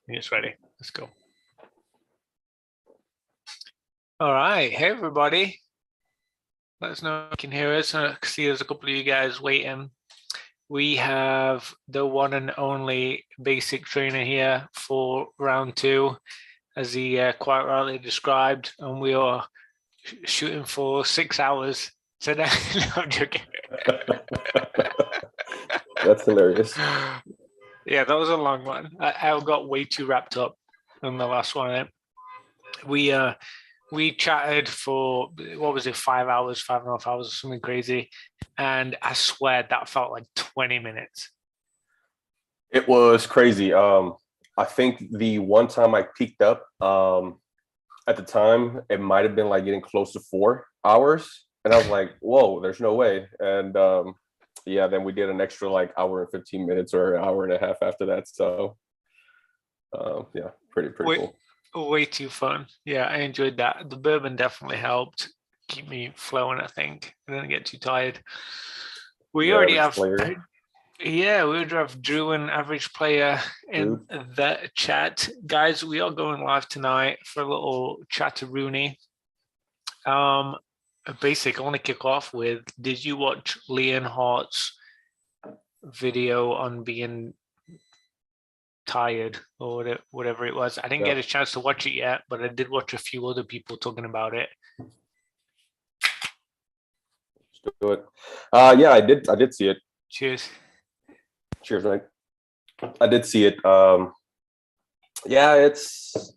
It's ready. Let's go. All right. Hey, everybody. Let us know if you can hear us. I see there's a couple of you guys waiting. We have the one and only basic trainer here for round 2, as he quite rightly described, and we are shooting for 6 hours today. No, I'm joking. That's hilarious. Yeah, that was a long one. I got way too wrapped up in the last one. We chatted for, what was it, 5 hours, 5.5 hours, or something crazy. And I swear that felt like 20 minutes. It was crazy. I think the one time I peaked up at the time, it might have been like getting close to 4 hours. And I was like, whoa, there's no way. And yeah, then we did an extra like hour and 15 minutes or an hour and a half after that. So yeah, pretty cool. Way too fun. Yeah, I enjoyed that. The bourbon definitely helped keep me flowing, I think. I didn't get too tired. We already have Drew and Average Player in the chat. Guys, we are going live tonight for a little chat-a-rooney. Basic, I want to kick off with, did you watch Leonhardt's video on being tired or whatever it was? I didn't get a chance to watch it yet, but I did watch a few other people talking about it. Let's do it. Yeah, I did see it. Cheers, Mike. I did see it. Yeah, it's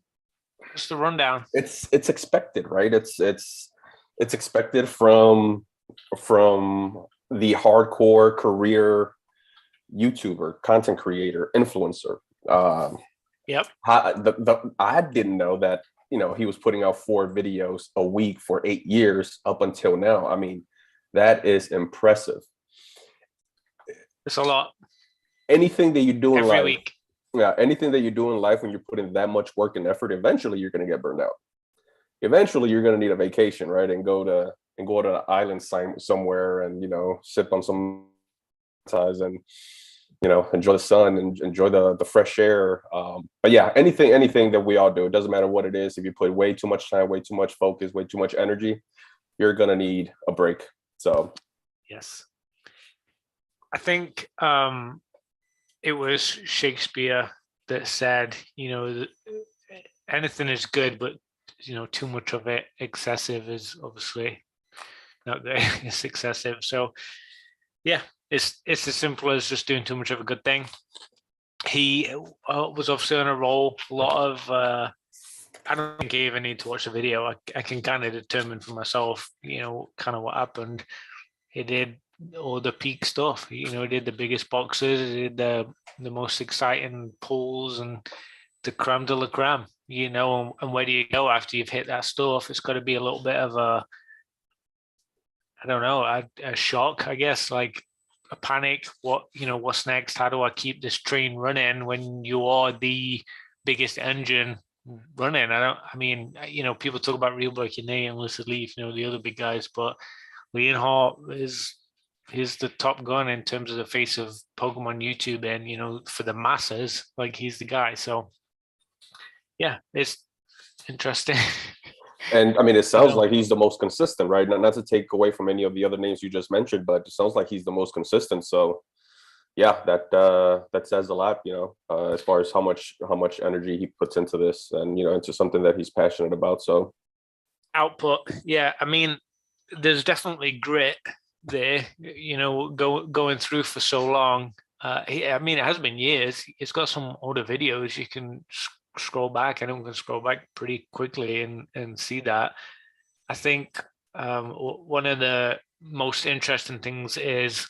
the rundown. It's expected, right? It's expected from the hardcore career YouTuber, content creator, influencer. Yep. I didn't know that, he was putting out 4 videos a week for 8 years up until now. I mean, that is impressive. It's a lot. Anything that you do in every life, week. Yeah, anything that you do in life, when you put in that much work and effort, eventually you're going to get burned out. Eventually you're going to need a vacation, right? And go to an island somewhere and, sip on some ties and, enjoy the sun and enjoy the fresh air. But yeah, anything that we all do, it doesn't matter what it is. If you put way too much time, way too much focus, way too much energy, you're going to need a break. So, yes. I think it was Shakespeare that said, anything is good, but too much of it, excessive, is obviously not good. It's excessive. So yeah, it's as simple as just doing too much of a good thing. He was obviously on a roll. A lot of I don't think I even need to watch the video. I can kind of determine for myself, kind of what happened. He did all the peak stuff. He did the biggest boxes, he did the most exciting pulls and the creme de la creme, and where do you go after you've hit that stuff? It's got to be a little bit of a shock, I guess, like a panic. What's next? How do I keep this train running when you are the biggest engine running? People talk about Real Breaking Day and Lucid Leaf, the other big guys, but Leonhardt he's the top gun in terms of the face of Pokemon YouTube, and for the masses, like, he's the guy. So yeah, it's interesting. And I mean, it sounds like he's the most consistent, right? Not to take away from any of the other names you just mentioned, but it sounds like he's the most consistent. So yeah, that says a lot, as far as how much energy he puts into this and, into something that he's passionate about. So output. Yeah. I mean, there's definitely grit there, going through for so long. It has been years. It's got some older videos. You can scroll back. Anyone can scroll back pretty quickly and see that. I think one of the most interesting things is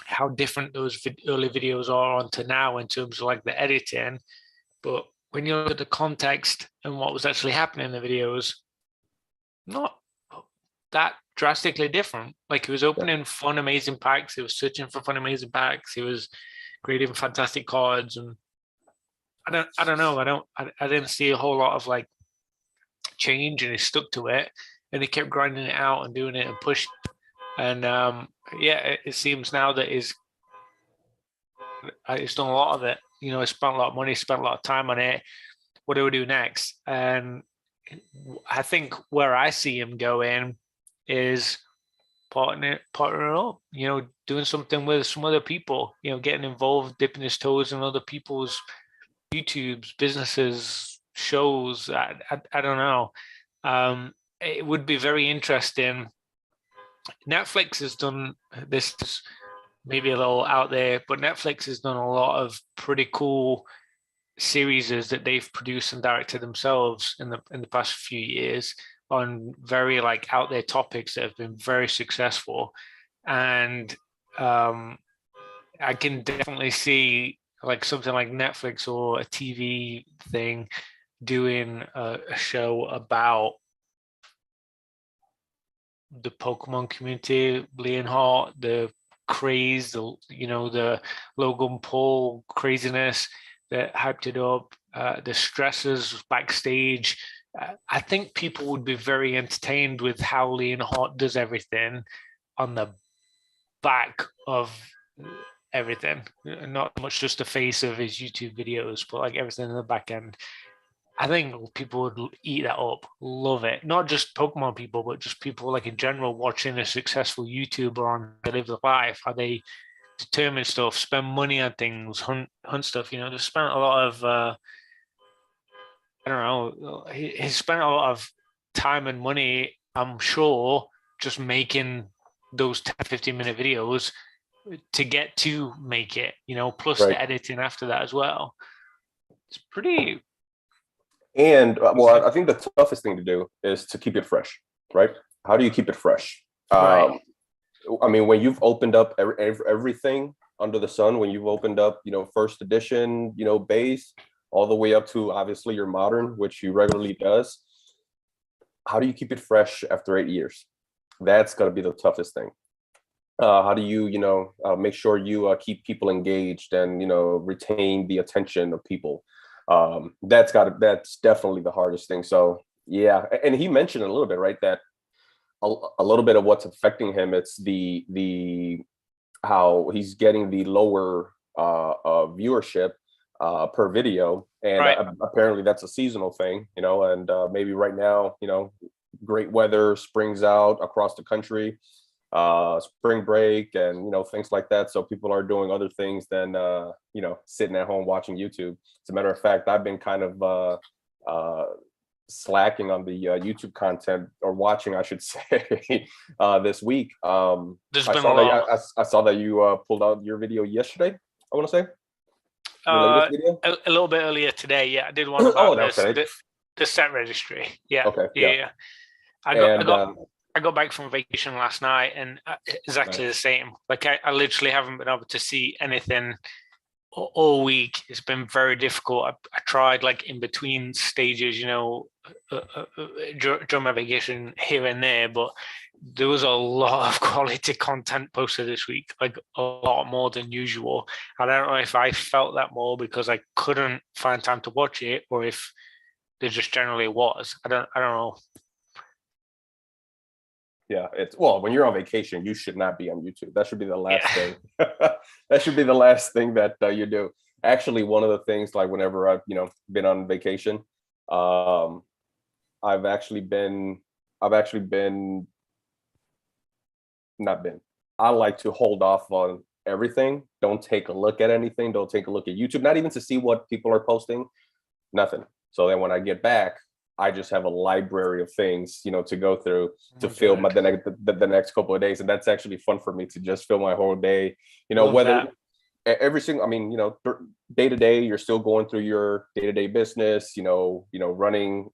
how different those early videos are onto now in terms of like the editing. But when you look at the context and what was actually happening in the videos, not that drastically different. Like, he was opening fun, amazing packs. He was searching for fun, amazing packs. He was creating fantastic cards, and I don't know. I didn't see a whole lot of like change, and he stuck to it, and he kept grinding it out and doing it and pushing. And it seems now that he's done a lot of it. I spent a lot of money, spent a lot of time on it. What do we do next? And I think where I see him going is partnering up, doing something with some other people, getting involved, dipping his toes in other people's YouTubes, businesses, shows. I don't know. It would be very interesting. Netflix has done this, maybe a little out there, but Netflix has done a lot of pretty cool series that they've produced and directed themselves in the past few years on very like out there topics that have been very successful. And I can definitely see like something like Netflix or a TV thing doing a show about the Pokemon community, Leonhardt, the craze, the Logan Paul craziness that hyped it up, the stresses backstage. I think people would be very entertained with how Leonhardt does everything on the back of everything, not much just the face of his YouTube videos, but like everything in the back end. I think people would eat that up, love it. Not just Pokemon people, but just people like in general watching a successful YouTuber on to live the life, how they determine stuff, spend money on things, hunt stuff. They spent a lot of I don't know. He spent a lot of time and money, I'm sure, just making those 10, 15-minute videos to get to make it, plus the editing after that as well. It's pretty. And well, I think the toughest thing to do is to keep it fresh, right? How do you keep it fresh? Right. I mean, when you've opened up everything under the sun, when you've opened up, first edition, base, all the way up to obviously your modern, which he regularly does. How do you keep it fresh after 8 years? That's going to be the toughest thing. How do you, make sure you keep people engaged and, retain the attention of people? That's definitely the hardest thing. So yeah, and he mentioned a little bit, right, that a little bit of what's affecting him, it's the how he's getting the lower viewership per video, and apparently that's a seasonal thing, and maybe right now, great weather, spring's out across the country, spring break, and things like that, so people are doing other things than sitting at home watching YouTube. As a matter of fact, I've been kind of slacking on the YouTube content, or watching, I should say, this week. There's been a lot. I saw that you pulled out your video yesterday, I want to say. A little bit earlier today. Yeah, I did one about the set registry. Yeah. Okay. Yeah. I got back from vacation last night, and exactly the same. Like I literally haven't been able to see anything all week. It's been very difficult. I tried like in between stages, during my vacation here and there, but there was a lot of quality content posted this week, like a lot more than usual. I don't know if I felt that more because I couldn't find time to watch it, or if there just generally was. I don't know. Yeah, when you're on vacation, you should not be on YouTube. That should be the last thing. That should be the last thing that you do. Actually, one of the things, like whenever I've been on vacation, I've actually been not been. I like to hold off on everything. Don't take a look at anything. Don't take a look at YouTube. Not even to see what people are posting. Nothing. So then when I get back, I just have a library of things, to go through to fill the next couple of days, and that's actually fun for me to just fill my whole day. Whether every single, day to day, you're still going through your day to day business, running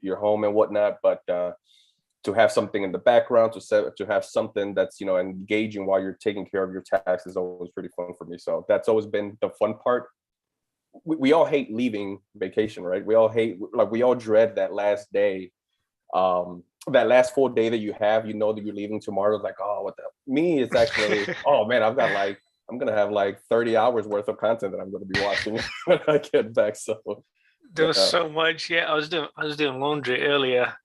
your home and whatnot, but to have something in the background, to have something that's engaging while you're taking care of your tasks is always pretty fun for me. So that's always been the fun part. We all hate leaving vacation, right? We all dread that last day, that last full day that you have, that you're leaving tomorrow. It's like, oh, what the? Me, it's actually, oh man, I'm gonna have like 30 hours worth of content that I'm gonna be watching when I get back. So there was so much. Yeah, I was doing laundry earlier,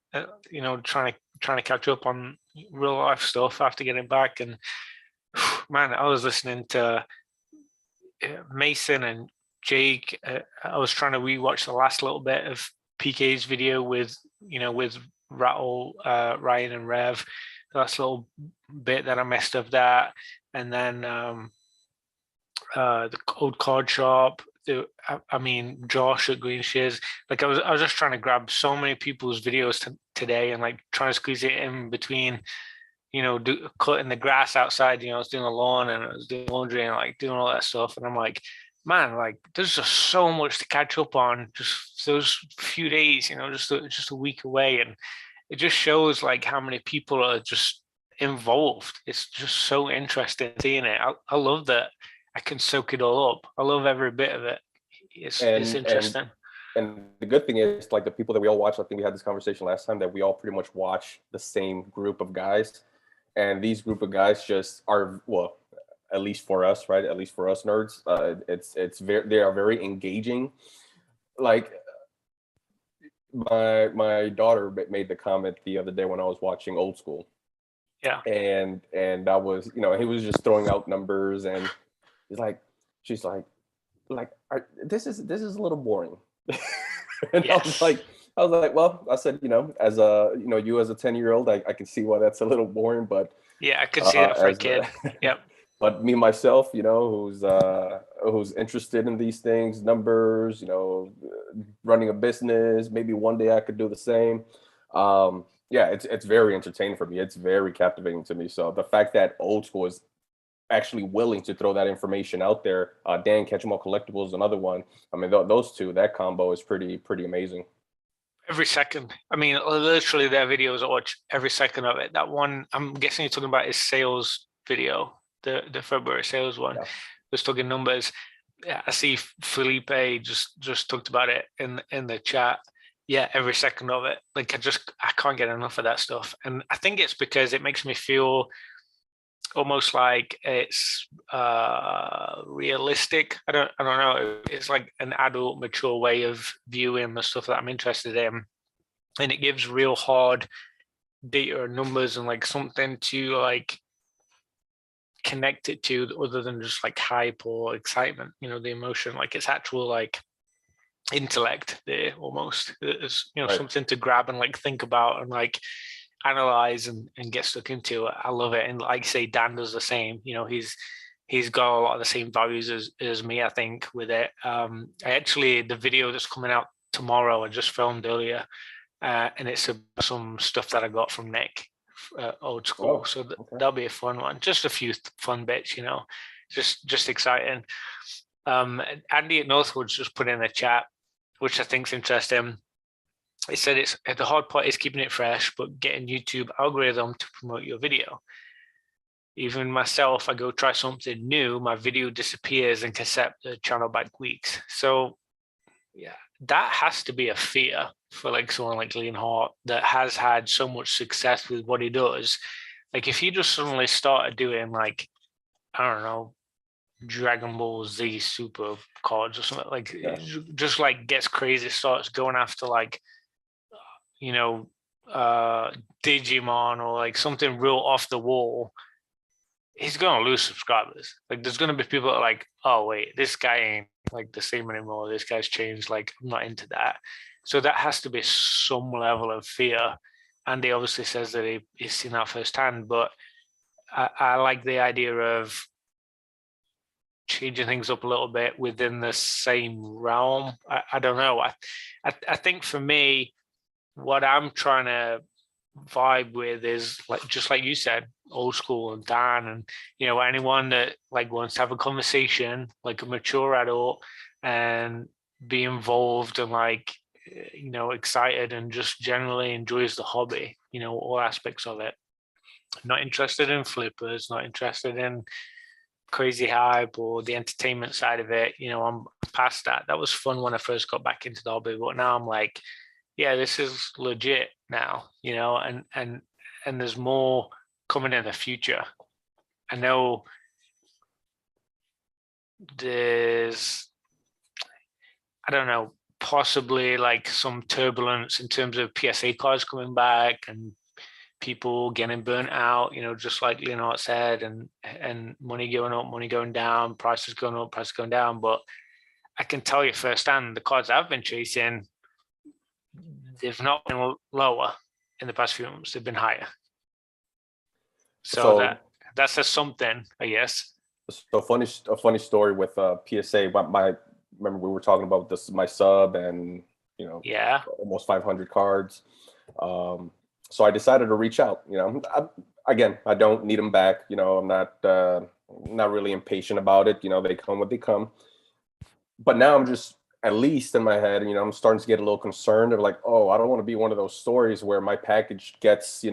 trying to catch up on real life stuff after getting back, and man, I was listening to Mason and Jake, I was trying to rewatch the last little bit of PK's video with, with Rattle, Ryan and Rev. The last little bit that I messed up that. And then the old card shop. I mean, Josh at Green Shears. Like I was just trying to grab so many people's videos today and like trying to squeeze it in between, cutting the grass outside. I was doing the lawn and I was doing laundry and like doing all that stuff. And I'm like, man, like there's just so much to catch up on. Just those few days, just a week away, and it just shows like how many people are just involved. It's just so interesting seeing it. I love that I can soak it all up. I love every bit of it. It's and interesting. and the good thing is, like, the people that we all watch, I think we had this conversation last time, that we all pretty much watch the same group of guys, and these group of guys just are, well, at least for us, right? At least for us nerds, they are very engaging. Like, my daughter made the comment the other day when I was watching Old School. Yeah. And I was, he was just throwing out numbers, and she's like, this is a little boring. And Yes. I was like, well, I said, as a, you as a 10-year-old, I can see why that's a little boring, but yeah, I could see that for a kid. Yep. But me myself, who's interested in these things, numbers, running a business, maybe one day I could do the same. Yeah, it's very entertaining for me. It's very captivating to me. So the fact that Old School is actually willing to throw that information out there, Dan Catch 'Em All Collectibles is another one. I mean, those two, that combo is pretty amazing. Every second. I mean, literally their videos, I watch every second of it. That one, I'm guessing you're talking about his sales video, the February sales one. Yeah. Just talking numbers. Yeah, I see Felipe just talked about it in the chat. Yeah, every second of it. Like I can't get enough of that stuff. And I think it's because it makes me feel almost like it's realistic. I don't know. It's like an adult, mature way of viewing the stuff that I'm interested in, and it gives real hard data or numbers and like something to like connect it to, other than just like hype or excitement. The emotion, like it's actual like intellect there almost. It's Right. something to grab and like think about and like analyze and get stuck into it. I love it. And like say, Dan does the same. He's got a lot of the same values as me, I think, with it. I actually, the video that's coming out tomorrow, I just filmed earlier, and it's some stuff that I got from Nick, Old School. Oh, So okay. that'll be a fun one. Just a few fun bits, just exciting. Andy at Northwoods just put in a chat, which I think is interesting. He said it's the hard part is keeping it fresh, but getting YouTube algorithm to promote your video. Even myself, I go try something new, my video disappears and can set the channel back weeks. So yeah, that has to be a fear for like someone like Lean Hart that has had so much success with what he does. Like if he just suddenly started doing like, I don't know, Dragon Ball Z super cards or something, like just like gets crazy, starts going after like, Digimon or like something real off the wall, he's gonna lose subscribers. Like there's gonna be people that are like, oh wait, this guy ain't like the same anymore. This guy's changed. Like I'm not into that. So that has to be some level of fear. And he obviously says that he's seen that firsthand. But I like the idea of changing things up a little bit within the same realm. I don't know. I think for me, what I'm trying to vibe with is like just like you said, Old School and Dan, and anyone that like wants to have a conversation like a mature adult and be involved and like excited and just generally enjoys the hobby, all aspects of it. Not interested in flippers, not interested in crazy hype or the entertainment side of it. I'm past that. That was fun when I first got back into the hobby, but now I'm like, yeah, this is legit now, and there's more coming in the future. I know there's, I don't know, possibly like some turbulence in terms of PSA cards coming back and people getting burnt out, just like Leonard said, and money going up, money going down, prices going up, prices going down. But I can tell you firsthand, the cards I've been chasing, they've not been lower in the past few months. They've been higher. So that says something, I guess. So a funny story with PSA. Remember we were talking about this, my sub, and Yeah. almost 500 cards. So I decided to reach out. Again, I don't need them back. I'm not really impatient about it. They come when they come. But now I'm just, at least in my head, I'm starting to get a little concerned of like, oh, I don't want to be one of those stories where my package gets,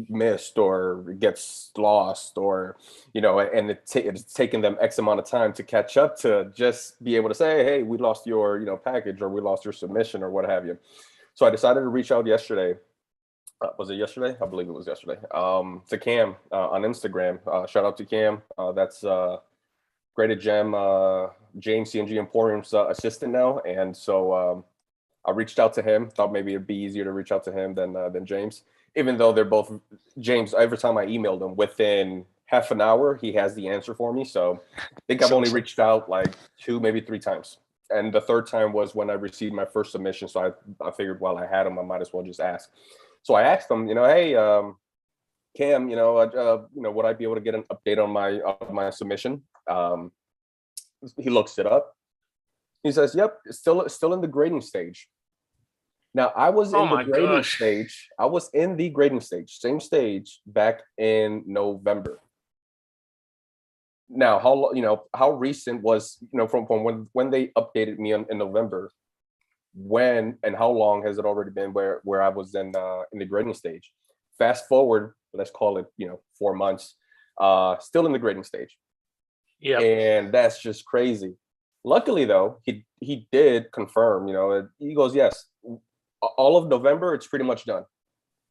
missed or gets lost, or and it's taken them X amount of time to catch up to just be able to say, hey, we lost your package, or we lost your submission, or what have you. So I decided to reach out yesterday. Was it yesterday? I believe it was yesterday. To Cam on Instagram. Shout out to Cam. That's Graded Gem, James CNG Emporium's assistant now, and so I reached out to him. Thought maybe it'd be easier to reach out to him than James, even though they're both James. Every time I emailed him, within half an hour, he has the answer for me. So I think I've only reached out like 2, maybe 3 times. And the third time was when I received my first submission. So I figured while I had him, I might as well just ask. So I asked him, hey, Cam, would I be able to get an update on my submission? He looks it up. He says, yep, it's still in the grading stage. Now, I was in the grading stage. I was in the grading stage, same stage, back in November. Now, how recent was, from when they updated me in November, when and how long has it already been where I was in the grading stage? Fast forward, let's call it, 4 months, still in the grading stage. Yeah. And that's just crazy. Luckily, though, he did confirm, he goes, yes, all of November, it's pretty much done.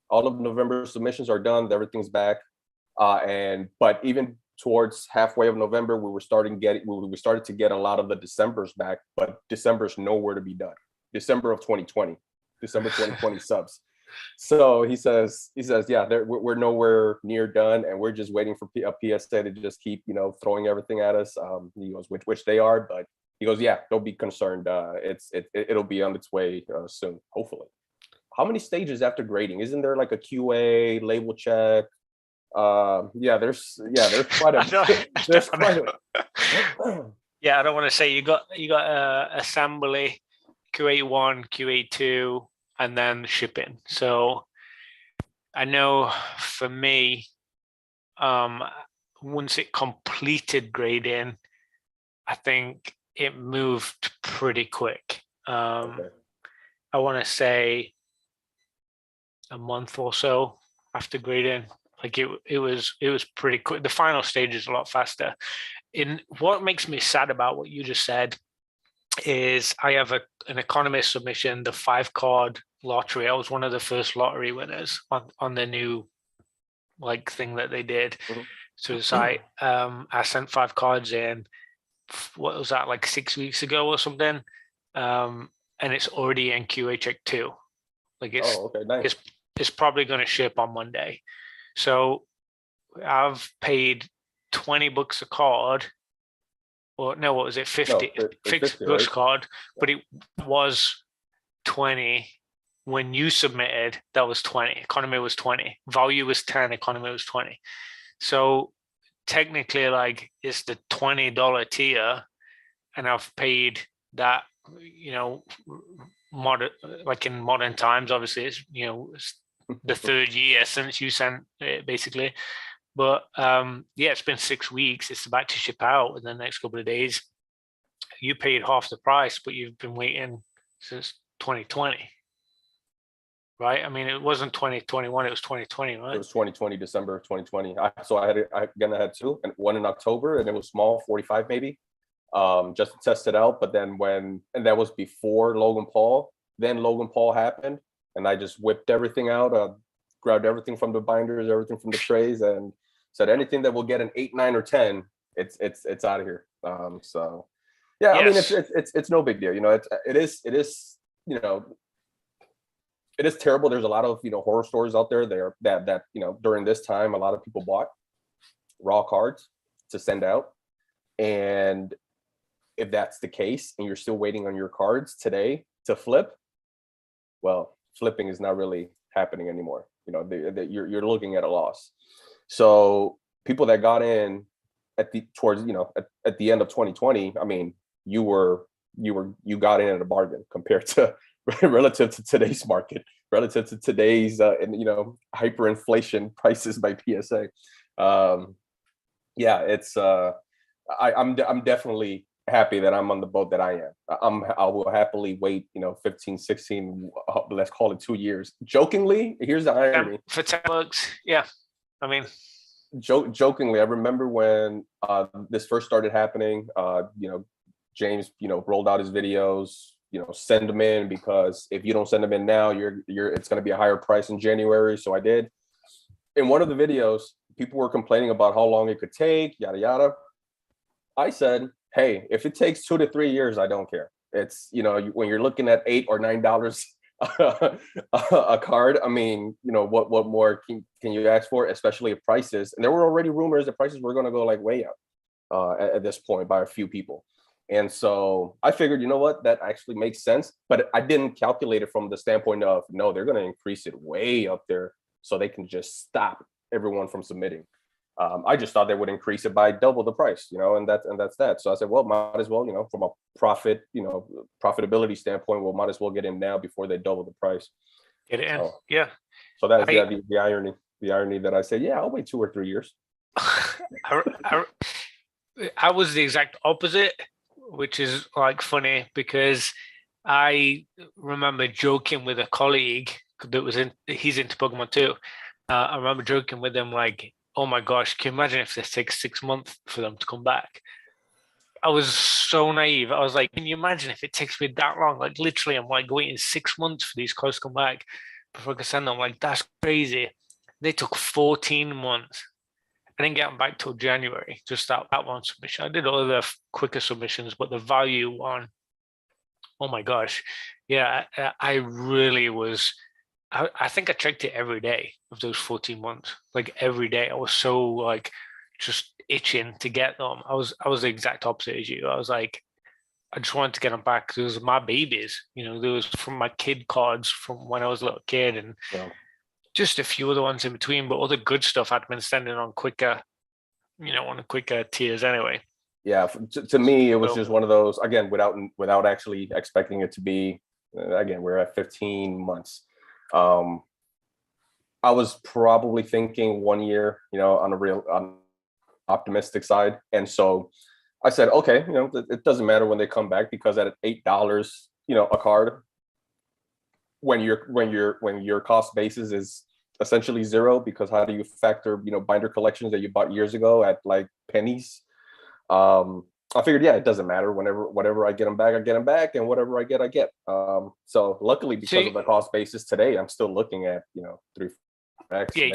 All of November submissions are done. Everything's back. But even towards halfway of November, we started to get a lot of the December's back, but December's nowhere to be done. December 2020 subs. So he says, yeah, we're nowhere near done, and we're just waiting for a PSA to just keep, throwing everything at us. He goes, which they are, but he goes, yeah, don't be concerned. It'll be on its way soon, hopefully. How many stages after grading? Isn't there like a QA, label check? There's quite a there's quite a yeah, I don't want to say you got assembly, QA1, QA2, and then shipping. So I know for me, once it completed grading, I think it moved pretty quick. Okay. I want to say a month or so after grading. Like it was pretty quick. The final stage is a lot faster. In what makes me sad about what you just said is I have an economist submission, the 5-card lottery. I was one of the first lottery winners on the new thing that they did. Mm-hmm. So the site. I sent 5 cards in. What was that, like 6 weeks ago or something? And it's already in QA check 2. Like nice. It's probably going to ship on Monday. So I've paid $20 a card, or no, what was it? 50, no, $50 right? card, but it was 20 when you submitted. That was 20. Economy was 20. Value was 10. Economy was 20. So technically, it's the $20 tier, and I've paid that. Modern, in modern times, obviously, it's the 3rd year since you sent it, basically. But it's been 6 weeks. It's about to ship out in the next couple of days. You paid half the price, but you've been waiting since 2020, right? I mean, it wasn't 2021; it was 2020, right? It was 2020, December 2020. I had 2, and one in October, and it was small, 45 maybe, just to test it out. But then that was before Logan Paul. Then Logan Paul happened, and I just whipped everything out, grabbed everything from the binders, everything from the trays, and said anything that will get an 8, 9, or 10, it's out of here. So yeah, yes. I mean, it's no big deal. It is it is terrible. There's a lot of horror stories out there that during this time a lot of people bought raw cards to send out, and if that's the case and you're still waiting on your cards today to flip, well, flipping is not really happening anymore. You're looking at a loss. So people that got in at the end of 2020, I mean, you got in at a bargain compared to relative to today's market, relative to today's hyperinflation prices by PSA. Yeah, it's I'm definitely happy that I'm on the boat that I am. I will happily wait 15, 16, let's call it 2 years. Jokingly, here's the irony. For $10, yeah. I mean, jokingly, I remember when this first started happening, James rolled out his videos, send them in, because if you don't send them in now, it's going to be a higher price in January. So I did. In one of the videos, people were complaining about how long it could take, yada yada. I said, hey, if it takes 2 to 3 years, I don't care. It's when you're looking at $8 or $9 a card, I mean, what more can you ask for, especially if prices, and there were already rumors that prices were going to go like way up at this point by a few people. And so I figured, what, that actually makes sense, but I didn't calculate it from the standpoint of, no, they're going to increase it way up there so they can just stop everyone from submitting. I just thought they would increase it by double the price, and that's that. So I said, well, might as well, from a profitability standpoint, might as well get in now before they double the price. Get it in, yeah. So that is the irony. The irony that I said, yeah, I'll wait 2 or 3 years. I was the exact opposite, which is like funny, because I remember joking with a colleague he's into Pokemon too. I remember joking with him like, oh my gosh, can you imagine if this takes 6 months for them to come back? I was so naive. I was like, can you imagine if it takes me that long? Like literally, I'm like waiting 6 months for these cards to come back before I can send them. I'm like, that's crazy. They took 14 months. I didn't get them back till January, just that one submission. I did all the quicker submissions, but the value one, oh my gosh. Yeah, I really was. I think I checked it every day of those 14 months. Like every day, I was so like just itching to get them. I was the exact opposite as you. I was like, I just wanted to get them back because those were my babies. There was from my kid cards from when I was a little kid, and just a few other ones in between. But all the good stuff I'd been sending on quicker, on the quicker tiers anyway. Yeah, to me, it was just one of those, again, without actually expecting it to be. Again, we're at 15 months. I was probably thinking 1 year, on optimistic side. And so I said, okay, it doesn't matter when they come back, because at $8, a card, when your cost basis is essentially zero, because how do you factor, binder collections that you bought years ago at like pennies? I figured, yeah, it doesn't matter. Whatever I get them back, I get them back, and whatever I get, I get. So luckily, because of the cost basis today, I'm still looking at 3x. Yeah,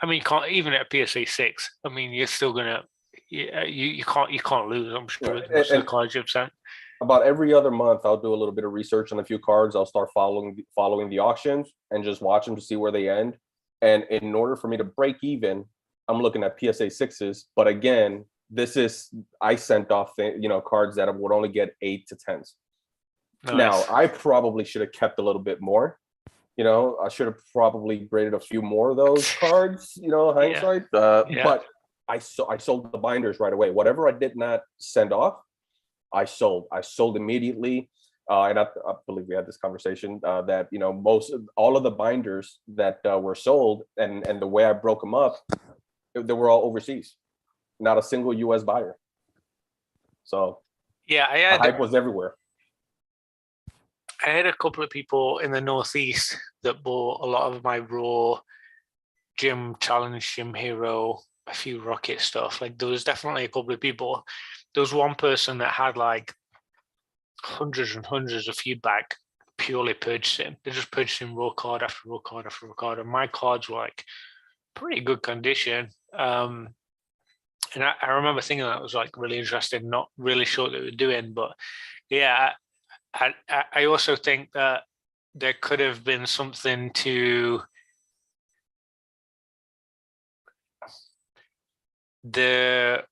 I mean, even at PSA 6, I mean, you're still gonna, you can't lose. I'm sure with most of the cards you've sent. About every other month, I'll do a little bit of research on a few cards. I'll start following the auctions and just watch them to see where they end. And in order for me to break even, I'm looking at PSA 6s. But again, I sent off cards that would only get 8 to 10s. Nice. Now I probably should have kept a little bit more. I should have probably graded a few more of those cards. Hindsight. Yeah. But I sold the binders right away. Whatever I did not send off, I sold. I sold immediately. And I believe we had this conversation that all of the binders that were sold, and the way I broke them up, they were all overseas. Not a single U.S. buyer. So yeah, the hype was everywhere. I had a couple of people in the Northeast that bought a lot of my raw Gym Challenge, Gym Hero, a few Rocket stuff. Like there was definitely a couple of people. There was one person that had like hundreds and hundreds of feedback purely purchasing. They're just purchasing raw card after raw card after raw card. And my cards were like pretty good condition. And I remember thinking that was like really interesting, not really sure what they were doing, but yeah, I also think that there could have been something to the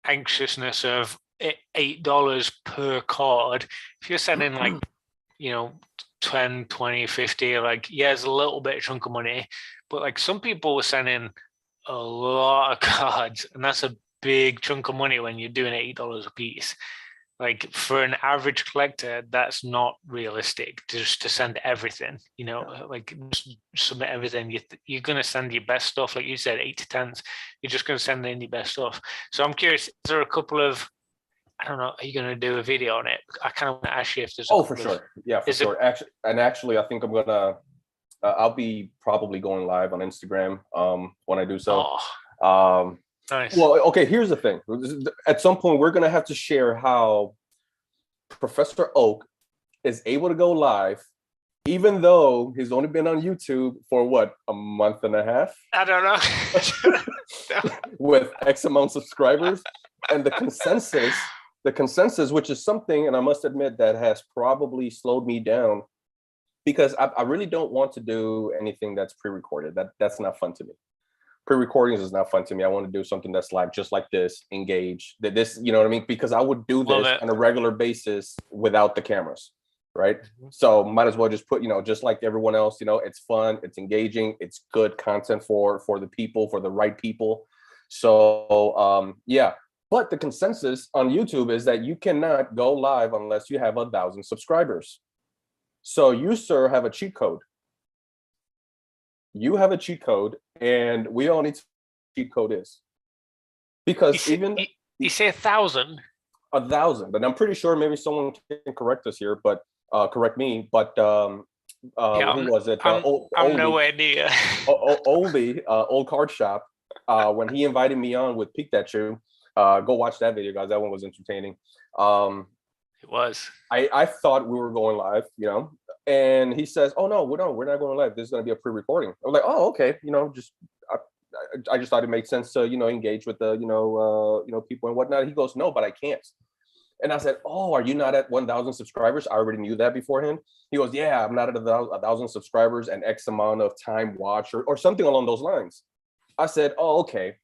anxiousness of $8 per card. If you're sending like, 10, 20, 50, like, yeah, it's a little bit of chunk of money, but like some people were sending a lot of cards, and that's a big chunk of money when you're doing $8 a piece. Like for an average collector, that's not realistic just to send everything, like submit everything. You're going to send your best stuff. Like you said, 8 to 10s, you're just going to send in your best stuff. So I'm curious, is there a couple of, I don't know, are you going to do a video on it? I kind of want to ask you if there's for sure. Yeah, for sure. Actually, I think I'm going to, I'll be probably going live on Instagram when I do so. Nice. Well, okay, here's the thing. At some point, we're going to have to share how Professor Oak is able to go live, even though he's only been on YouTube for what, a month and a half? I don't know. With X amount of subscribers. And the consensus, which is something, and I must admit, that has probably slowed me down, because I really don't want to do anything that's pre-recorded. That's not fun to me. Pre-recordings is not fun to me. I want to do something that's live, just like this, engage. This, you know what I mean? Because I would do this on a regular basis without the cameras, right? Mm-hmm. So might as well just put, just like everyone else, it's fun, it's engaging, it's good content for the people, for the right people. So yeah. But the consensus on YouTube is that you cannot go live unless you have 1,000 subscribers. So you, sir, have a cheat code. You have a cheat code, and we all need to know what cheat code is. Because you say 1,000? 1,000, and I'm pretty sure maybe someone can correct us here, but correct me. But who was it? I'm nowhere near. Oldie, Old Card Shop. When he invited me on with Pikachu, go watch that video, guys. That one was entertaining. It was. I thought we were going live, and he says, "Oh no, we're not going live. This is going to be a pre-recording." I was like, "Oh, okay." I just thought it made sense to engage with the people and whatnot. He goes, "No, but I can't." And I said, "Oh, are you not at 1,000 subscribers?" I already knew that beforehand. He goes, "Yeah, I'm not at 1,000 subscribers and X amount of time watch or something along those lines." I said, "Oh, okay."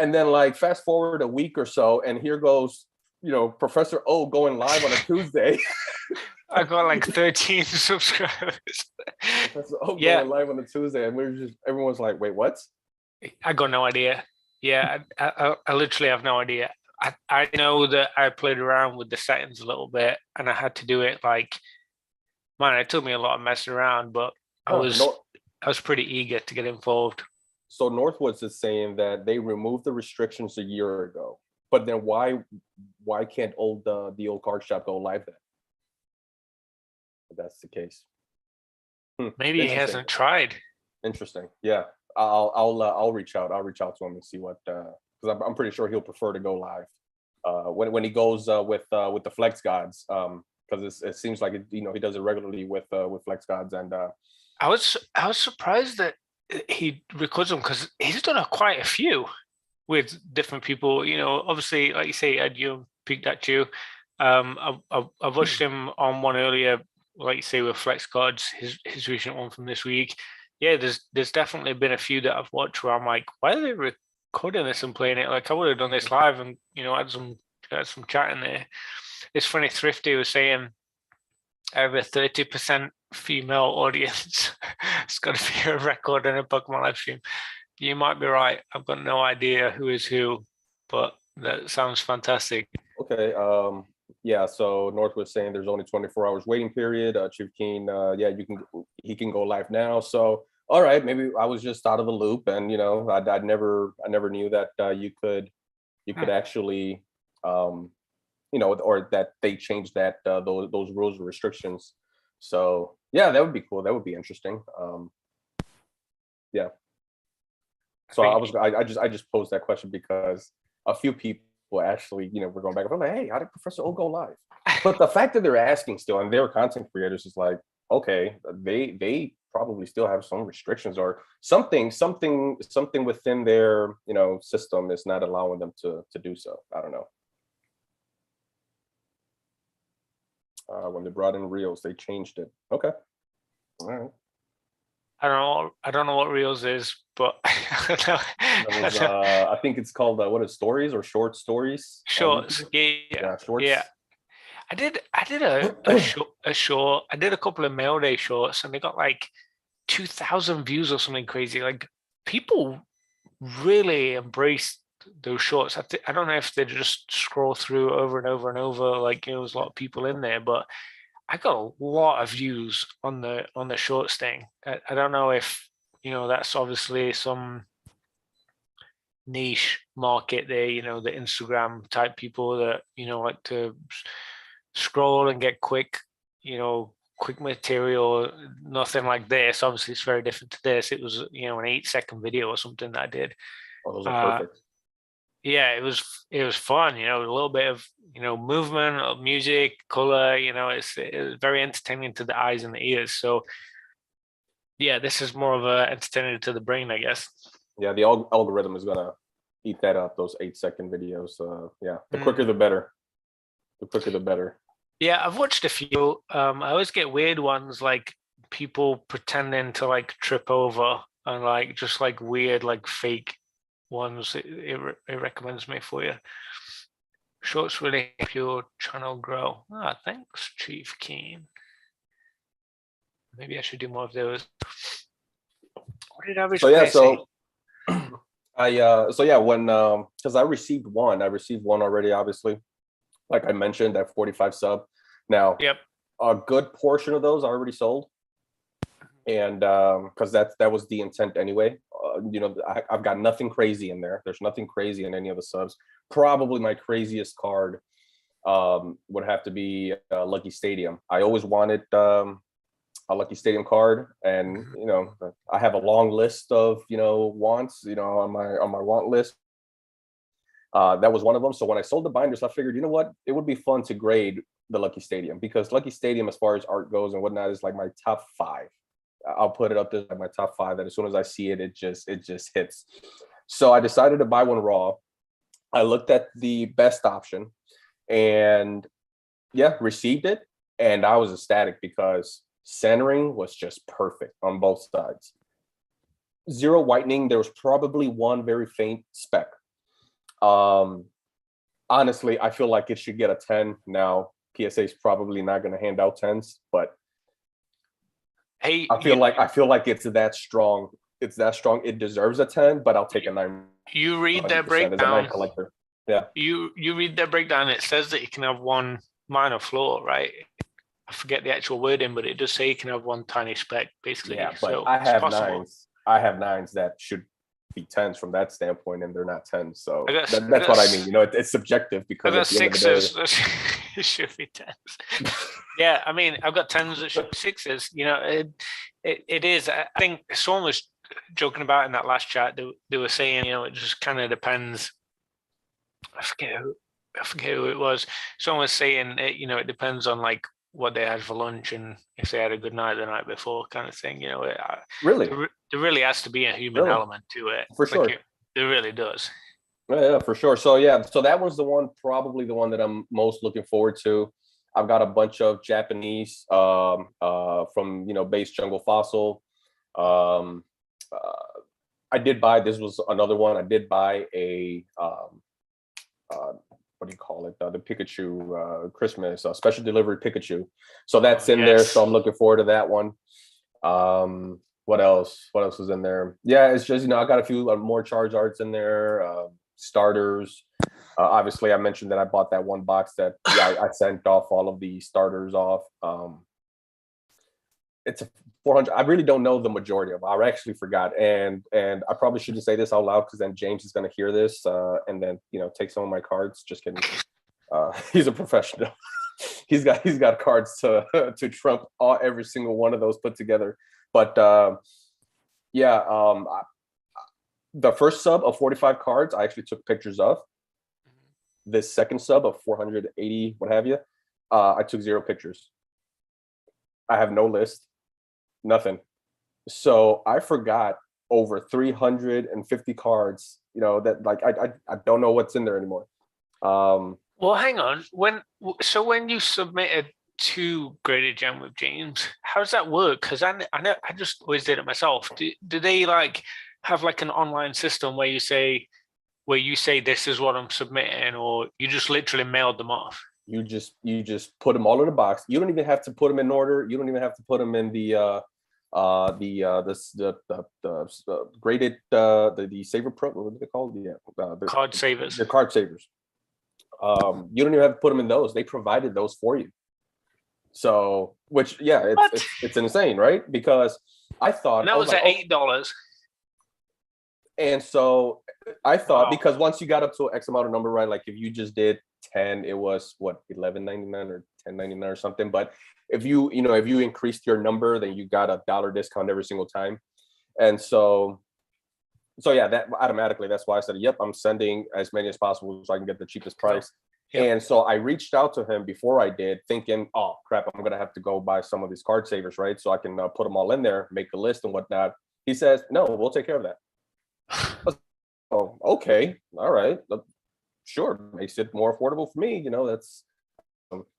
And then like fast forward a week or so, and here goes, Professor O going live on a Tuesday. I got like 13 subscribers. Professor O going live on a Tuesday, and everyone's like, "Wait, what?" I got no idea. Yeah, I literally have no idea. I know that I played around with the settings a little bit, and I had to do it like, man, it took me a lot of messing around, but I was pretty eager to get involved. So Northwoods is saying that they removed the restrictions a year ago, but then why can't the old card shop go live then? If that's the case. Maybe he hasn't tried. Interesting. Yeah, I'll reach out. I'll reach out to him and see what, because I'm pretty sure he'll prefer to go live when he goes with the Flex Gods, because it seems like he does it regularly with Flex Gods, and I was surprised that he records them, because he's done quite a few with different people. Obviously, like you say, Ed, you peeked at you. I watched him on one earlier, like you say, with Flex Gods, his recent one from this week. Yeah, there's definitely been a few that I've watched where I'm like, why are they recording this and playing it? Like, I would have done this live and had some chat in there. It's funny, Thrifty was saying I have a 30% female audience. It's got to be a record in a Pokemon live stream. You might be right. I've got no idea who is who, but that sounds fantastic. Okay. Yeah. So North was saying there's only 24 hours waiting period. Chief Keen, he can go live now. So all right, maybe I was just out of the loop, and I never knew that you could actually or that they changed that those rules or restrictions. So yeah, that would be cool. That would be interesting. Yeah. So I just posed that question because a few people actually, were going back and forth like, hey, how did Professor O go live? But the fact that they're asking still, and they're content creators, is like, okay, they probably still have some restrictions or something within their system is not allowing them to do so. I don't know. When they brought in reels, they changed it. Okay. All right. I don't know what Reels is, but That was I think it's called what is stories or short stories on shorts. YouTube? Yeah, Yeah, yeah. shorts. I did a short. I did a couple of mail day shorts, and they got like 2,000 views or something crazy. Like people really embraced those shorts. I don't know if they just scroll through over and over and over. Like, you know, there's a lot of people in there, but I got a lot of views on the shorts thing. I don't know if, you know, that's obviously some niche market there, you know, the Instagram type people that, you know, like to scroll and get quick, you know, quick material, nothing like this. Obviously, it's very different to this. It was, you know, an 8-second video or something that I did. Oh, those are Uh, perfect. yeah, it was fun, you know, a little bit of, you know, movement, of music, color, you know, it's very entertaining to the eyes and the ears. So yeah, this is more of a entertainer to the brain, I guess. Yeah, the algorithm is gonna eat that up. Those 8-second videos. Yeah, the quicker Mm. the better. The quicker the better. Yeah, I've watched a few. I always get weird ones like people pretending to like trip over and like just like weird like fake ones. It recommends me for you. Shorts really help your channel grow. Ah, thanks, Chief Keen. Maybe I should do more of those. What did So average yeah, player say? so so yeah, when because I received one already, obviously. Like I mentioned, that 45 sub. Now, Yep. a good portion of those are already sold, and because that was the intent anyway. You know, I've got nothing crazy in there. There's nothing crazy in any of the subs. Probably my craziest card would have to be Lucky Stadium. I always wanted a Lucky Stadium card, and you know, I have a long list of, you know, wants, you know, on my want list. That was one of them. So when I sold the binders, I figured, you know what, it would be fun to grade the Lucky Stadium, because Lucky Stadium, as far as art goes and whatnot, is like my top five. I'll put it up there like my top five. That as soon as I see it, it just hits. So I decided to buy one raw. I looked at the best option, and yeah, received it, and I was ecstatic because centering was just perfect on both sides. Zero whitening. There was probably one very faint speck. Um, Honestly, I feel like it should get a 10 now. PSA is probably not going to hand out 10s, but Hey, I feel like it's that strong. It's that strong. It deserves a 10, but I'll take a 9. you read that 100% as a 9 breakdown. collector. Yeah. You read that breakdown. It says that you can have one minor flaw, right? I forget the actual wording, but it does say you can have one tiny speck, basically. Yeah, but So it's possible. I have nines that should be 10s from that standpoint, and they're not 10s. So I guess that's what I mean. You know, it's subjective, I because got at the end of the day, sixes. It should be tens. Yeah, I mean, I've got tens that should be sixes. You know, it is. I think someone was joking about in that last chat. They were saying, you know, it just kind of depends. I forget who it was. Someone was saying, you know, it depends on like what they had for lunch and if they had a good night the night before, kind of thing. You know, really, there really has to be a human really, element to it. for Like sure. it really does. Yeah, for sure. So yeah, so that was the one, probably the one that I'm most looking forward to. I've got a bunch of Japanese from, you know, base jungle fossil. Um, uh, I did buy, this was another one. I did buy a what do you call it? The Pikachu Christmas special delivery Pikachu. So that's in there. So Yes. I'm looking forward to that one. What else? What else was in there? Yeah, it's just, you know, I got a few more Charizards in there, starters. Obviously, I mentioned that I bought that one box that, yeah, I sent off all of the starters off. It's a 400. I really don't know the majority of them. I actually forgot, and I probably shouldn't say this out loud, because then James is going to hear this and then, you know, take some of my cards. Just kidding. He's a professional. he's got cards to trump every single one of those put together. But yeah, the first sub of 45 cards, I actually took pictures of. This second sub of 480, what have you, I took 0 pictures. I have no list, nothing. So I forgot over 350 cards. You know, that, like, I don't know what's in there anymore. Well, hang on. When you submitted 2 graded gem with James. How does that work? Because I know I just always did it myself. Do they like have like an online system where you say this is what I'm submitting, or you just literally mailed them off? You just put them all in a box. You don't even have to put them in order. You don't even have to put them in the graded the saver pro. What are they called? Card savers. The card savers. You don't even have to put them in those. They provided those for you. So, which yeah, What? it's insane, right? Because I thought And that I was was like, at $8. and so I thought Wow. because once you got up to X amount of number, right? Like if you just did 10, it was what 11.99 or 10.99 or something. But if you increased your number, then you got $1 discount every single time. And so yeah, that automatically, that's why I said, yep, I'm sending as many as possible so I can get the cheapest price. Yep. And so I reached out to him before I did, thinking, oh crap, I'm gonna have to go buy some of these card savers, right? So I can put them all in there, make the list and whatnot. He says, no, we'll take care of that. Oh, okay, all right, sure, makes it more affordable for me. That's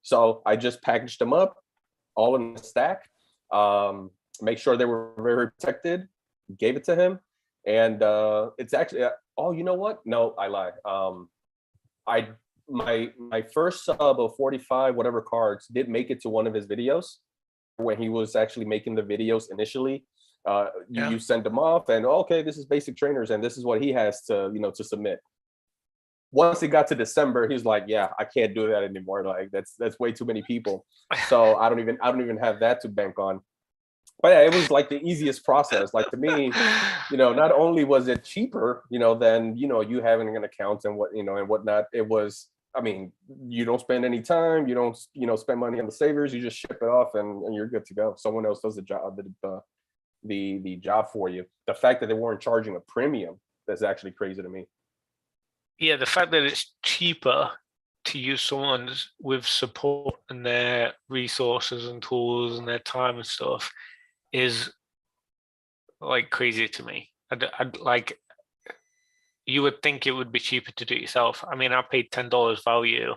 so I just packaged them up all in a stack, make sure they were very protected, gave it to him, and it's actually oh, you know what? No, I lie. I my first sub of 45 whatever cards did make it to one of his videos when he was actually making the videos initially. You send them off and okay, this is basic trainers and this is what he has to submit. Once it got to December, he's like, yeah, I can't do that anymore. Like that's way too many people. So I don't even have that to bank on. But yeah, it was like the easiest process. Like to me, not only was it cheaper, than you having an account and and whatnot. It was, I mean, you don't spend any time, you don't spend money on the savers, you just ship it off and you're good to go. Someone else does the job, the job for you. The fact that they weren't charging a premium, that's actually crazy to me. Yeah, the fact that it's cheaper to use someone with support and their resources and tools and their time and stuff is like crazy to me. I'd like, you would think it would be cheaper to do it yourself. I mean, I paid $10 value,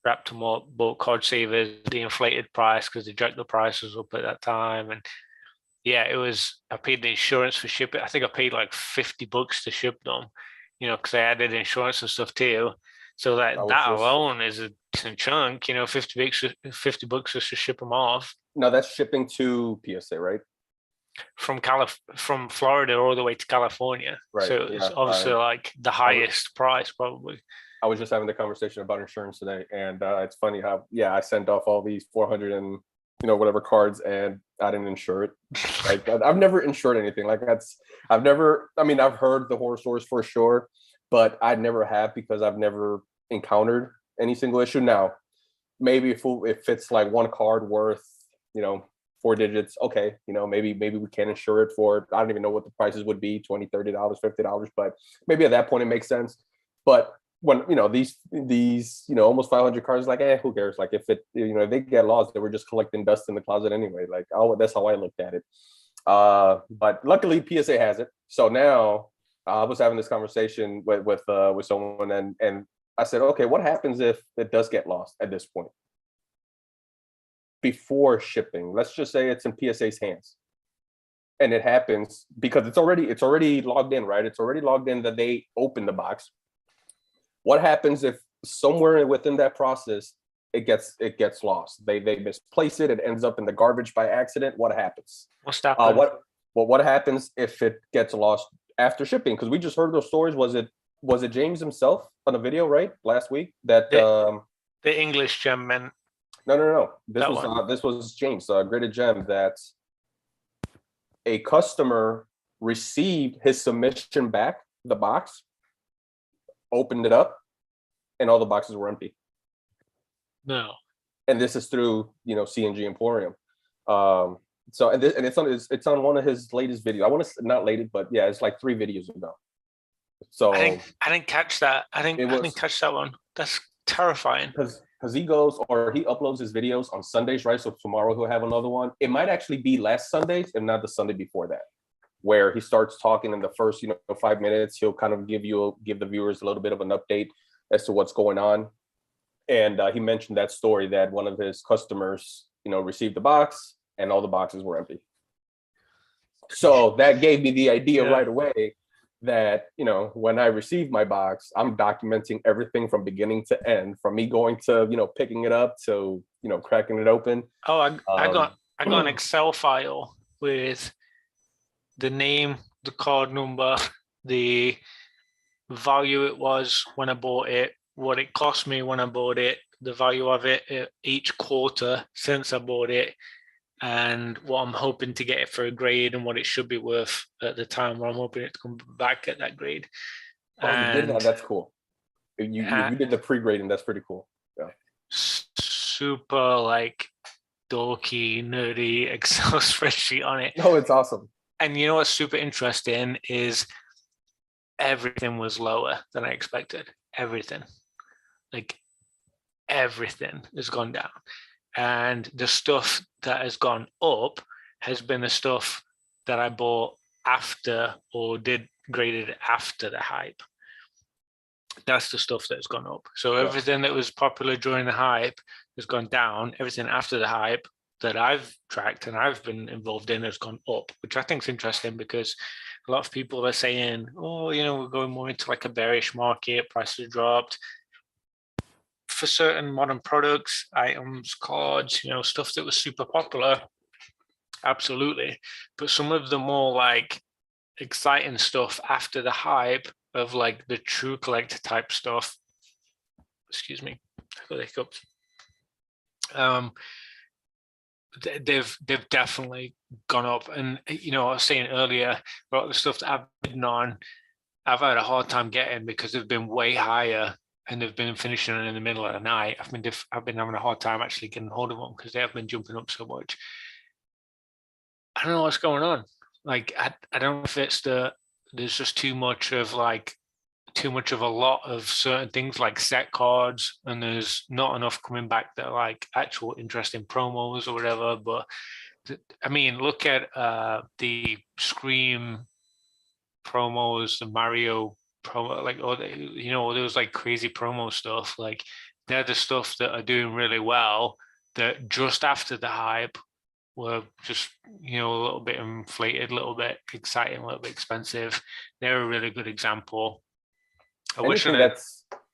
wrapped them up, bought card savers, the inflated price because they jacked the prices up at that time. And yeah, I paid the insurance for shipping. I think I paid like $50 to ship them, because I added insurance and stuff too. So I was that just alone is a decent chunk, $50 just to ship them off No, that's shipping to PSA, right? from Florida all the way to California. Right. So it's Yeah. obviously like the I was highest price probably. I was just having the conversation about insurance today, and it's funny how I sent off all these 400 and whatever cards, and I didn't insure it. Like I've never insured anything. Like I've never. I mean, I've heard the horror stories for sure, but I never have because I've never encountered any single issue. Now, maybe if it's like one card worth 4 digits, okay, maybe we can insure it for, I don't even know what the prices would be, $20, $30, $50, but maybe at that point it makes sense. But when these almost 500 cards, like who cares? Like if if they get lost, they were just collecting dust in the closet anyway. Like, oh, that's how I looked at it. But luckily PSA has it. So now I was having this conversation with someone, and I said, okay, what happens if it does get lost at this point before shipping? Let's just say it's in PSA's hands, and it happens because it's already logged in, right? It's already logged in that they opened the box. What happens if somewhere within that process it gets lost? They misplace it. It ends up in the garbage by accident. What happens? What's that? What happens if it gets lost after shipping? Because we just heard those stories. Was it James himself on a video, right, last week that the English gem man? No. This was James, Graded Gem, that a customer received his submission back, the box, opened it up, and all the boxes were empty. No. And this is through CNG Emporium. So it's on one of his latest videos. I want to, not latest, but yeah, it's like 3 videos ago. So I didn't catch that. I didn't catch that one. That's terrifying. Because he uploads his videos on Sundays, right? So tomorrow he'll have another one. It might actually be last Sunday, if not the Sunday before that, where he starts talking in the first 5 minutes. He'll kind of give the viewers a little bit of an update as to what's going on. And he mentioned that story that one of his customers, received the box and all the boxes were empty. So that gave me the idea right away that, when I receive my box, I'm documenting everything from beginning to end, from me going to, picking it up to, cracking it open. Oh, I got an Excel file with the name, the card number, the value it was when I bought it, what it cost me when I bought it, the value of it each quarter since I bought it, and what I'm hoping to get it for a grade and what it should be worth at the time where I'm hoping it to come back at that grade. Oh, you did that? That's cool. You did the pre-grading. That's pretty cool. Yeah. Super like dorky, nerdy Excel spreadsheet on it. No, it's awesome. And you know what's super interesting is everything was lower than I expected. Everything. Like everything has gone down. And the stuff that has gone up has been the stuff that I bought after or did graded after the hype. That's the stuff that's gone up. So everything that was popular during the hype has gone down. Everything after the hype that I've tracked and I've been involved in has gone up, which I think is interesting because a lot of people are saying, oh, we're going more into like a bearish market, prices dropped. For certain modern products, items, cards, stuff that was super popular, absolutely. But some of the more like exciting stuff after the hype of like the true collector type stuff, excuse me, I got the hiccups. They've definitely gone up. And I was saying earlier, a lot of the stuff that I've been on, I've had a hard time getting because they've been way higher and they've been finishing in the middle of the night. I've been having a hard time actually getting hold of them because they have been jumping up so much. I don't know what's going on. Like I don't know if it's there's just too much of a lot of certain things like set cards, and there's not enough coming back that are like actual interesting promos or whatever. But I mean, look at the Scream promos, the Mario promo, like there was like crazy promo stuff. Like they're the stuff that are doing really well. That just after the hype were just a little bit inflated, a little bit exciting, a little bit expensive. They're a really good example. I wish I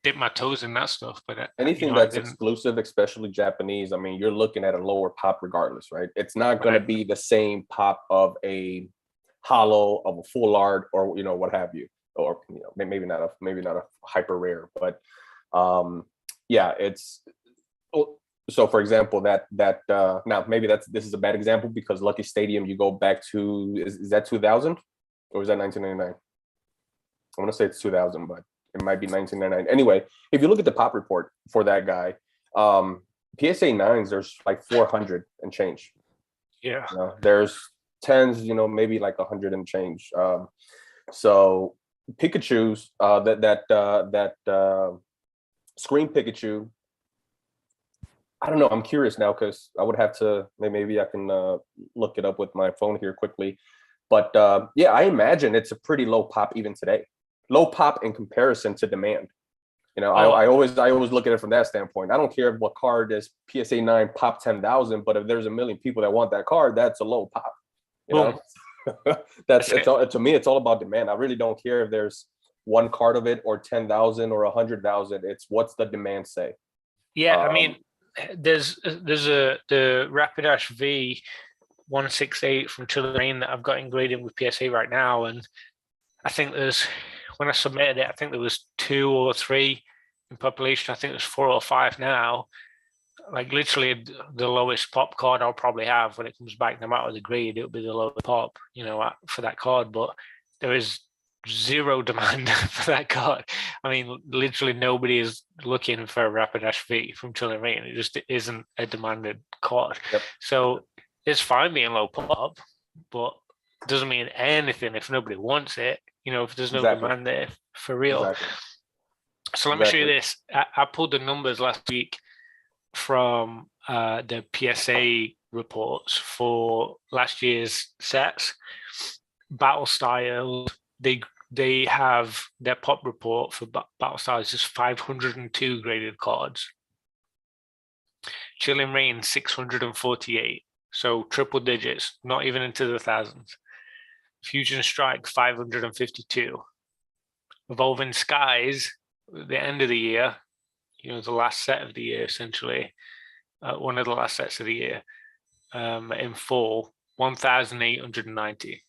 dipped my toes in that stuff, but anything that's exclusive, especially Japanese, I mean, you're looking at a lower pop regardless, right? It's not going to be the same pop of a hollow, of a full art, or what have you, or maybe not a hyper rare, but it's. So, for example, that now maybe this is a bad example because Lucky Stadium, you go back to is that 2000 or is that 1999? I want to say it's 2000, but it might be 1999. Anyway, if you look at the pop report for that guy, PSA 9s, there's like 400 and change. Yeah. There's 10s, maybe like 100 and change. So Pikachu's that Screen Pikachu. I don't know. I'm curious now because I would have to maybe I can look it up with my phone here quickly. But I imagine it's a pretty low pop even today. Low pop in comparison to demand. I always look at it from that standpoint. I don't care what card is PSA 9 pop 10,000, but if there's a million people that want that card, that's a low pop. That's to me, it's all about demand. I really don't care if there's one card of it or 10,000 or 100,000. It's what's the demand say. Yeah, I mean, there's the Rapidash V 168 from Chile Rain that I've got engraved with PSA right now, and I think when I submitted it, I think there was 2 or 3 in population. I think there's 4 or 5 now. Like literally the lowest pop card I'll probably have when it comes back, no matter the grade, it'll be the lowest pop, for that card. But there is zero demand for that card. I mean, literally nobody is looking for a Rapidash V from Chile Rain. It just isn't a demanded card. Yep. So it's fine being low pop, but it doesn't mean anything if nobody wants it. If there's no demand there for real. Exactly. So let me show you this. I pulled the numbers last week from the PSA reports for last year's sets. Battle Style, they have their pop report for Battle Styles is 502 graded cards. Chilling Reign 648. So triple digits, not even into the thousands. Fusion Strike 552. Evolving Skies, the end of the year, the last set of the year, essentially, one of the last sets of the year, in full, 1,890.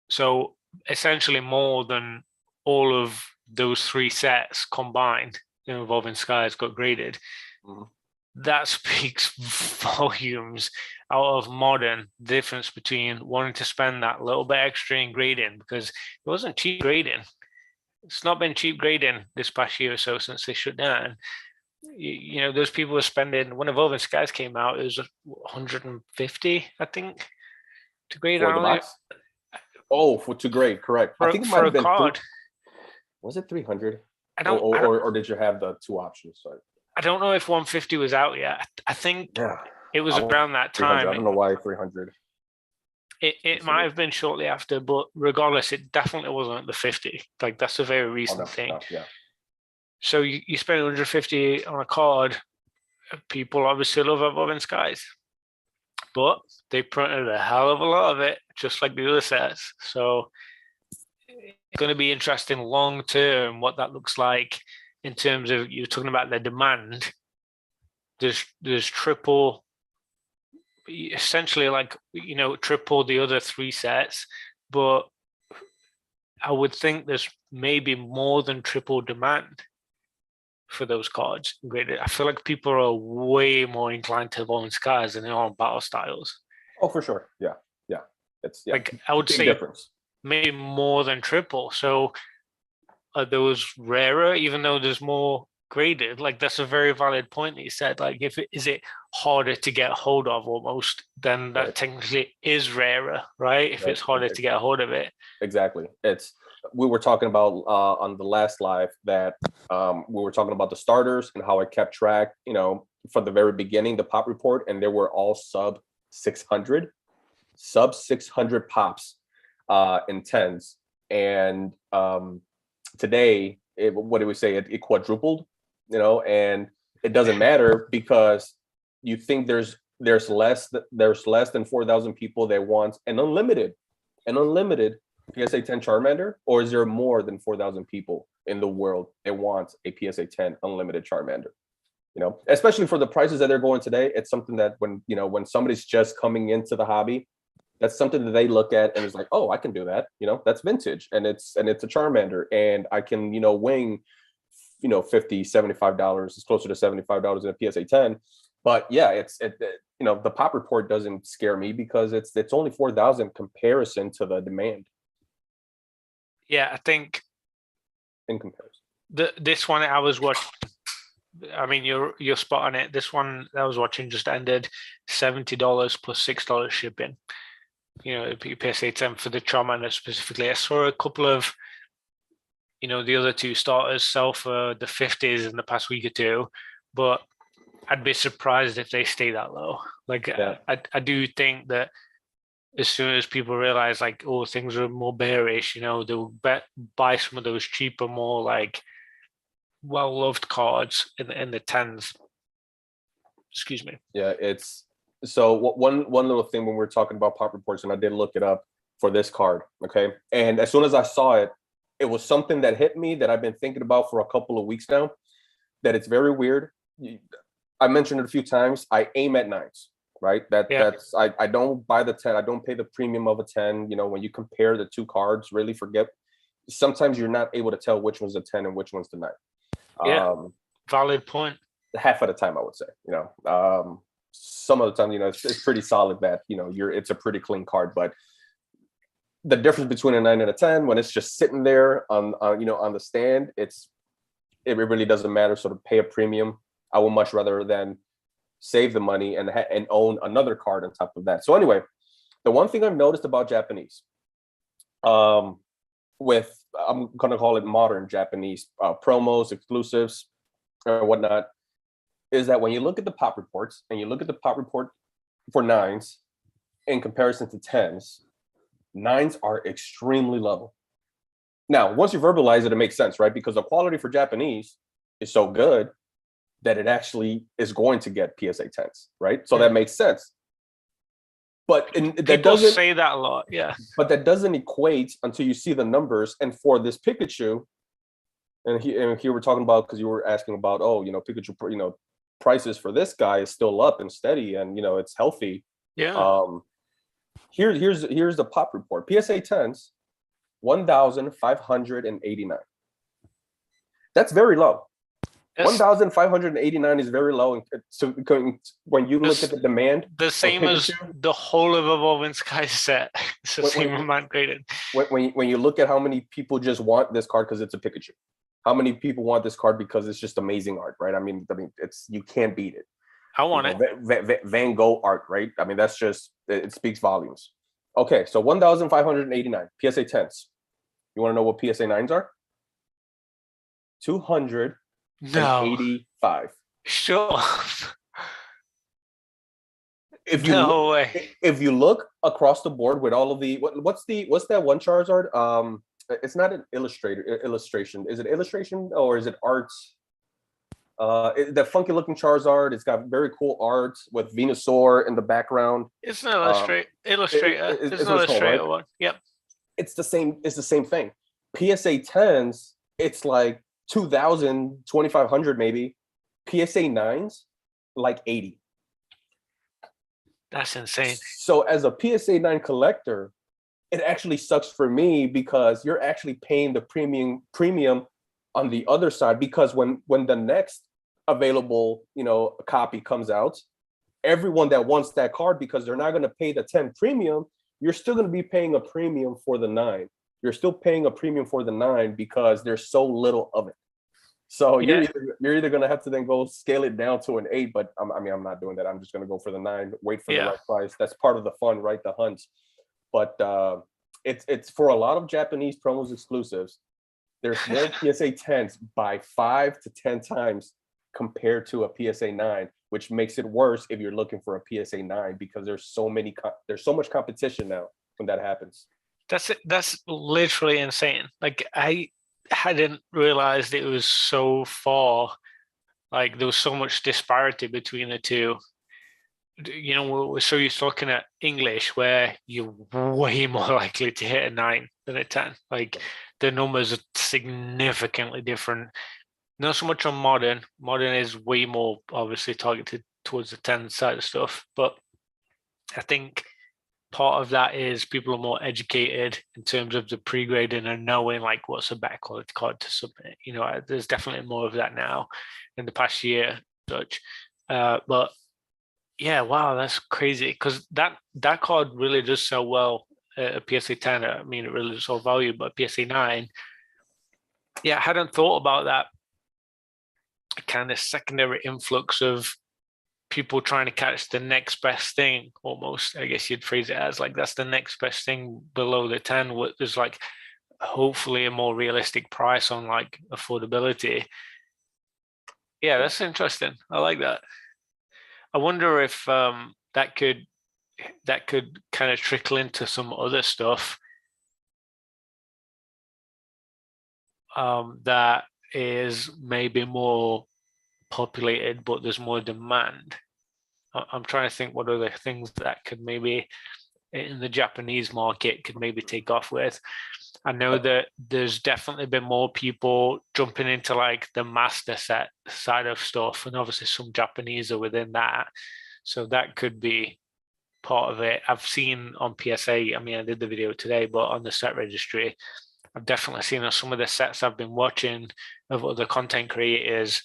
So essentially more than all of those three sets combined, Evolving Skies got graded. Mm-hmm. That speaks volumes out of Modern, the difference between wanting to spend that little bit extra in grading, because it wasn't cheap grading. It's not been cheap grading this past year or so since they shut down. Those people were spending, when Evolving Skies came out, it was 150, I think, to grade for the box. Oh, to grade, correct. I think it might have been card. Was it 300? Or did you have the two options? Sorry. I don't know if 150 was out yet. I think it was around that time. I don't know why 300. It might have been shortly after, but regardless, it definitely wasn't the 50. Like, that's a very recent thing. No, yeah. So you spend 150 on a card. People obviously love Evolving Skies, but they printed a hell of a lot of it, just like the other sets. So it's going to be interesting long term what that looks like in terms of, you're talking about the demand. There's triple, essentially, like, triple the other three sets, but I would think there's maybe more than triple demand for those cards graded. I feel like people are way more inclined to Evolving Skies than they are on Battle Styles. Oh, for sure. Yeah. It's like, I would say difference. Maybe more than triple. So are those rarer, even though there's more graded? Like, that's a very valid point that you said. Like, is it harder to get hold of almost, then that technically is rarer, right? If it's harder to get a hold of it. Exactly. We were talking about on the last live that we were talking about the starters and how I kept track, from the very beginning, the pop report, and they were all sub 600 pops in tens. And today, what do we say? It quadrupled, and it doesn't matter because you think there's less than 4,000 people that want an unlimited PSA 10 Charmander, or is there more than 4,000 people in the world that want a PSA 10 unlimited Charmander? Especially for the prices that they're going today, it's something that when somebody's just coming into the hobby, that's something that they look at and it's like, oh, I can do that. That's vintage, and it's a Charmander, and I can wing $50, $75. It's closer to $75 in a PSA 10. But yeah, the pop report doesn't scare me because it's only 4,000 comparison to the demand. Yeah, I think in comparison, this one I was watching, I mean, you're spot on it. This one I was watching just ended $70 plus $6 shipping. PSA 10 for the Charmander specifically. I saw a couple of, the other two starters sell for the 50s in the past week or two, but I'd be surprised if they stay that low. Like, yeah. I do think that as soon as people realize, like, oh, things are more bearish, they'll buy some of those cheaper, more like well-loved cards in the tens. Excuse me. Yeah, it's so one little thing when we were talking about pop reports, and I did look it up for this card, okay? And as soon as I saw it, it was something that hit me that I've been thinking about for a couple of weeks now, that it's very weird. I mentioned it a few times. I aim at nines, right? That's I don't buy the 10. I don't pay the premium of a 10. When you compare the two cards, really forget. Sometimes you're not able to tell which one's a 10 and which one's the 9. Yeah, valid point. Half of the time, I would say. Some of the time, it's pretty solid that it's a pretty clean card. But the difference between a 9 and a 10, when it's just sitting there on the stand, it really doesn't matter. So to pay a premium, I would much rather than save the money and own another card on top of that. So anyway, the one thing I've noticed about Japanese, I'm gonna call it modern Japanese promos, exclusives, or whatnot, is that when you look at the pop reports and you look at the pop report for 9s in comparison to 10s, 9s are extremely low. Now, once you verbalize it, it makes sense, right? Because the quality for Japanese is so good that it actually is going to get PSA 10s, right? So Yeah. that makes sense. But that People doesn't say that a lot, yeah. but that doesn't equate until you see the numbers. And for this Pikachu, and here we're talking about, because you were asking about, oh, Pikachu, prices for this guy is still up and steady, and it's healthy. Yeah. Here's the pop report. PSA 10s, 1,589. That's very low. 1,589 is very low. So when you look at the demand, the same as the whole of Evolving Sky set, it's the same amount graded. When you look at how many people just want this card because it's a Pikachu, how many people want this card because it's just amazing art, right? I mean, it's, you can't beat it. I want it. Van Gogh art, right? I mean, that's just, it speaks volumes. Okay, so 1,589 PSA 10s. You want to know what PSA 9s are? 285. Sure. If you if you look across the board with all of the what's that one Charizard? It's not an illustration. Is it illustration or is it art? The funky looking Charizard. It's got very cool art with Venusaur in the background. It's an illustrator. It's an illustrator one. Yep. It's the same. It's the same thing. PSA 10s. It's like 2,000, 2,500 maybe. PSA 9s, like 80. That's insane. So as a PSA 9 collector, it actually sucks for me because you're actually paying the premium on the other side, because when the next available copy comes out, everyone that wants that card, because they're not going to pay the 10 premium, you're still going to be paying a premium for the 9. You're still paying a premium for the 9 because there's so little of it. So you're either going to have to then go scale it down to an 8, but I'm not doing that. I'm just going to go for the 9, wait for the right price. That's part of the fun, right? The hunt. But it's for a lot of Japanese promos exclusives. There's more PSA 10s by 5 to 10 times compared to a PSA 9, which makes it worse if you're looking for a PSA 9 because there's so much competition now when that happens. That's literally insane. Like, I hadn't realized it was so far, like there was so much disparity between the two. We're so used to looking at English where you're way more likely to hit a 9 than a 10. Like, the numbers are significantly different. Not so much on modern. Modern is way more obviously targeted towards the 10 side of stuff, but I think part of that is people are more educated in terms of the pre-grading and knowing like what's a better quality card to submit. There's definitely more of that now in the past year, such. But yeah, wow, that's crazy, because that card really does sell well at a PSA 10. I mean, it really does sell value, but PSA 9, yeah, I hadn't thought about that kind of secondary influx of people trying to catch the next best thing, almost. I guess you'd phrase it as like that's the next best thing below the 10. There's like hopefully a more realistic price on like affordability. Yeah, that's interesting. I like that. I wonder if that could kind of trickle into some other stuff that is maybe more populated, but there's more demand. I'm trying to think what other things that could maybe in the Japanese market could maybe take off with. I know that there's definitely been more people jumping into like the master set side of stuff, and obviously some Japanese are within that, so that could be part of it. I've seen on PSA, I mean, I did the video today, but on the set registry, I've definitely seen on some of the sets I've been watching of other content creators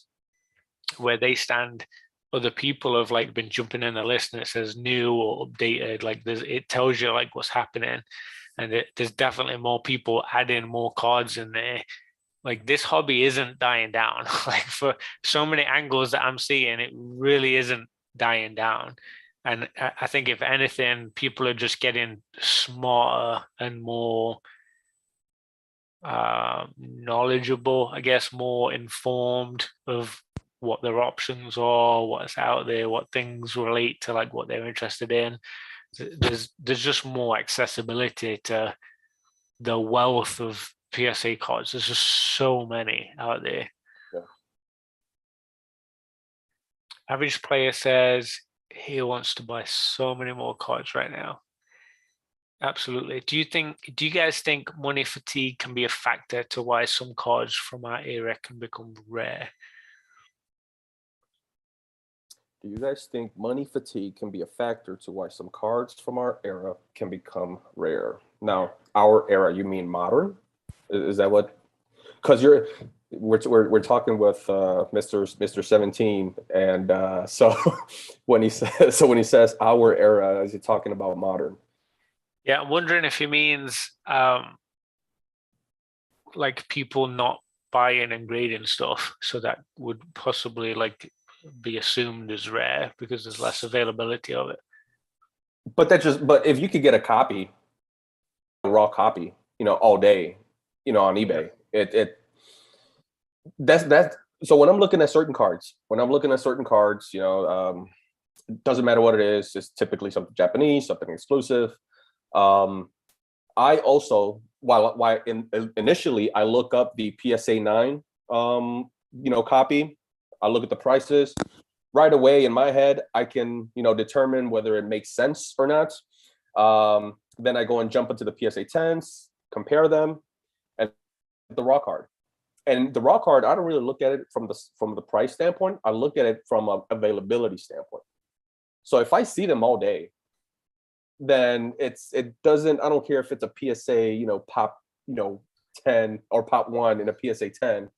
where they stand, other people have like been jumping in the list and it says new or updated. Like it tells you like what's happening, and there's definitely more people adding more cards in there. Like, this hobby isn't dying down. Like, for so many angles that I'm seeing, it really isn't dying down. And I think if anything, people are just getting smarter and more knowledgeable, I guess, more informed of what their options are, what's out there, what things relate to like what they're interested in. There's just more accessibility to the wealth of PSA cards. There's just so many out there. Yeah. Average player says he wants to buy so many more cards right now. Absolutely. Do you guys think money fatigue can be a factor to why some cards from our era can become rare? Do you guys think money fatigue can be a factor to why some cards from our era can become rare? Now, our era, you mean modern? Is that what? Because we're talking with Mr. 17, and so when he says our era, is he talking about modern? Yeah, I'm wondering if he means like people not buying and grading stuff, so that would possibly like be assumed as rare because there's less availability of it. But if you could get a copy, a raw copy, all day, on Yeah. eBay, it that's so when I'm looking at certain cards, doesn't matter what it is, it's typically something Japanese, something exclusive. Um, I also, initially I look up the PSA 9, copy. I look at the prices right away in my head. I can, determine whether it makes sense or not. Then I go and jump into the PSA 10s, compare them, and the raw card. And the raw card, I don't really look at it from the price standpoint. I look at it from an availability standpoint. So if I see them all day, then it doesn't. I don't care if it's a PSA, pop, 10 or pop one in a PSA 10.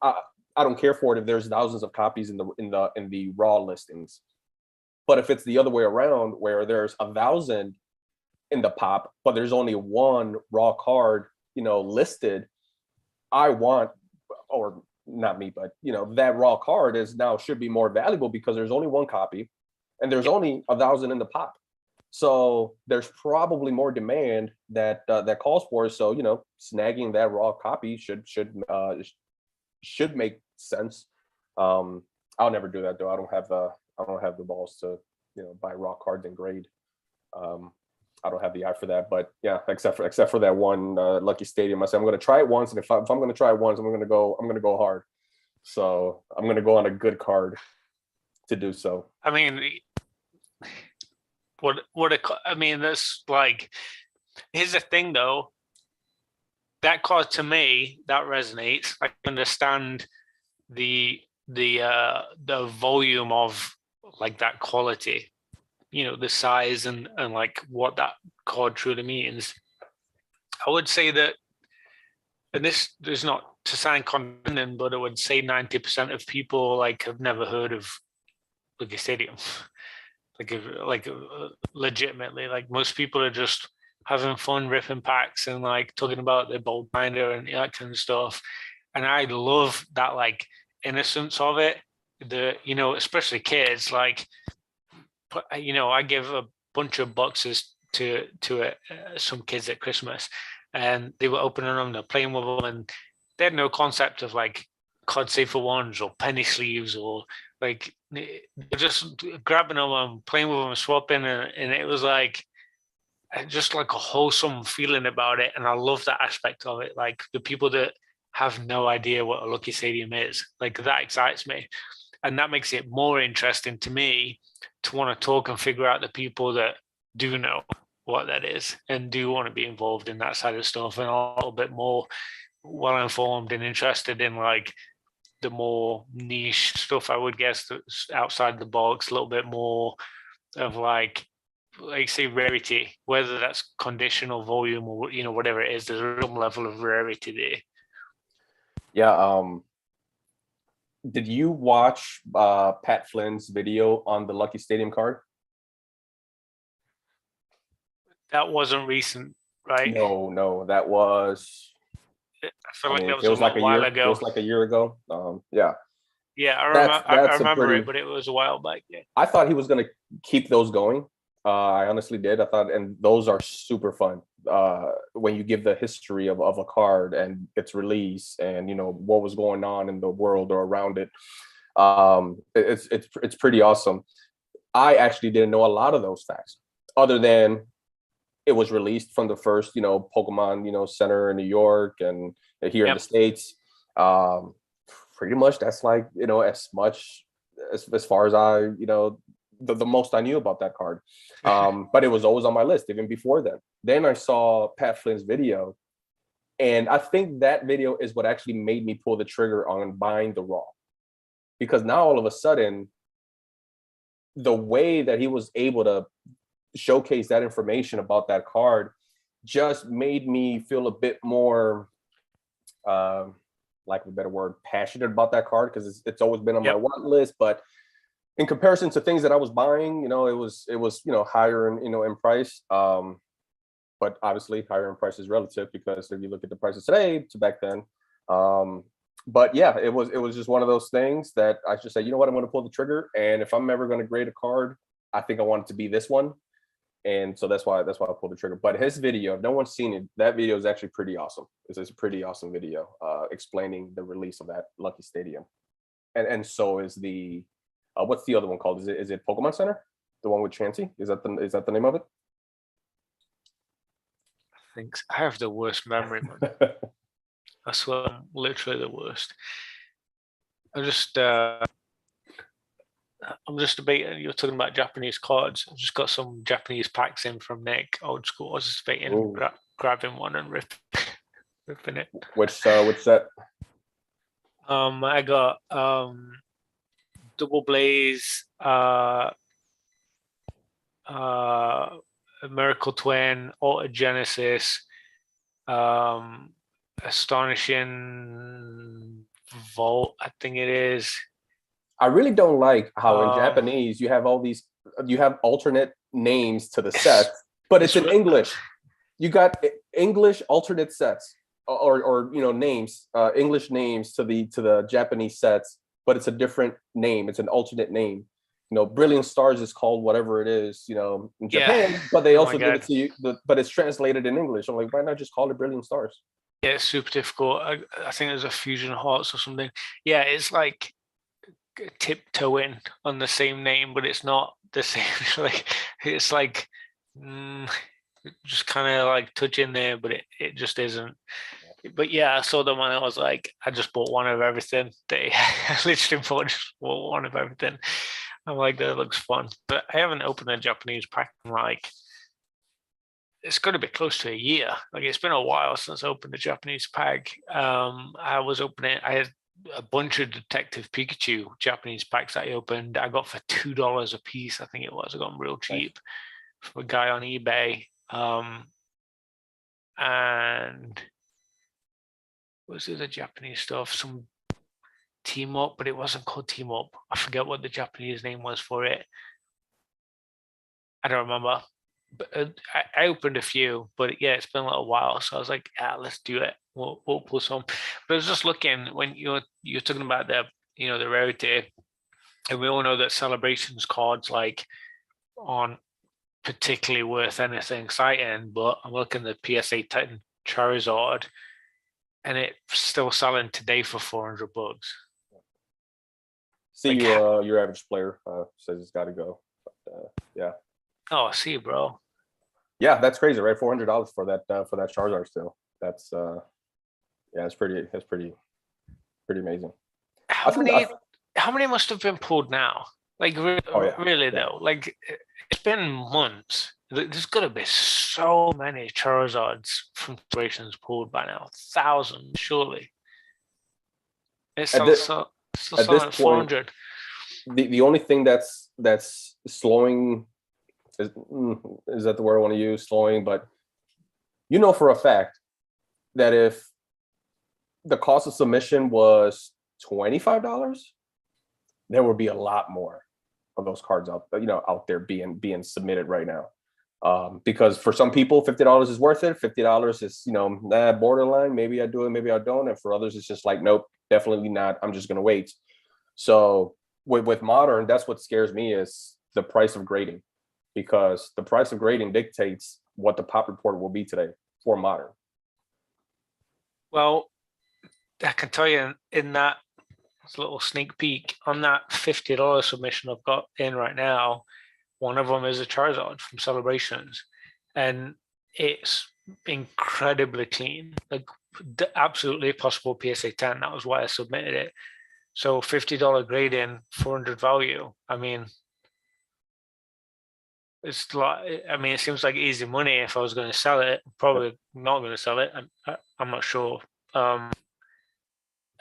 I I don't care for it if there's thousands of copies in the raw listings. But if it's the other way around, where there's 1,000 in the pop, but there's only one raw card, listed, I want, or not me, but that raw card should be more valuable because there's only one copy, and there's only 1,000 in the pop. So there's probably more demand that calls for it. So snagging that raw copy should make sense. I'll never do that though. I don't have the balls to buy raw cards and grade. I don't have the eye for that. But yeah, except for that one Lucky Stadium, I said I'm going to try it once, and if I'm going to try it once, I'm going to go hard. So I'm going to go on a good card to do so. I mean, that's like, here's the thing though. That card to me, that resonates. I understand the volume of like that quality, the size and like what that card truly means. I would say that, and this is not to sound condemning, but I would say 90% of people like have never heard of Lucky Stadium. like legitimately, like most people are just having fun ripping packs and like talking about the bold binder and that kind of stuff. And I love that like innocence of it. Especially kids, like, I give a bunch of boxes to some kids at Christmas, and they were opening them, they're playing with them, and they had no concept of like cod safer ones or penny sleeves, or like they're just grabbing them and playing with them, swapping, and it was like just like a wholesome feeling about it. And I love that aspect of it. Like the people that have no idea what a Lucky Stadium is, like that excites me. And that makes it more interesting to me to want to talk and figure out the people that do know what that is and do want to be involved in that side of stuff, and a little bit more well informed and interested in like the more niche stuff, I would guess, that's outside the box, a little bit more of like say rarity, whether that's conditional volume or whatever it is. There's some level of rarity there. Yeah. Did you watch Pat Flynn's video on the Lucky Stadium card? That wasn't recent, right? No, that was. I feel I like mean, that it was a feels like a while year. ago. Feels like a year ago. Yeah. Yeah, I That's a remember it, pretty. but it was a while back. Yeah. I thought he was gonna keep those going. I honestly did. I thought, and those are super fun. When you give the history of a card and its release, and what was going on in the world or around it. It's pretty awesome. I actually didn't know a lot of those facts, other than it was released from the first, Pokemon, center in New York and here in Yep. the States. Pretty much that's like, as much as far as I, the most I knew about that card. But it was always on my list even before then. Then I saw Pat Flynn's video, and I think that video is what actually made me pull the trigger on buying the Raw, because now all of a sudden, the way that he was able to showcase that information about that card just made me feel a bit more, like a better word, passionate about that card, because it's always been on my want list. But in comparison to things that I was buying, it was higher in price. But obviously higher in price is relative, because if you look at the prices today to back then. But yeah, it was just one of those things that I just said, you know what, I'm going to pull the trigger, and if I'm ever going to grade a card, I think I want it to be this one. And so that's why I pulled the trigger. But his video, if no one's seen it, that video is actually pretty awesome. It's a pretty awesome video explaining the release of that Lucky Stadium. And so is the what's the other one called? Is it Pokemon Center? The one with Chansey? Is that the name of it? I think I have the worst memory, man. I swear, I'm literally the worst. I'm just debating. You're talking about Japanese cards. I've just got some Japanese packs in from Nick, old school. I was just debating grabbing one and ripping it. Which set? I got Double Blaze, Miracle Twin, Alter Genesis, Astonishing Vault, I think it is. I really don't like how in Japanese you have alternate names to the sets, but it's in English. You got English alternate sets or names, English names to the Japanese sets, but it's a different name. It's an alternate name. Brilliant Stars is called whatever it is, in Japan, but they also give it to you, but it's translated in English. I'm like, why not just call it Brilliant Stars? Yeah, it's super difficult. I think there's a Fusion Hearts or something. Yeah, it's like tiptoeing on the same name, but it's not the same. It's like just kind of like touching there, but it just isn't. But yeah, I saw them and I was like, I just bought one of everything. I literally just bought one of everything. I'm like, that looks fun. But I haven't opened a Japanese pack in like, it's going to be close to a year. Like, it's been a while since I opened a Japanese pack. I had a bunch of Detective Pikachu Japanese packs that I opened. I got for $2 a piece, I think it was. I got them real cheap from a guy on eBay. And what was the other Japanese stuff? Some Team Up, but it wasn't called Team Up. I forget what the Japanese name was for it. I don't remember. But I opened a few, but yeah, it's been a little while. So I was like, let's do it. We'll pull some. But I was just looking when you're talking about the rarity, and we all know that Celebrations cards like aren't particularly worth anything exciting. But I'm looking at the PSA 10 Charizard, and it's still selling today for $400. See, like, your average player says it's got to go. But, yeah. Oh, see, bro. Yeah, that's crazy, right? $400 for that Charizard still. That's it's pretty amazing. How many must have been pulled now? Like really though, like it's been months. There's got to be so many Charizards from Celebrations pulled by now, thousands surely. It's still selling at 400. The only thing that's slowing is that the word I want to use, slowing, but for a fact that if the cost of submission was $25, there would be a lot more of those cards out there being submitted right now. Because for some people, $50 is worth it. $50 is borderline. Maybe I do it, maybe I don't. And for others, it's just like, nope, definitely not. I'm just gonna wait. So with Modern, that's what scares me, is the price of grading, because the price of grading dictates what the pop report will be today for Modern. Well, I can tell you in that little sneak peek on that $50 submission I've got in right now, one of them is a Charizard from Celebrations, and it's incredibly clean, like absolutely possible PSA 10. That was why I submitted it. So $50 grading, 400 value. I mean, it's like, I mean, it seems like easy money. If I was going to sell it, probably not going to sell it. I'm not sure. I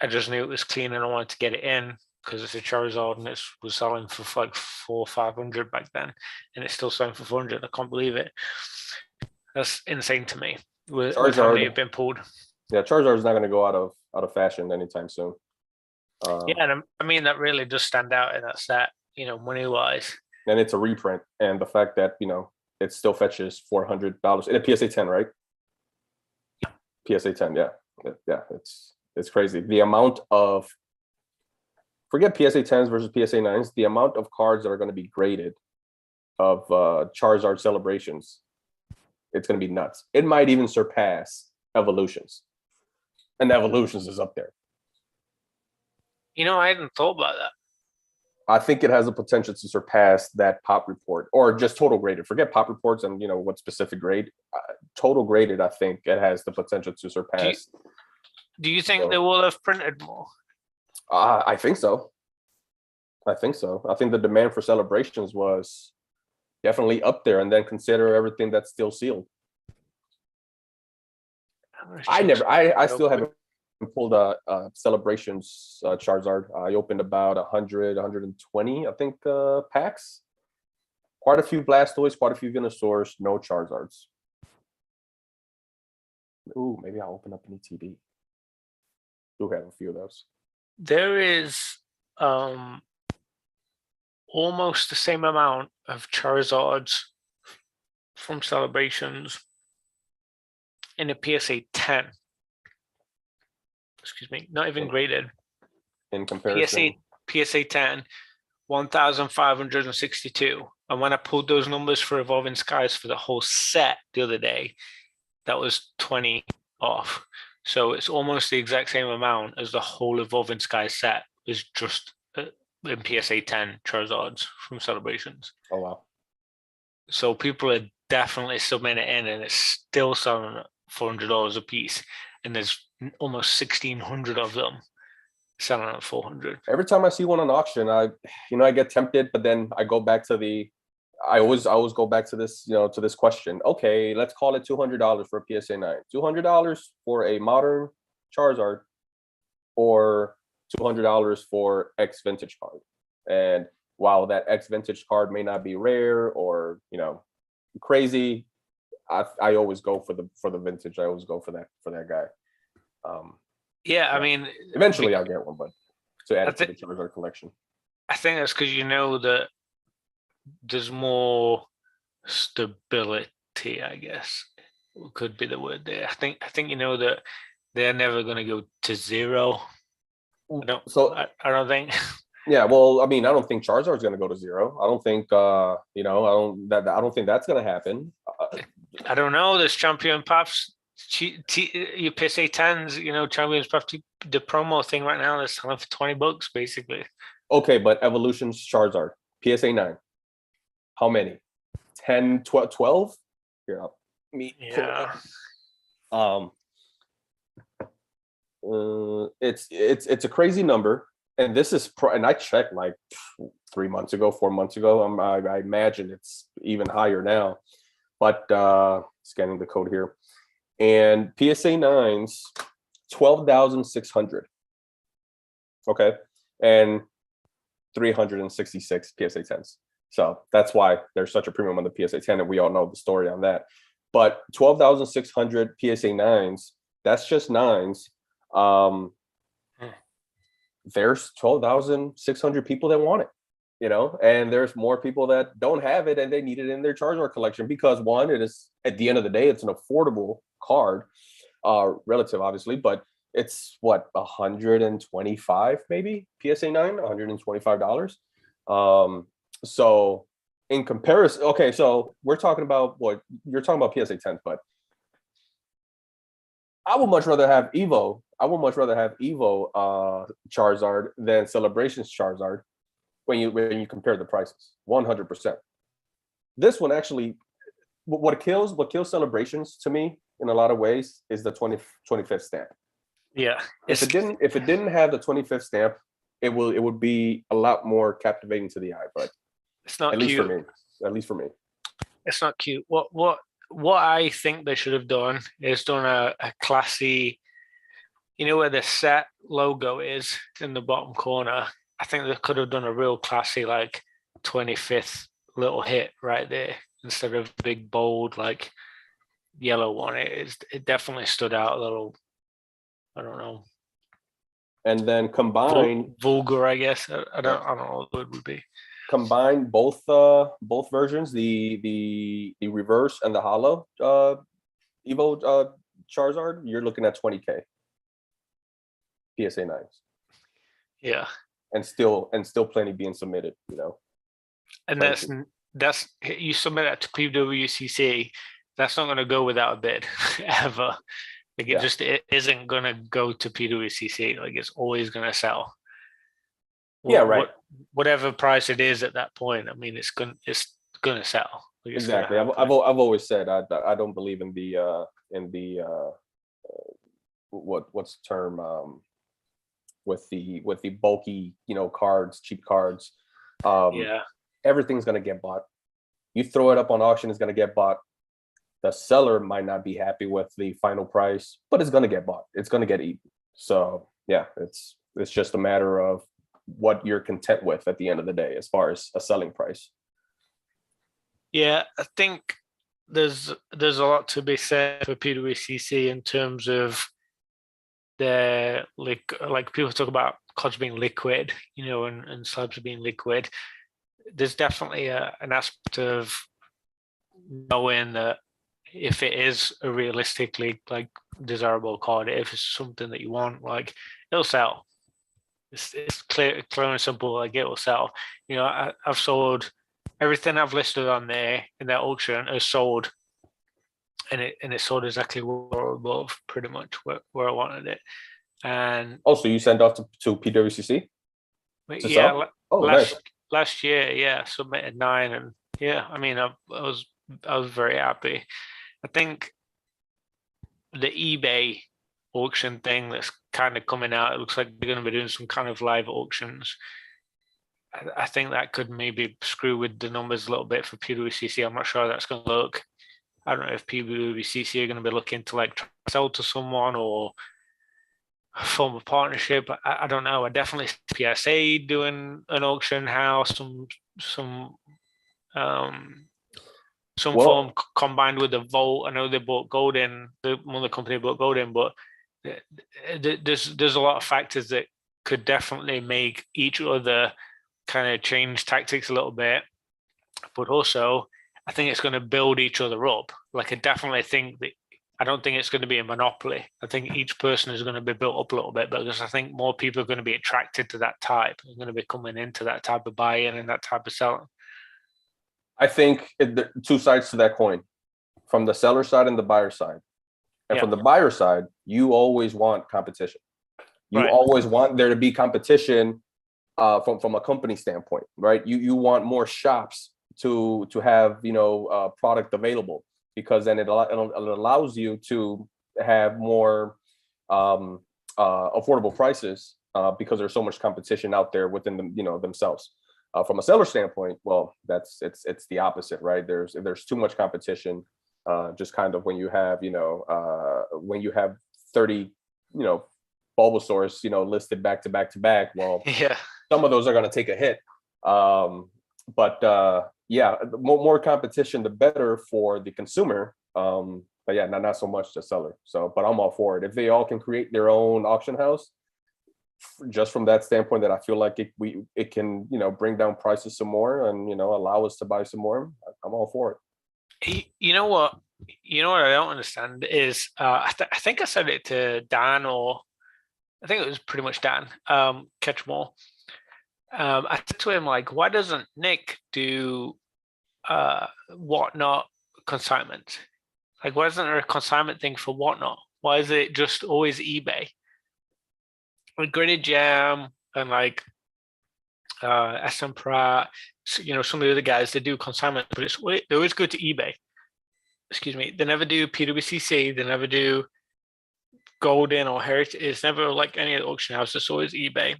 just knew it was clean and I wanted to get it in because it's a Charizard and it was selling for like 400-500 back then, and it's still selling for 400. I can't believe it. That's insane to me with how many have been pulled. Yeah, Charizard is not going to go out of fashion anytime soon. Yeah, and I mean that really does stand out in that set, money wise. And it's a reprint, and the fact that it still fetches $400 in a PSA 10, right? Yeah. PSA 10, yeah, it's crazy. The amount of forget PSA 10s versus PSA 9s, the amount of cards that are going to be graded of Charizard celebrations, it's going to be nuts. It might even surpass Evolutions, and Evolutions is up there. I hadn't thought about that. I think it has the potential to surpass that Pop Report, or just total graded. Forget Pop Reports and what specific grade. Total graded, I think it has the potential to surpass. Do you think they will have printed more? I think so. I think the demand for celebrations was definitely up there, and then consider everything that's still sealed. I still haven't pulled a celebrations Charizard. I opened about 100, 120, I think, packs. Quite a few Blastoise, quite a few Venusaurs, no Charizards. Ooh, maybe I'll open up an ETB. Do have a few of those. There is almost the same amount of Charizards from celebrations in a PSA 10. Excuse me, not even graded. In comparison, PSA 10, 1,562. And when I pulled those numbers for Evolving Skies for the whole set the other day, that was 20 off. So it's almost the exact same amount as the whole Evolving Skies set is just in PSA 10 Charizards from celebrations. Oh, wow. So people are definitely submitting it in, and it's still selling at $400 a piece. And there's almost 1,600 of them selling at 400. Every time I see one on auction, I get tempted, but then I go back to I always go back to this, to this question. Okay, let's call it $200 for a PSA 9. $200 for a modern Charizard, or $200 for X vintage card. And while that X vintage card may not be rare or crazy, I always go for the vintage. I always go for that guy. I mean, eventually I'll get one, but to add it to the Charizard collection. I think that's because that there's more stability, I guess, could be the word there. I think that they're never going to go to zero. I don't think. Yeah, well, I mean, I don't think Charizard's going to go to zero. I don't think, I don't think that's going to happen. I don't know. There's Champion Pops, your PSA 10s, Champions Pop, the promo thing right now is selling for $20 basically. Okay, but Evolution's Charizard, PSA 9. How many? 10, 12? Here, yeah. It's a crazy number, and this is and I checked like 4 months ago. I imagine it's even higher now, but scanning the code here, and PSA 9s 12,600. Okay, and 366 PSA 10s. So that's why there's such a premium on the PSA 10, and we all know the story on that. But 12,600 PSA 9s, that's just 9s. There's 12,600 people that want it, and there's more people that don't have it and they need it in their Charizard collection because, one, it is, at the end of the day, it's an affordable card, relative obviously, but it's what, 125 maybe PSA 9, $125. So in comparison, okay, so we're talking about what you're talking about PSA 10s, but I would much rather have Evo. Charizard than Celebrations Charizard when you compare the prices. 100%. This one actually, what kills Celebrations to me in a lot of ways is the 25th stamp. Yeah. If it didn't have the 25th stamp, it would be a lot more captivating to the eye. But It's not at least for cute. me, at least for me. It's not cute. What I think they should have done is done a classy, you know where the set logo is in the bottom corner. I think they could have done a real classy like 25th little hit right there instead of big bold like yellow one. It definitely stood out a little. I don't know. And then combine Vulgar, I guess. yeah, I don't know what the word would be. combine both versions, the reverse and the hollow Evo Charizard. You're looking at 20K PSA 9s, Yeah, and still plenty being submitted. You know, and plenty. that's you submit that to PWCC. That's not going to go without a bid ever. Like Yeah. it isn't going to go to PWCC. Like it's always going to sell. Yeah, right. Whatever price it is at that point. I mean, it's gonna sell. Like Exactly. I've always said I don't believe in the what's the term with the bulky, you know, cards, cheap cards. Yeah. Everything's gonna get bought. You throw it up on auction, it's gonna get bought. The seller might not be happy with the final price, but it's gonna get bought. It's gonna get eaten. So yeah, it's just a matter of what you're content with at the end of the day as far as a selling price. Yeah, I think there's a lot to be said for PWCC in terms of their like people talk about cards being liquid, you know, and slabs being liquid. There's definitely an aspect of knowing that if it is a realistically like desirable card, if it's something that you want, like it'll sell. It's clear and simple. Like it will sell. You know, I've sold everything I've listed on there in that auction is sold, and it sold exactly or above, pretty much where I wanted it. And Also, you sent off to PWCC to yeah, sell? Oh, nice. last year, yeah, submitted 9, and yeah, I mean, I was very happy. I think the eBay auction thing that's kind of coming out, it looks like they're going to be doing some kind of live auctions. I think that could maybe screw with the numbers a little bit for PWCC. I'm not sure how that's going to look. I don't know if PWCC are going to be looking to like sell to someone or form a partnership. I don't know. I definitely see PSA doing an auction house, some um, Well, form combined with the Vault. I know they bought gold in. One of the company bought gold in, but there's a lot of factors that could definitely make each other kind of change tactics a little bit. But also, I think it's going to build each other up. Like I definitely think that I don't think it's going to be a monopoly. I think each person is going to be built up a little bit because I think more people are going to be attracted to that type. They're going to be coming into that type of buy-in and that type of selling. I think two sides to that coin, from the seller side and the buyer side. And from the buyer side, you always want competition. You always want there to be competition from a company standpoint, right? You want more shops to have, you know, product available, because then it allows you to have more affordable prices because there's so much competition out there within them, you know, themselves. From a seller standpoint, well, it's the opposite, right? There's too much competition. Just kind of when you have, you know, when you have 30, you know, Bulbasaurs, you know, listed back to back to back. Well, yeah, some of those are going to take a hit. But yeah, the more competition, the better for the consumer. But yeah, not so much the seller. So, but I'm all for it. If they all can create their own auction house, just from that standpoint, that I feel like it can, you know, bring down prices some more and, you know, allow us to buy some more. I'm all for it. You know what I don't understand is I think I said it to Dan, or I think it was pretty much Dan Catchmore. I said to him, like, why doesn't Nick do whatnot consignment? Like, why isn't there a consignment thing for whatnot? Why is it just always eBay? Like Graded Jam and like SM Pratt, you know, some of the other guys, they do consignment, but they always go to eBay. Excuse me. They never do PWCC. They never do Golden or Heritage. It's never like any of the auction houses. It's always eBay.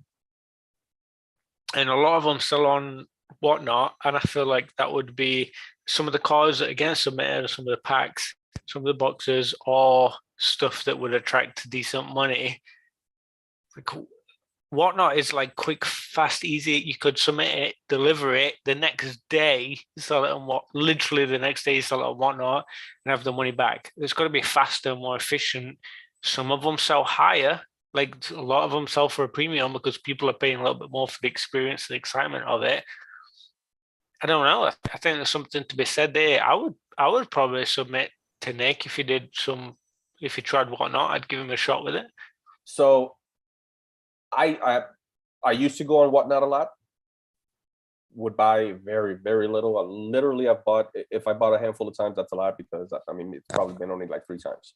and a lot of them still on Whatnot. And I feel like that would be some of the cards that are getting submitted, or some of the packs, some of the boxes, or stuff that would attract decent money. Like, Whatnot is like quick, fast, easy. You could submit it, deliver it the next day, sell it on what literally the next day, sell it on Whatnot and have the money back. It's got to be faster, more efficient. Some of them sell higher, like a lot of them sell for a premium because people are paying a little bit more for the experience, the excitement of it. I don't know. I think there's something to be said there. I would probably submit to Nick if he did some, if he tried Whatnot, I'd give him a shot with it. So I used to go on Whatnot a lot. Would buy very, very little. I've bought, if I bought a handful of times, that's a lot, because I mean it's probably been only like 3 times.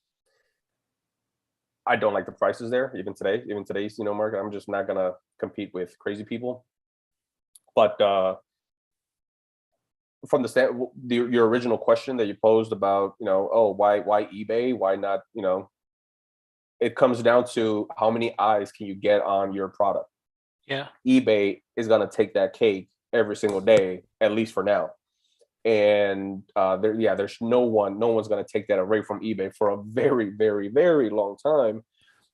I don't like the prices there, even today's market. I'm just not gonna compete with crazy people. But from your original question that you posed about, oh, why eBay, why not, it comes down to how many eyes can you get on your product. Yeah. eBay is going to take that cake every single day, at least for now. And there's no one's going to take that away from eBay for a very, very, very long time,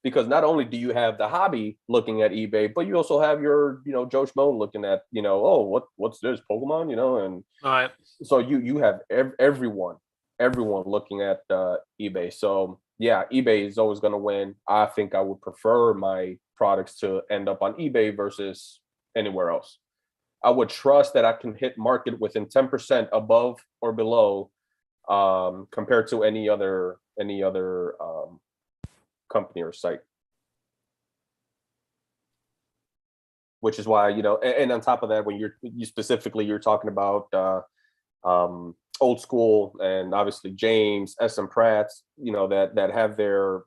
because not only do you have the hobby looking at eBay, but you also have your, Joe Schmo looking at, oh, what's this, Pokemon, and All right. so you have everyone looking at eBay. So yeah, eBay is always going to win. I think I would prefer my products to end up on eBay versus anywhere else. I would trust that I can hit market within 10% above or below, compared to any other company or site. Which is why, and on top of that, when you're talking about old school, and obviously James, SM Pratt's, that have their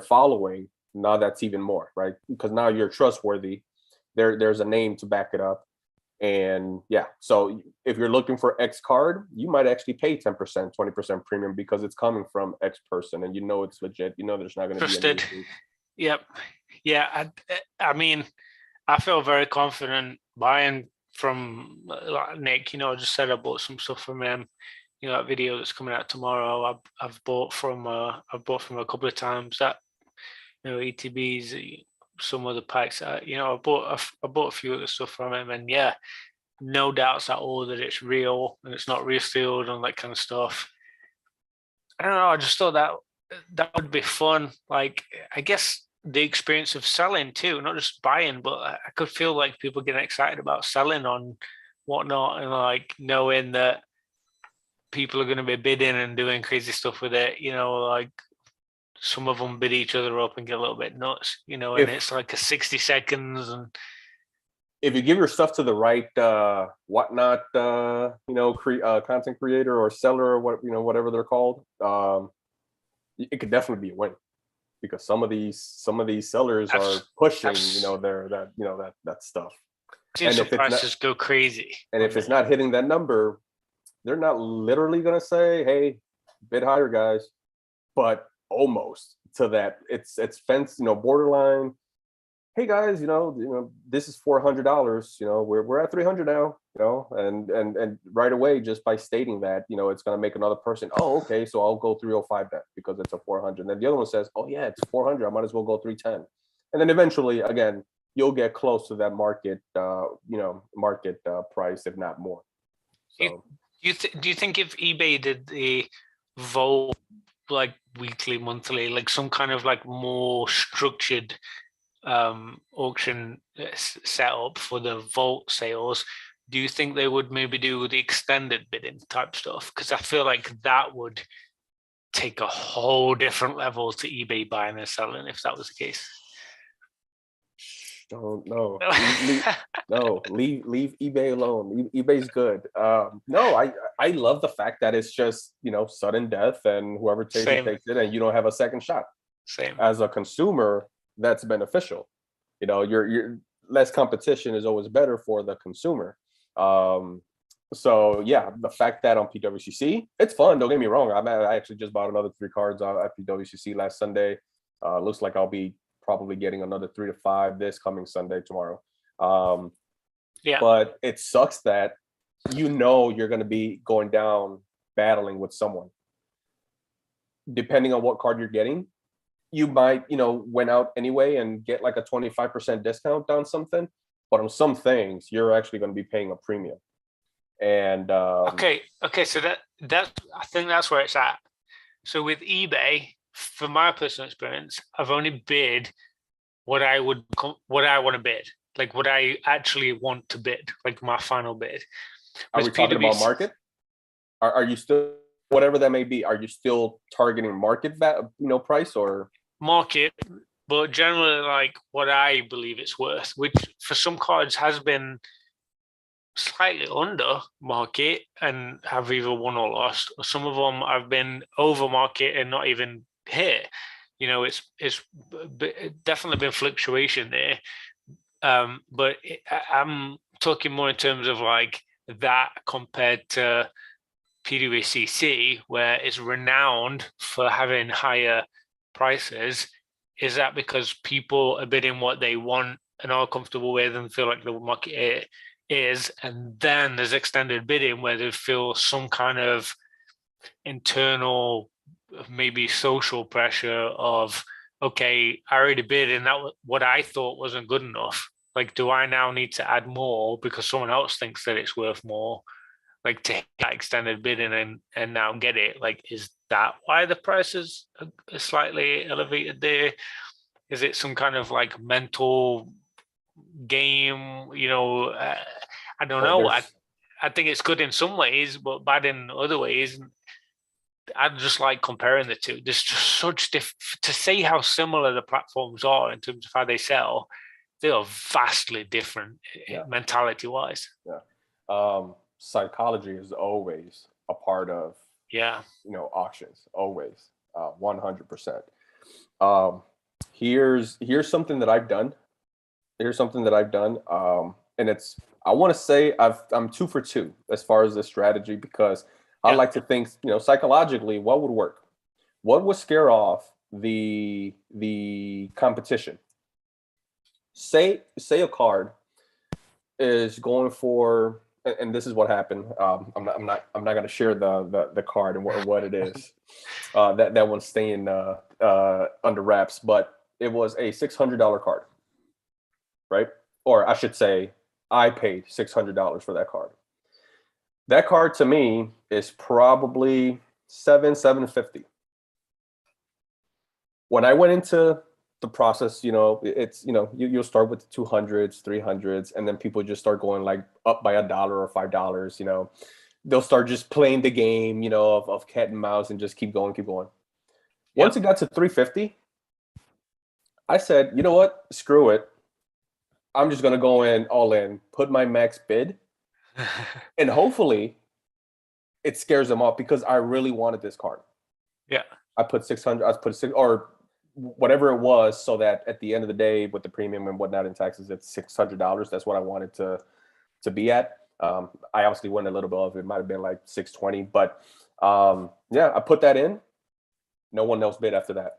following. Now that's even more, right? Because now you're trustworthy. There's a name to back it up. And yeah, so if you're looking for X card, you might actually pay 10%, 20% premium, because it's coming from X person, and it's legit. There's not going to be any issues. Yep. Yeah. I mean, I feel very confident buying from Nick. I just said I bought some stuff from him. That video that's coming out tomorrow. I've bought from a couple of times. That ETBs, some other packs. I bought a few of the stuff from him, and yeah, no doubts at all that it's real and it's not resealed and that kind of stuff. I don't know. I just thought that would be fun. Like, I guess the experience of selling too, not just buying, but I could feel like people getting excited about selling on Whatnot, and like knowing that people are going to be bidding and doing crazy stuff with it. Like some of them bid each other up and get a little bit nuts. And it's like a 60 seconds. And if you give your stuff to the right Whatnot, content creator or seller, or whatever they're called, it could definitely be a win. Because some of these sellers are pushing, that stuff. And if prices go crazy, and if it's not hitting that number, they're not literally going to say, "Hey, bid higher, guys," but almost to that. It's fence, borderline. Hey guys, this is $400. We're at $300 now. And right away, just by stating that, it's going to make another person, oh, okay, so I'll go 305 then, because it's a 400. And then the other one says, oh yeah, it's 400. I might as well go 310. And then eventually, again, you'll get close to that market price, if not more. So, do you think if eBay did the vault like weekly, monthly, like some kind of like more structured auction setup for the vault sales, do you think they would maybe do the extended bidding type stuff? Because I feel like that would take a whole different level to eBay buying and selling if that was the case. Don't know. leave eBay alone. eBay's good. No, I love the fact that it's just sudden death, and whoever takes it, and you don't have a second shot. Same. As a consumer, that's beneficial. Your less competition is always better for the consumer. So yeah, the fact that on PWCC, it's fun. Don't get me wrong. I actually just bought another 3 cards at PWCC last Sunday. Looks like I'll be probably getting another 3 to 5 this coming Sunday, tomorrow. Yeah. But it sucks that you're going to be going down battling with someone. Depending on what card you're getting, you might, went out anyway and get like a 25% discount on something. But on some things, you're actually going to be paying a premium. And Okay. So that's I think that's where it's at. So with eBay, from my personal experience, I've only bid what I want to bid, like what I actually want to bid, like my final bid. are we talking about market? Are you still, whatever that may be, are you still targeting market price or market, but generally like what I believe it's worth, which for some cards has been slightly under market and have either won or lost. Or some of them have been over market and not even hit. It's definitely been fluctuation there. But I'm talking more in terms of like that compared to PWCC, where it's renowned for having higher prices. Is that because people are bidding what they want and are comfortable with and feel like the market is, and then there's extended bidding where they feel some kind of internal, maybe social pressure of, okay, I already bid and that what I thought wasn't good enough. Like, do I now need to add more because someone else thinks that it's worth more? Like to get extended bidding and now get it. Like, is that why the price is slightly elevated there? Is it some kind of like mental game? I don't know. I think it's good in some ways, but bad in other ways. I just like comparing the two. There's just such to say how similar the platforms are in terms of how they sell. They are vastly different mentality wise. Yeah. Psychology is always a part of auctions, always 100%. Here's something that I've done. And it's, I want to say I'm 2 for 2 as far as this strategy, because I like to think, psychologically, what would work, what would scare off the competition. Say a card is going for, and this is what happened. I'm not going to share the card and what it is. That one's staying under wraps, but it was a $600 card, right? Or I should say, I paid $600 for that card. That card to me is probably $750. When I went into the process, it's you'll start with the 200s, 300s, and then people just start going like up by $1 or $5. They'll start just playing the game, of cat and mouse and just keep going. Once it got to 350, I said, you know what? Screw it. I'm just gonna go in all in, put my max bid, and hopefully it scares them off, because I really wanted this card. Yeah. I put 600, I put 6, or whatever it was, so that at the end of the day, with the premium and whatnot in taxes, it's $600. That's what I wanted to be at. I obviously went a little bit of it. Might have been like 620, but I put that in. No one else bid after that.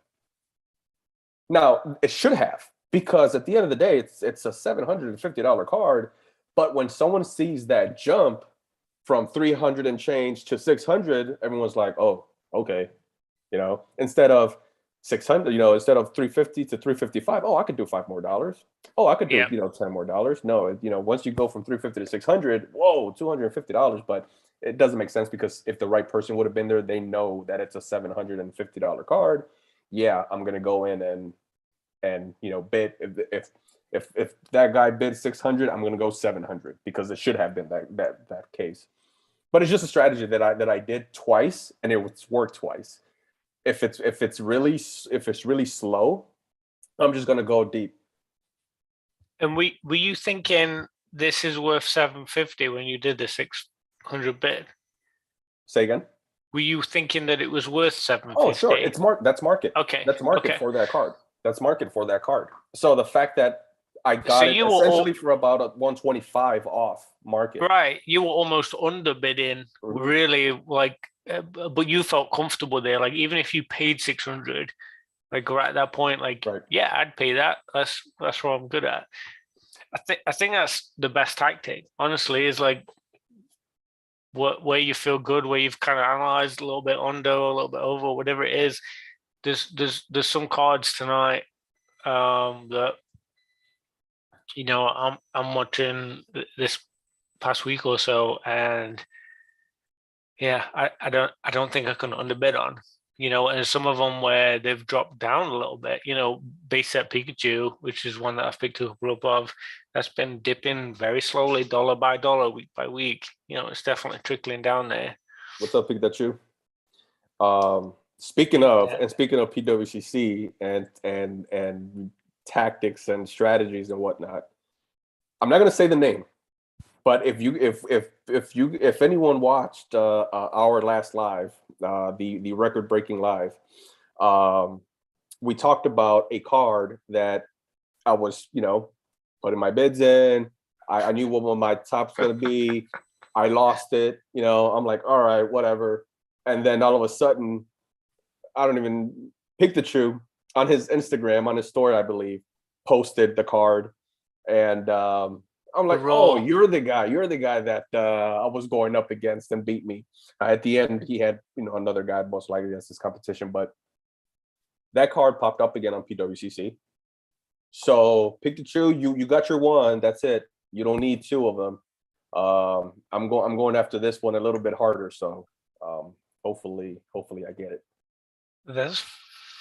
Now it should have, because at the end of the day, it's a $750 card. But when someone sees that jump from 300 and change to 600, everyone's like, oh, okay. Instead of 600, instead of 350 to 355, oh, I could do $5 more. Oh, I could do, $10 more. No, once you go from 350 to 600, whoa, $250. But it doesn't make sense, because if the right person would have been there, they know that it's a $750 card. Yeah, I'm going to go in and bid. If that guy bid 600, I'm going to go 700, because it should have been that case. But it's just a strategy that I did twice, and it's worked twice. If it's really slow, I'm just going to go deep. And were you thinking this is worth 750 when you did the 600 bid? Say again? Were you thinking that it was worth 750? Oh, sure. That's market. Okay. That's market for that card. That's market for that card. So the fact that I got it essentially for about a 125 off market. Right. You were almost underbidding, really, like, but you felt comfortable there. Like, even if you paid 600, like right at that point, like, yeah, I'd pay that. That's what I'm good at. I think that's the best tactic, honestly, is like where you feel good, where you've kind of analyzed a little bit under, a little bit over, whatever it is. There's some cards tonight that I'm watching this past week or so, and yeah, I don't think I can underbid on. And some of them where they've dropped down a little bit. Base set Pikachu, which is one that I've picked up of, that's been dipping very slowly, dollar by dollar, week by week. It's definitely trickling down there. What's up, Pikachu? Speaking of PWCC and tactics and strategies and whatnot, I'm not going to say the name, but if anyone watched our last live, the record breaking live, we talked about a card that I was putting my bids in. I knew what my top's going to be. I lost it. I'm like, all right, whatever. And then all of a sudden, I don't even Pikachu on his Instagram, on his story, I believe, posted the card. And I'm like, oh, you're the guy that I was going up against and beat me. At the end, he had another guy most likely against this competition, but that card popped up again on PWCC. So Pikachu, you got your one. That's it. You don't need two of them. I'm going after this one a little bit harder. So hopefully I get it. That's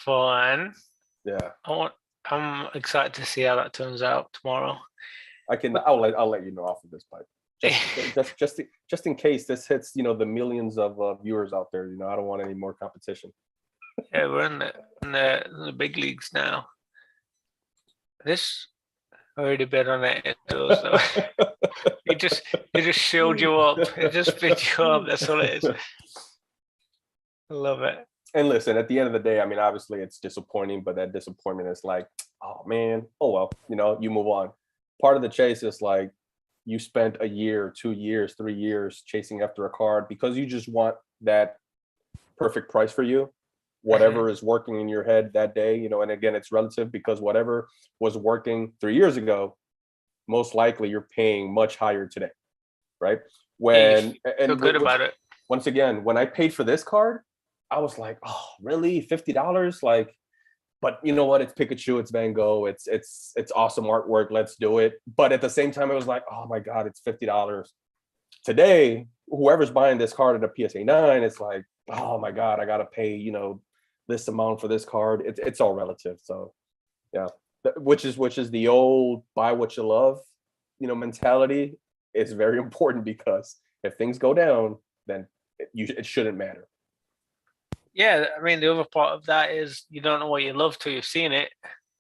fun. Yeah. I'm excited to see how that turns out tomorrow. I'll let you know off of this pipe. Just in case this hits the millions of viewers out there. I don't want any more competition. Yeah, we're in the big leagues now. This already bet on it. So it just showed you up. It just bid you up. That's all it is. I love it. And listen, at the end of the day, I mean, obviously it's disappointing, but that disappointment is like, oh man, oh well, you move on. Part of the chase is like you spent a year, 2 years, 3 years chasing after a card because you just want that perfect price for you. Whatever is working in your head that day, and again, it's relative because whatever was working 3 years ago, most likely you're paying much higher today, right? Feel good about it. Once again, when I paid for this card, I was like, oh, really? $50? Like, but you know what? It's Pikachu, it's Van Gogh, it's awesome artwork. Let's do it. But at the same time, it was like, oh my God, it's $50. Today, whoever's buying this card at a PSA 9, it's like, oh my God, I gotta pay, this amount for this card. It's all relative. So yeah. Which is the old buy what you love, mentality. It's very important because if things go down, then it shouldn't matter. Yeah, I mean, the other part of that is you don't know what you love till you've seen it.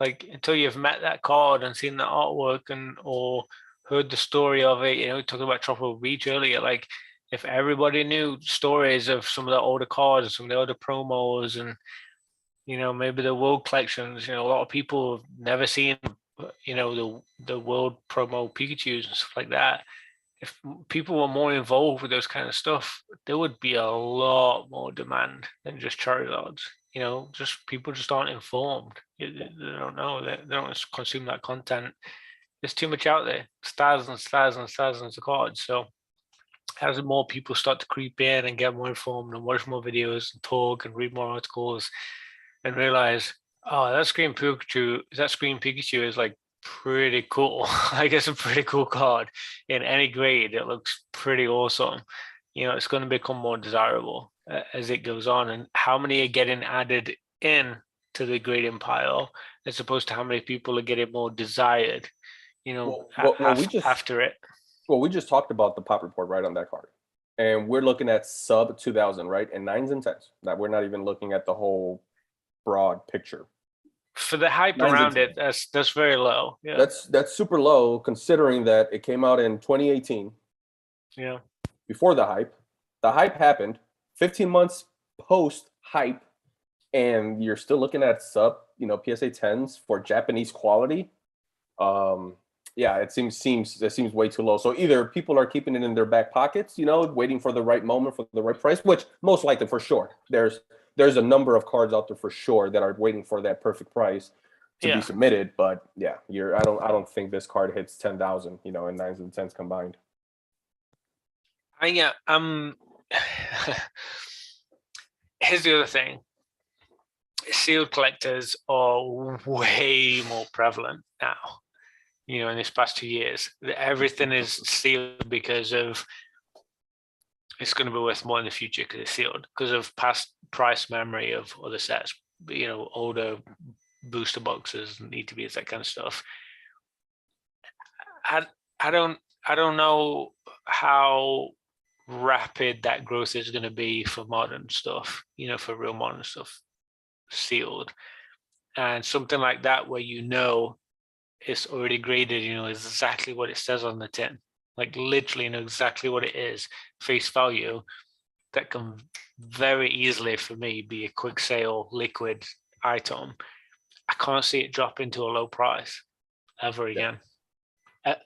Like until you've met that card and seen the artwork or heard the story of it. Talking about Tropical Beach earlier. Like if everybody knew stories of some of the older cards, some of the older promos, and maybe the world collections. A lot of people have never seen the world promo Pikachu's and stuff like that. If people were more involved with those kind of stuff, there would be a lot more demand than just Charizards. Just people just aren't informed. They don't know. They don't consume that content. There's too much out there. Thousands of cards. So as more people start to creep in and get more informed and watch more videos and talk and read more articles and realize, oh, that Screen Pikachu is like pretty cool. Like it's a pretty cool card in any grade. It looks pretty awesome. It's going to become more desirable as it goes on. And how many are getting added in to the grading pile as opposed to how many people are getting more desired, after it. Well, we just talked about the pop report right on that card. And we're looking at sub 2000, right? And 9s and 10s. That we're not even looking at the whole broad picture. For the hype around it, that's very low. Yeah. That's super low considering that it came out in 2018. Yeah. Before the hype. The hype happened 15 months post hype, and you're still looking at sub, PSA 10s for Japanese quality. Yeah, it seems way too low. So either people are keeping it in their back pockets, waiting for the right moment for the right price, which most likely for sure. There's a number of cards out there for sure that are waiting for that perfect price, to be submitted. But yeah, I don't think this card hits 10,000, in nines and tens combined. Yeah. Here's the other thing. Sealed collectors are way more prevalent now. In this past 2 years, everything is sealed because of it's going to be worth more in the future because it's sealed because of past price memory of other sets. Older booster boxes need to be that kind of stuff. I don't know how rapid that growth is going to be for modern stuff. For real modern stuff sealed, and something like that where it's already graded. Exactly what it says on the tin. Like literally know exactly what it is, face value. That can very easily for me be a quick sale liquid item. I can't see it drop into a low price ever again.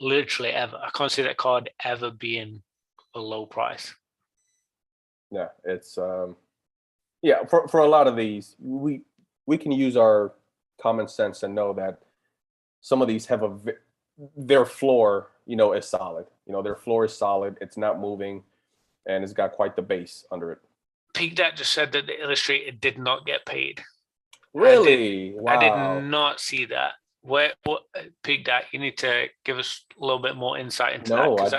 Literally ever. I can't see that card ever being a low price. Yeah, it's for a lot of these, we can use our common sense and know that some of these have their floor, is solid. Their floor is solid. It's not moving, and it's got quite the base under it. Peak Dat just said that the illustrator did not get paid. Really? I did not see that. What Peak Dat? You need to give us a little bit more insight into that because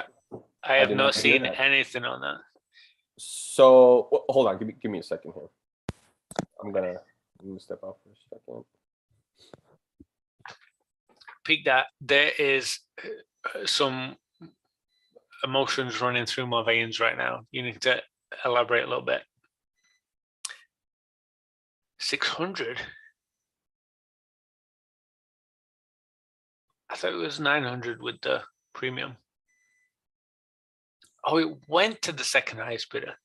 I have not seen anything on that. So hold on, give me a second here. I'm gonna step out for a second. Peak Dat, there is some emotions running through my veins right now. You need to elaborate a little bit. 600. I thought it was 900 with the premium. Oh, it went to the second highest bidder.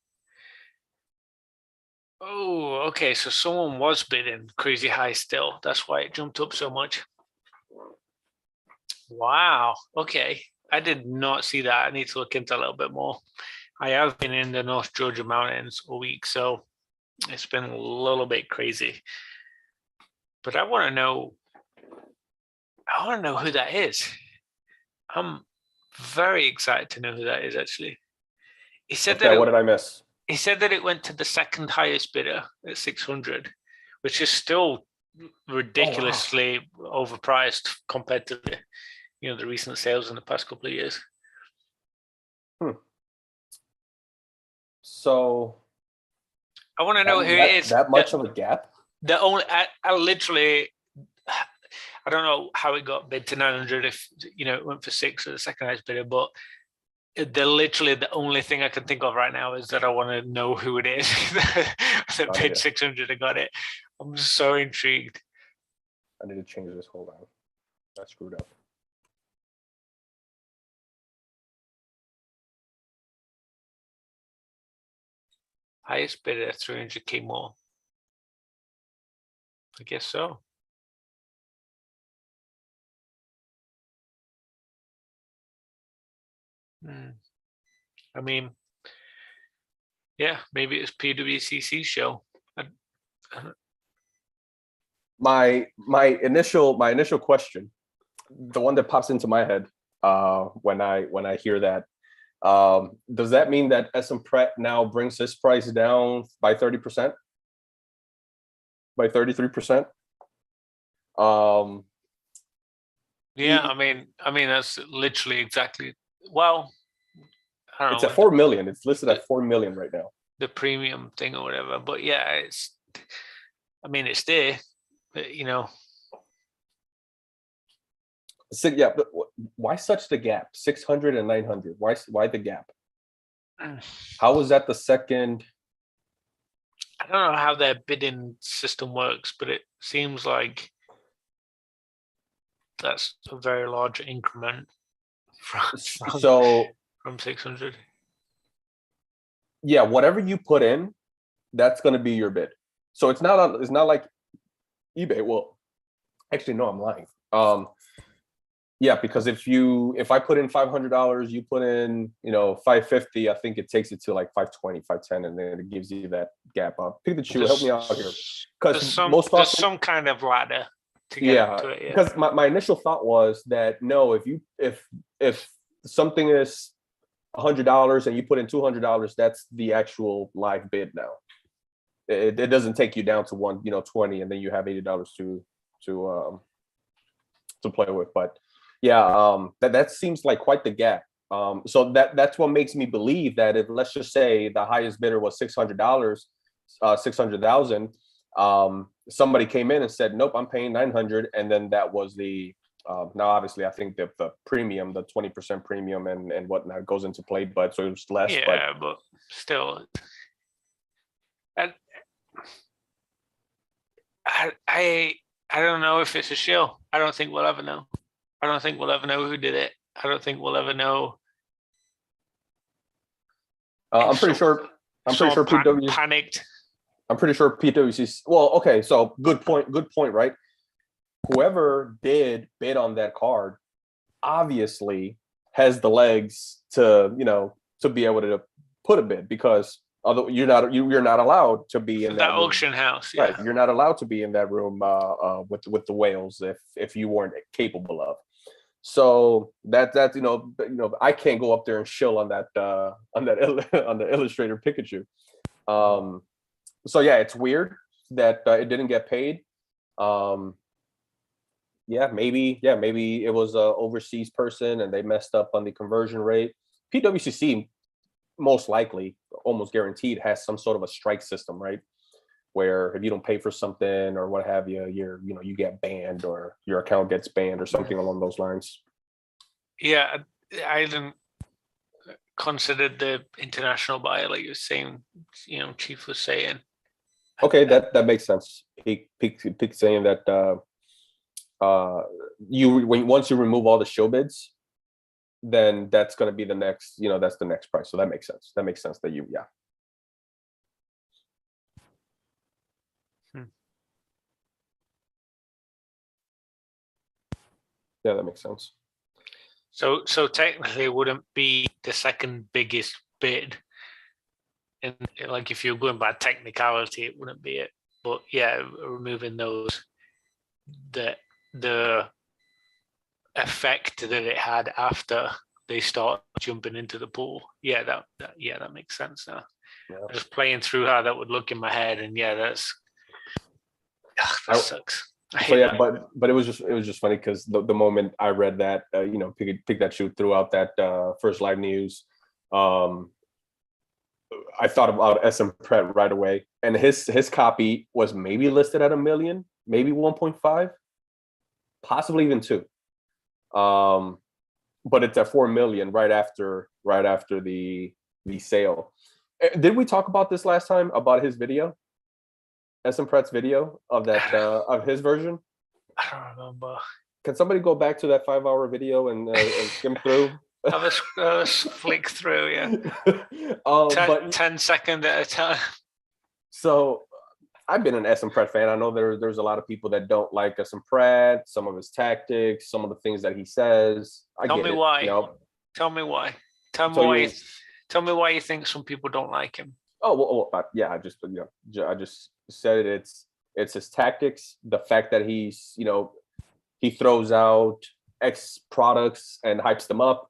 Oh, okay. So someone was bidding crazy high still. That's why it jumped up so much. Wow. Okay. I did not see that. I need to look into a little bit more. I have been in the North Georgia mountains a week, so it's been a little bit crazy. But I want to know who that is. I'm very excited to know who that is, actually. He said what did I miss? He said that it went to the second highest bidder at 600, which is still ridiculously overpriced compared to the recent sales in the past couple of years. So I want to know who it is. That much of a gap? I literally, I don't know how it got bid to 900 if it went for 6 at the second highest bidder, but literally the only thing I can think of right now is that I want to know who it is that paid 600 and got it. I'm so intrigued. I need to change this. Hold on. I screwed up. Highest bidder, 300K more. I guess so. I mean, yeah, maybe it's PWCC show. My initial question, the one that pops into my head when I hear that, does that mean that SM Pratt now brings this price down by 30%? By 33%? Yeah, I mean that's literally exactly. Well, I don't know. It's at 4 million. It's listed at 4 million right now. The premium thing or whatever, but yeah, it's there, So yeah, but why such the gap? 600 and 900. Why the gap? How was that the second? I don't know how their bidding system works, but it seems like that's a very large increment from 600. Yeah, whatever you put in, that's going to be your bid. So it's not like eBay. Well, actually, no, I'm lying. Yeah, because if I put in $500, you put in $550, I think it takes it to like $520, $510, and then it gives you that gap up. Pikachu, help me out here, because there's some kind of ladder. to get Yeah, into it. Yeah. because my initial thought was that no, if something is $100 and you put in $200, that's the actual live bid now. It doesn't take you down to 20, and then you have $80 to play with. But yeah, that seems like quite the gap. So that's what makes me believe that if, let's just say, the highest bidder was $600, 600,000, somebody came in and said, nope, I'm paying 900, and then that was the now obviously I think that the premium, the 20% premium and whatnot goes into play, but so it was less. Yeah, but still, I don't know if it's a shill. I don't think we'll ever know. I don't think we'll ever know who did it. I don't think we'll ever know. I'm pretty sure. PWC panicked. I'm pretty sure PWC. Well, okay, so good point, right? Whoever did bid on that card obviously has the legs to be able to put a bid, because although you're not allowed to be in that auction house, yeah. Right? You're not allowed to be in that room with the whales if you weren't capable of. So that's I can't go up there and shill on that on the Illustrator Pikachu. So yeah, it's weird that it didn't get paid. Maybe it was a overseas person and they messed up on the conversion rate. PWCC most likely, almost guaranteed, has some sort of a strike system, right? Where if you don't pay for something or what have you, you get banned, or your account gets banned or something along those lines. Yeah, I didn't consider the international buyer, like you were saying, Chief was saying. Okay, that makes sense. Peak saying that once you remove all the show bids, then that's going to be the next, that's the next price. So that makes sense. That makes sense that yeah. Yeah, that makes sense. So technically it wouldn't be the second biggest bid. And like if you're going by technicality, it wouldn't be it. But yeah, removing those, the effect that it had after they start jumping into the pool. Yeah, that makes sense now. Yeah. Just playing through how that would look in my head, and yeah, that sucks. So yeah, but it was just funny because the moment I read that, pick that shoot throughout that first live news, I thought about SM Pratt right away, and his copy was maybe listed at $1 million, maybe 1.5, possibly even 2. But it's at 4 million right after the sale. Did we talk about this last time about his video? SM Pratt's video of that of his version? I don't remember. Can somebody go back to that 5-hour video and skim through? Have a flick through, yeah. 10 seconds at a time. So I've been an SM Pratt fan. I know there's a lot of people that don't like SM Pratt, some of his tactics, some of the things that he says. Tell me why. Tell me why. Tell me why you think some people don't like him. Oh, well, yeah. I just said it. It's his tactics. The fact that he's he throws out X products and hypes them up.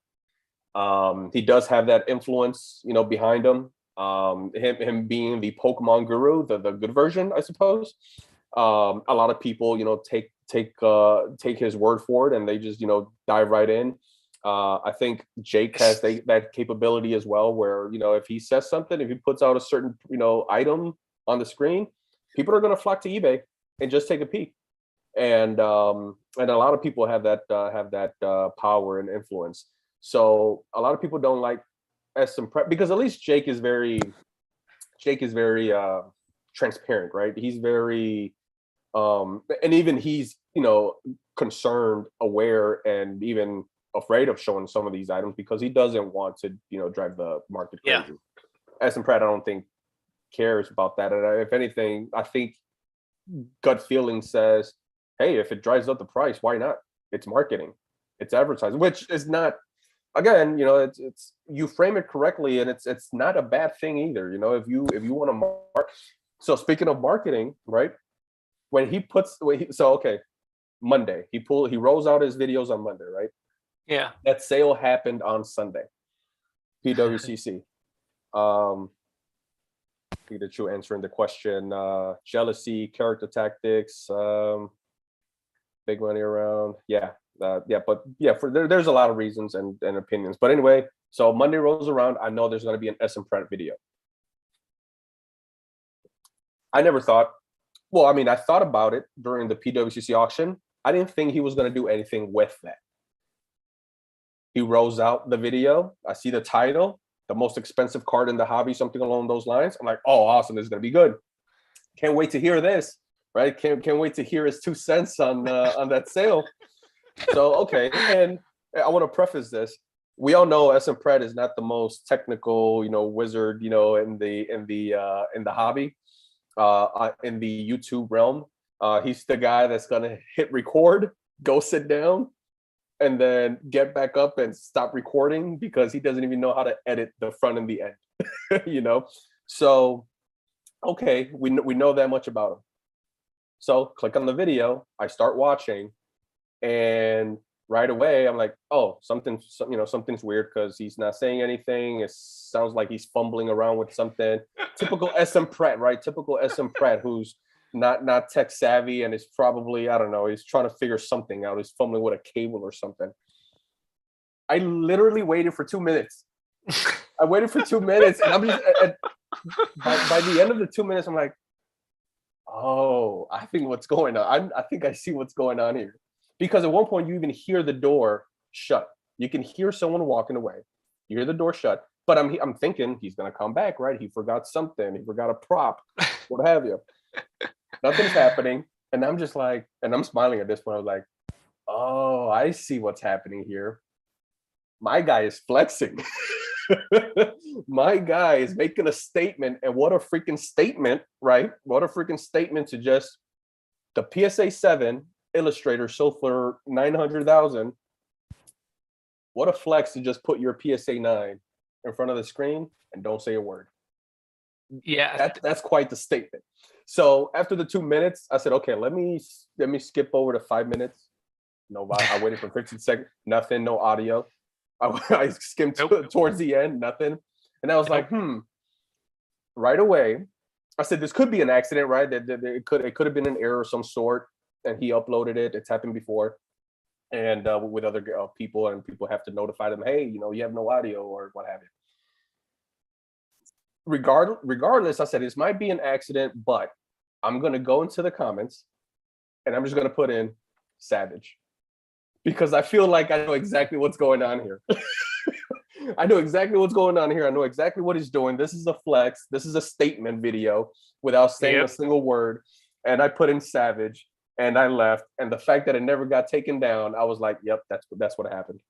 He does have that influence, behind him. Him being the Pokemon guru, the good version, I suppose. A lot of people, take his word for it, and they just, dive right in. I think Jake has that capability as well, where if he says something, if he puts out a certain item on the screen, people are going to flock to eBay and just take a peek. And a lot of people have that power and influence. So a lot of people don't like SM Pratt because at least Jake is very transparent, right? He's very and even he's concerned, aware, and even afraid of showing some of these items because he doesn't want to drive the market crazy. SM Pratt, I don't think, cares about that. And if anything, I think gut feeling says, hey, if it drives up the price, why not? It's marketing, it's advertising, which is not, again, it's you frame it correctly, and it's not a bad thing either. If you want to mark. So speaking of marketing, right? Okay, Monday. He rolls out his videos on Monday, right? Yeah. That sale happened on Sunday. PWCC. That you answering the question. Jealousy, character tactics, big money around. Yeah. But yeah, there's a lot of reasons and opinions. But anyway, so Monday rolls around. I know there's going to be an SM Pratt video. I never thought, well, I mean, I thought about it during the PWCC auction. I didn't think he was going to do anything with that. He rolls out the video. I see the title, the most expensive card in the hobby, something along those lines. I'm like, oh, awesome. This is going to be good. Can't wait to hear this, right? Can't wait to hear his 2 cents on that sale. So, okay. And I want to preface this. We all know SM Pratt is not the most technical, wizard, in the hobby, in the YouTube realm. He's the guy that's going to hit record, go sit down, and then get back up and stop recording because he doesn't even know how to edit the front and the end, So, okay, we know that much about him. So click on the video, I start watching, and right away I'm like, oh, something's weird because he's not saying anything. It sounds like he's fumbling around with something. Typical SM Pratt, right? Typical SM Pratt who's not tech savvy and is probably, I don't know, he's trying to figure something out. He's fumbling with a cable or something. I literally waited for 2 minutes. I waited for 2 minutes, and I'm just by the end of the 2 minutes, I'm like, oh, I think what's going on. I think I see what's going on here. Because at one point you even hear the door shut. You can hear someone walking away. You hear the door shut. But I'm thinking he's gonna come back, right? He forgot something. He forgot a prop, what have you. Nothing's happening, and I'm just like, and I'm smiling at this point. I was like, oh, I see what's happening here. My guy is flexing. My guy is making a statement, and what a freaking statement, right? What a freaking statement to just the PSA 7 Illustrator sold for 900,000. What a flex to just put your PSA 9 in front of the screen and don't say a word. Yeah, that's quite the statement. So after the 2 minutes, I said, okay, let me skip over to 5 minutes. No, I waited for 15 seconds. Nothing, no audio. I skimmed towards the end, nothing. And I was like, right away. I said, this could be an accident, right? That it could have been an error of some sort. And he uploaded it. It's happened before. And with other people, and people have to notify them, hey, you have no audio or what have you. Regardless, I said, this might be an accident, but I'm going to go into the comments and I'm just going to put in Savage. Because I feel like I know exactly what's going on here. I know exactly what's going on here. I know exactly what he's doing. This is a flex. This is a statement video without saying a single word. And I put in Savage and I left. And the fact that it never got taken down, I was like, yep, that's what happened.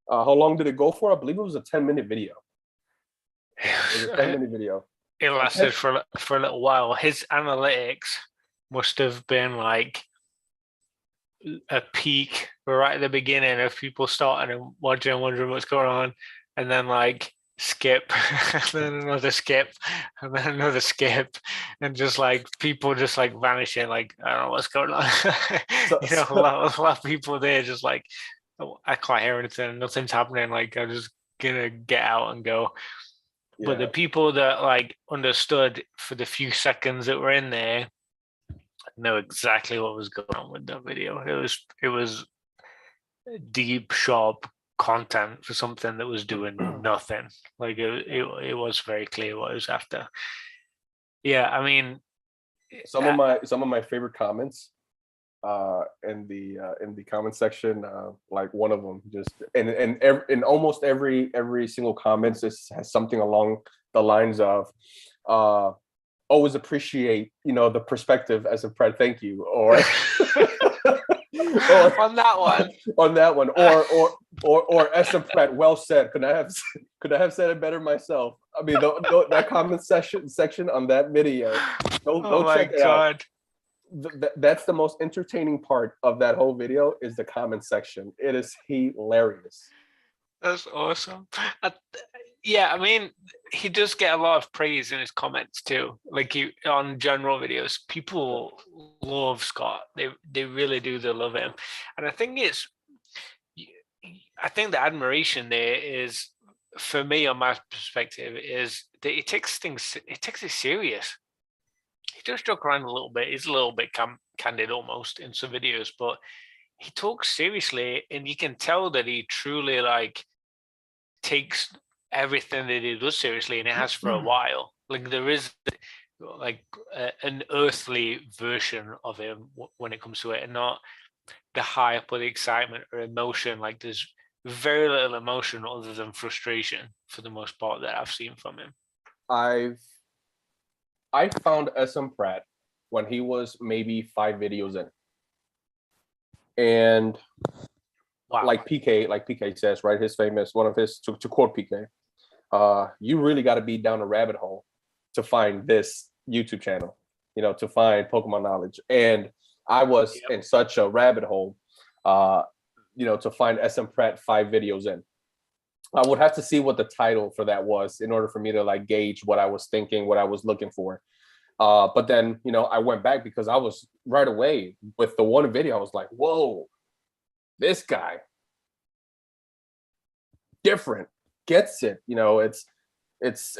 How long did it go for? I believe it was a 10-minute video. It was a 10-minute video. It lasted for a little while. His analytics must have been like a peak right at the beginning of people starting and watching and wondering what's going on, and then like skip, and then another skip, and then another skip, and just like people just like vanishing, like I don't know what's going on. A lot of people there just like, oh, I can't hear anything, nothing's happening, like I'm just gonna get out and go. Yeah. But the people that like understood for the few seconds that were in there know exactly what was going on with that video. It was deep, sharp content for something that was doing nothing. Like it was very clear what it was after. Yeah, I mean, some of my favorite comments in the comment section, like one of them just in almost every single comment has something along the lines of always appreciate the perspective as a Pratt, thank you, or on that one or as a Pratt, well said. Could I have said it better myself? I mean, that comment section on that video, go check it out. That's the most entertaining part of that whole video is the comment section. It is hilarious. That's awesome. Yeah, I mean, he does get a lot of praise in his comments too. Like on general videos, people love Scott. They really do. They love him, and I think the admiration there is, for me, on my perspective, is that he takes it serious. He does joke around a little bit. He's a little bit candid almost in some videos, but he talks seriously, and you can tell that he truly like takes everything that he does seriously, and it has for a while. Like there is like an earthly version of him when it comes to it, and not the hype or the excitement or emotion. Like there's very little emotion other than frustration for the most part that I've seen from him. I found SM Pratt when he was maybe 5 videos in. And Wow. like PK says, right? His famous, one of his, to quote PK, you really got to be down a rabbit hole to find this YouTube channel, to find Pokemon knowledge. And I was in such a rabbit hole, to find SM Pratt 5 videos in. I would have to see what the title for that was in order for me to like gauge what I was thinking, what I was looking for. But then, I went back because I was right away with the one video. I was like, whoa, this guy different, gets it. It's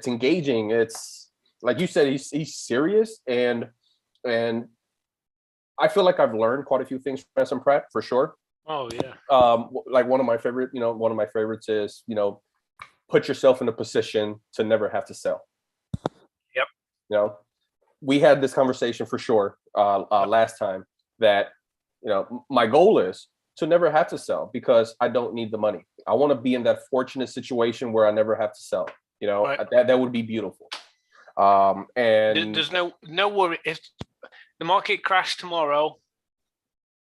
engaging. It's like you said, he's serious, and I feel like I've learned quite a few things from SM Pratt for sure. Oh yeah. Like one of my favorites is, put yourself in a position to never have to sell. Yep. We had this conversation for sure last time that, my goal is to never have to sell because I don't need the money. I want to be in that fortunate situation where I never have to sell. Right. That would be beautiful. And there's no worry if the market crashed tomorrow.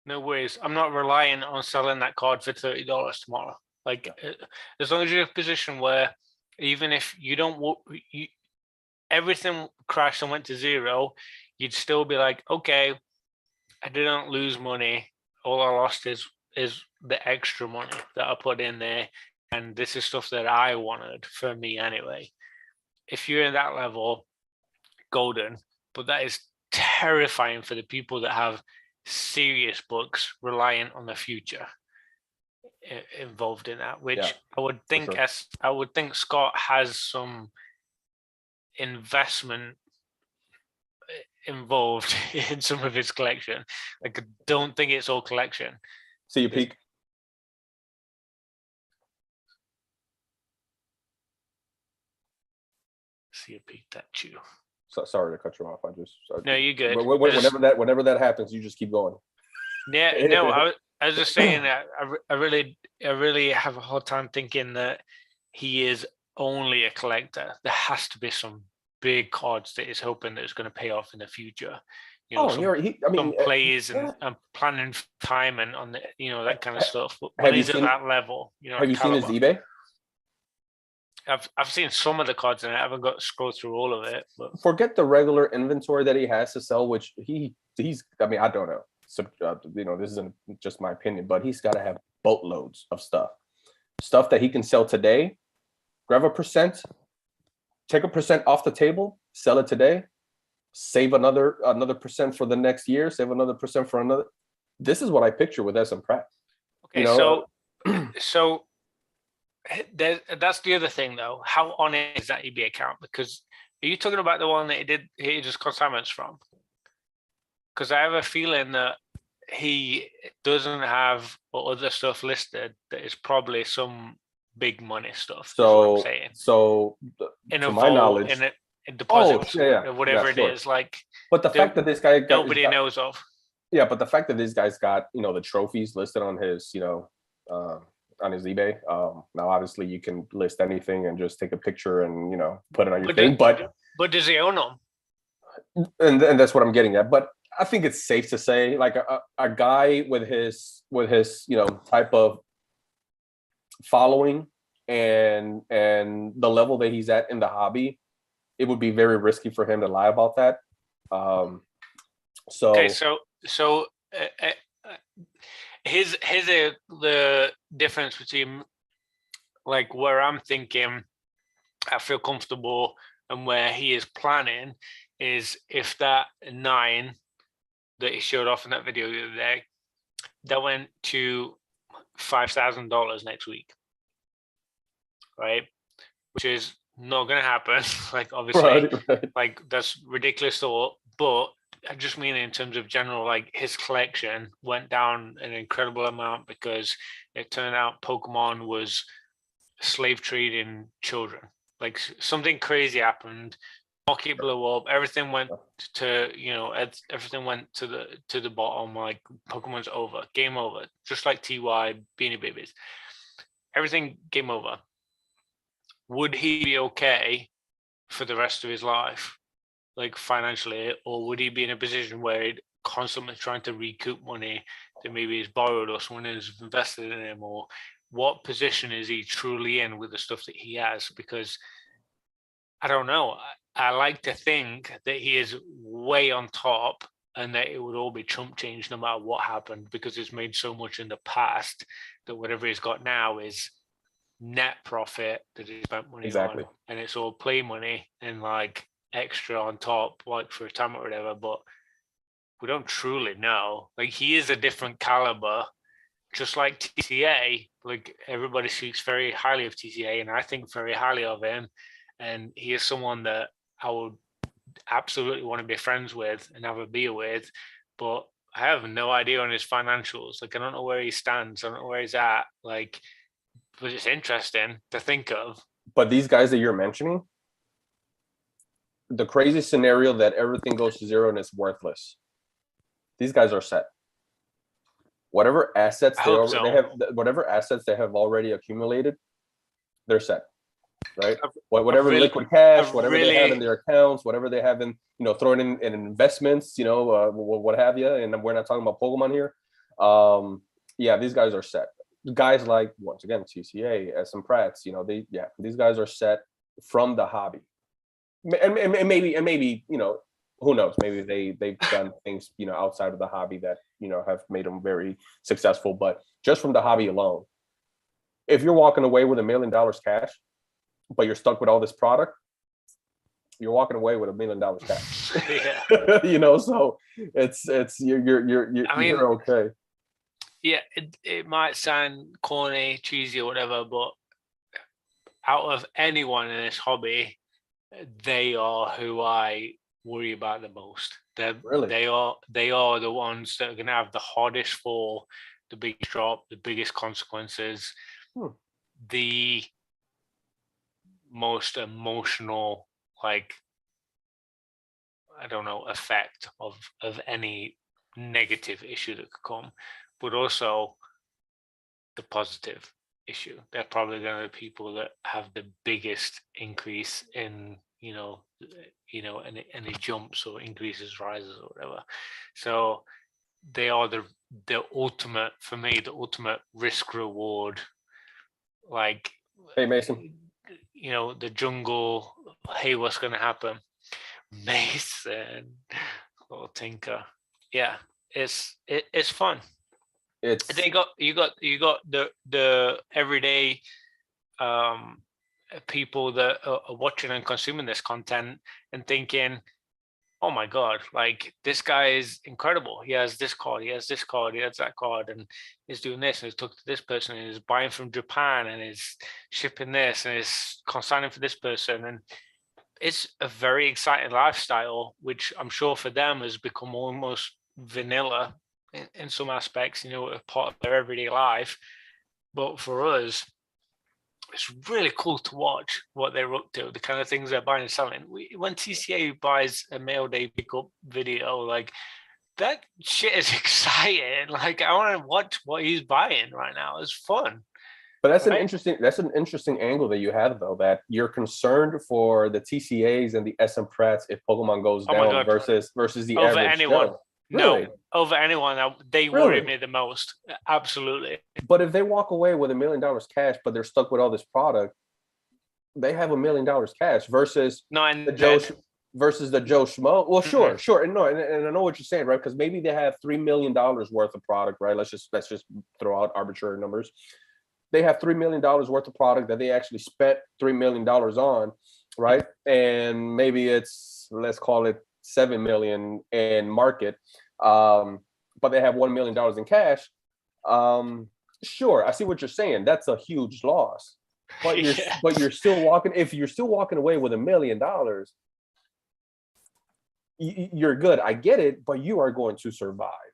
No worries. I'm not relying on selling that card for $30 tomorrow. Like, as long as you're in a position where even if you don't, everything crashed and went to zero, you'd still be like, okay, I didn't lose money. All I lost is the extra money that I put in there, and this is stuff that I wanted for me anyway. If you're in that level, golden. But that is terrifying for the people that have serious books reliant on the future involved in that, which I would think sure. I would think Scott has some investment involved in some of his collection. Like, I don't think it's all collection. See you peek. See you peek that chew. So, sorry to cut you off. No, you're good. Whenever that happens, you just keep going. Yeah, no, I was just saying that I really have a hard time thinking that he is only a collector. There has to be some big cards that he's hoping that is going to pay off in the future. Some plays and planning time and on the, that kind of stuff. But when he's at that level, have you seen his eBay? I've seen some of the cards and I haven't got to scroll through all of it. But forget the regular inventory that he has to sell, which he's. I mean, I don't know. So, this isn't just my opinion, but he's got to have boatloads of stuff that he can sell today. Grab a percent, take a percent off the table, sell it today, save another percent for the next year, save another percent for another. This is what I picture with SM Pratt. Okay, so that's the other thing though. How on is that eBay account? Because are you talking about the one that he just consignments from? Because I have a feeling that he doesn't have other stuff listed that is probably some big money stuff. So, to my knowledge, in deposits, whatever it is, like. But the fact that this guy nobody knows of. Yeah, but the fact that this guy's got the trophies listed on his on his eBay. Now, obviously, you can list anything and just take a picture and put it on your thing. But does he own them? And that's what I'm getting at. But I think it's safe to say, like a guy with his type of following and the level that he's at in the hobby, it would be very risky for him to lie about that. Here's the difference between like where I'm thinking I feel comfortable and where he is planning is if that 9 that he showed off in that video the other day, that went to $5,000 next week, right? Which is not going to happen. Like, obviously, right. like that's ridiculous thought, but I just mean in terms of general, like his collection went down an incredible amount because it turned out Pokemon was slave trading children. Like something crazy happened, market blew up, everything went to, everything went to the bottom. Like Pokemon's over, game over, just like TY, Beanie Babies, everything game over. Would he be okay for the rest of his life, like financially, or would he be in a position where he'd constantly trying to recoup money that maybe he's borrowed or someone has invested in him, or what position is he truly in with the stuff that he has? Because I don't know. I like to think that he is way on top and that it would all be chump change no matter what happened, because he's made so much in the past that whatever he's got now is net profit that he spent money Exactly. on, and it's all play money and like extra on top, like for a time or whatever. But we don't truly know. Like he is a different caliber, just like TCA. Like everybody speaks very highly of TCA, and I think very highly of him. And he is someone that I would absolutely want to be friends with and have a beer with. But I have no idea on his financials. Like I don't know where he stands. I don't know where he's at. Like, but it's interesting to think of. But these guys that you're mentioning, the crazy scenario that everything goes to zero and it's worthless. These guys are set. Whatever assets they have, whatever assets they have already accumulated, they're set. Right? Whatever liquid cash, whatever they have in their accounts, whatever they have in, throwing in investments, what have you. And we're not talking about Pokemon here. Yeah, these guys are set. Guys like, once again, TCA, SM Prats, these guys are set from the hobby. And maybe, who knows? Maybe they've done things, outside of the hobby that, have made them very successful. But just from the hobby alone, if you're walking away with $1 million cash, but you're stuck with all this product, you're walking away with $1 million cash. Yeah. So it's you're okay. Yeah, it might sound corny, cheesy, or whatever, but out of anyone in this hobby, they are who I worry about the most. They are the ones that are going to have the hardest fall, the biggest drop, the biggest consequences, the most emotional, like, I don't know, effect of any negative issue that could come, but also the positive issue. They're probably going to be people that have the biggest increase in, any jumps or increases, rises or whatever. So they are the ultimate, for me, the ultimate risk reward. Like, hey Mason, the jungle, hey, what's going to happen? Mason, little Tinker. Yeah, it's fun. It's, and then you got the everyday people that are watching and consuming this content and thinking, oh my god, like this guy is incredible. He has this card, he has this card, he has that card, and he's doing this, and he's talking to this person, and he's buying from Japan, and he's shipping this, and he's consigning for this person. And it's a very exciting lifestyle, which I'm sure for them has become almost vanilla in some aspects, a part of their everyday life. But for us, it's really cool to watch what they're up to, the kind of things they're buying and selling. When TCA buys a mail day pickup video, like that shit is exciting. Like I want to watch what he's buying right now. It's fun. But that's right? an interesting angle that you have, though, that you're concerned for the TCAs and the SM Prats if Pokemon goes down versus the over average anyone. Joe. Really? No, over anyone. They worry me the most. Absolutely. But if they walk away with $1 million cash, but they're stuck with all this product, they have $1 million cash versus the Joe Schmo. Well, sure, and I know what you're saying, right? Because maybe they have $3 million worth of product, right? Let's just throw out arbitrary numbers. they have $3 million worth of product that they actually spent $3 million on, right? And maybe it's, let's call it 7 million in market, but they have $1 million in cash. Sure, I see what you're saying. That's a huge loss, but you're still walking. If you're still walking away with $1 million, you're good. I get it, but you are going to survive,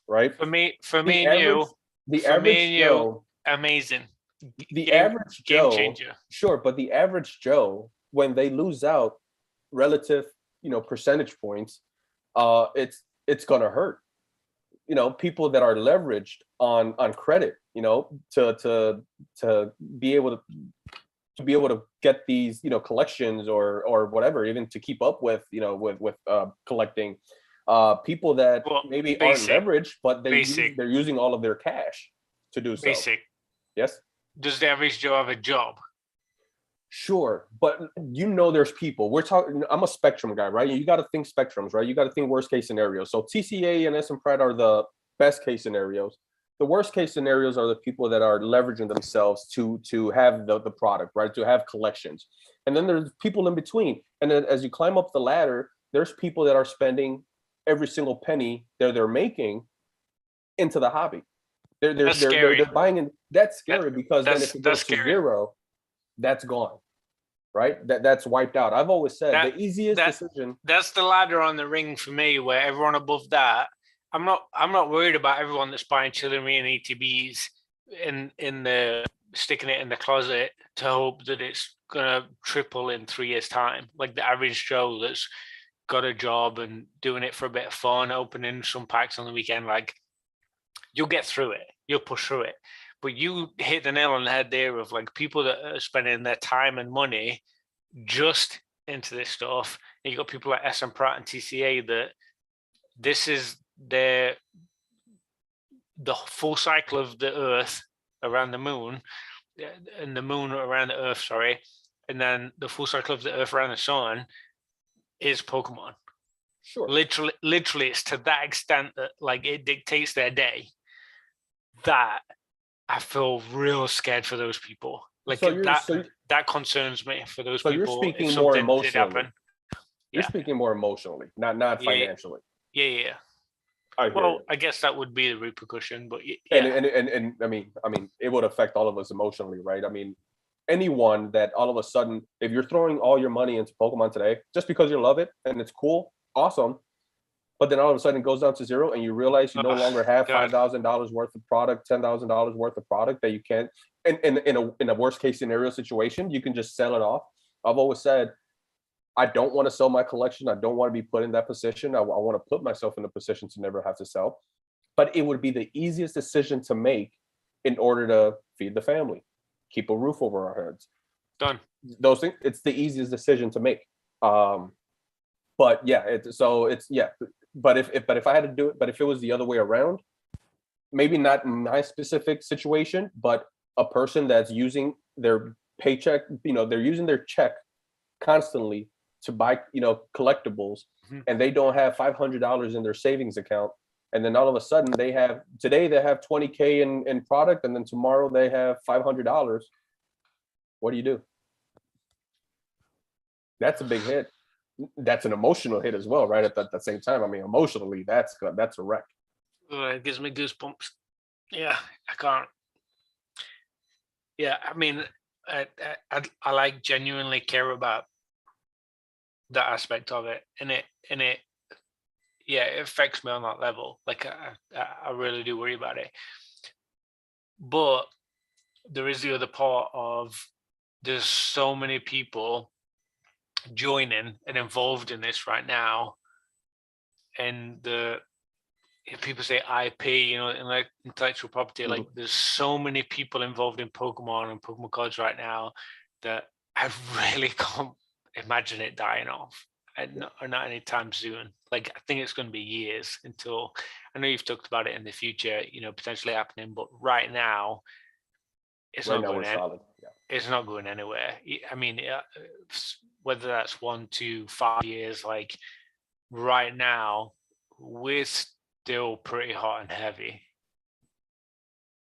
right? For me and you, amazing. The average game Joe, changer. Sure, but the average Joe, when they lose out relative, percentage points, it's gonna hurt. People that are leveraged on credit, to be able to get these, collections or whatever, even to keep up with, with collecting, people that maybe aren't leveraged, but they're using all of their cash to do so. Basic. Yes. Does the average Joe have a job? Sure, but there's people. We're talking. I'm a spectrum guy, right? You got to think spectrums, right? You got to think worst case scenarios. So TCA and SM Pratt are the best case scenarios. The worst case scenarios are the people that are leveraging themselves to have the product, right? To have collections, and then there's people in between. And then as you climb up the ladder, there's people that are spending every single penny they're making into the hobby. They're buying in. That's scary because then if it goes to zero, that's gone, right? That's wiped out. I've always said the easiest decision. That's the ladder on the ring for me, where everyone above that, I'm not worried about everyone that's buying Chillery and ETBs in the sticking it in the closet to hope that it's gonna triple in 3 years' time. Like the average Joe that's got a job and doing it for a bit of fun, opening some packs on the weekend, like you'll get through it, you'll push through it. But you hit the nail on the head there of like people that are spending their time and money just into this stuff. And you got people like SM Pratt and TCA that this is the full cycle of the Earth around the moon, and the moon around the Earth, sorry, and then the full cycle of the Earth around the sun is Pokemon. Sure. Literally, it's to that extent that like it dictates their day. That I feel real scared for those people. Like that concerns me for those people. So you're speaking more emotionally. You're Yeah. speaking more emotionally, not financially. Yeah. I guess that would be the repercussion, but yeah. And I mean, it would affect all of us emotionally, right? I mean, anyone that all of a sudden, if you're throwing all your money into Pokemon today, just because you love it and it's cool, awesome, but then all of a sudden it goes down to zero and you realize you no longer have $5,000 worth of product, $10,000 worth of product that you can't, in a worst case scenario situation, you can just sell it off. I've always said, I don't want to sell my collection. I don't want to be put in that position. I want to put myself in a position to never have to sell. But it would be the easiest decision to make in order to feed the family, keep a roof over our heads. Done. Those things, it's the easiest decision to make. But yeah, But if I had to do it, but if it was the other way around, maybe not my specific situation, but a person that's using their paycheck, they're using their check constantly to buy, collectibles, and they don't have $500 in their savings account. And then all of a sudden today they have 20K in product, and then tomorrow they have $500. What do you do? That's a big hit. That's an emotional hit as well, right? At the same time, I mean, emotionally, that's a wreck. It gives me goosebumps. Yeah, I can't. Yeah, I mean, I like genuinely care about that aspect of it, and it it affects me on that level. Like I really do worry about it. But there is the other part of there's so many people joining and involved in this right now, and people say IP, in like intellectual property, like there's so many people involved in Pokemon and Pokemon cards right now that I really can't imagine it dying off, and not anytime soon. Like I think it's going to be years until, I know you've talked about it in the future, potentially happening, but right now it's not going anywhere. It's not going anywhere. I mean, whether that's 1 to 5 years, like right now, we're still pretty hot and heavy.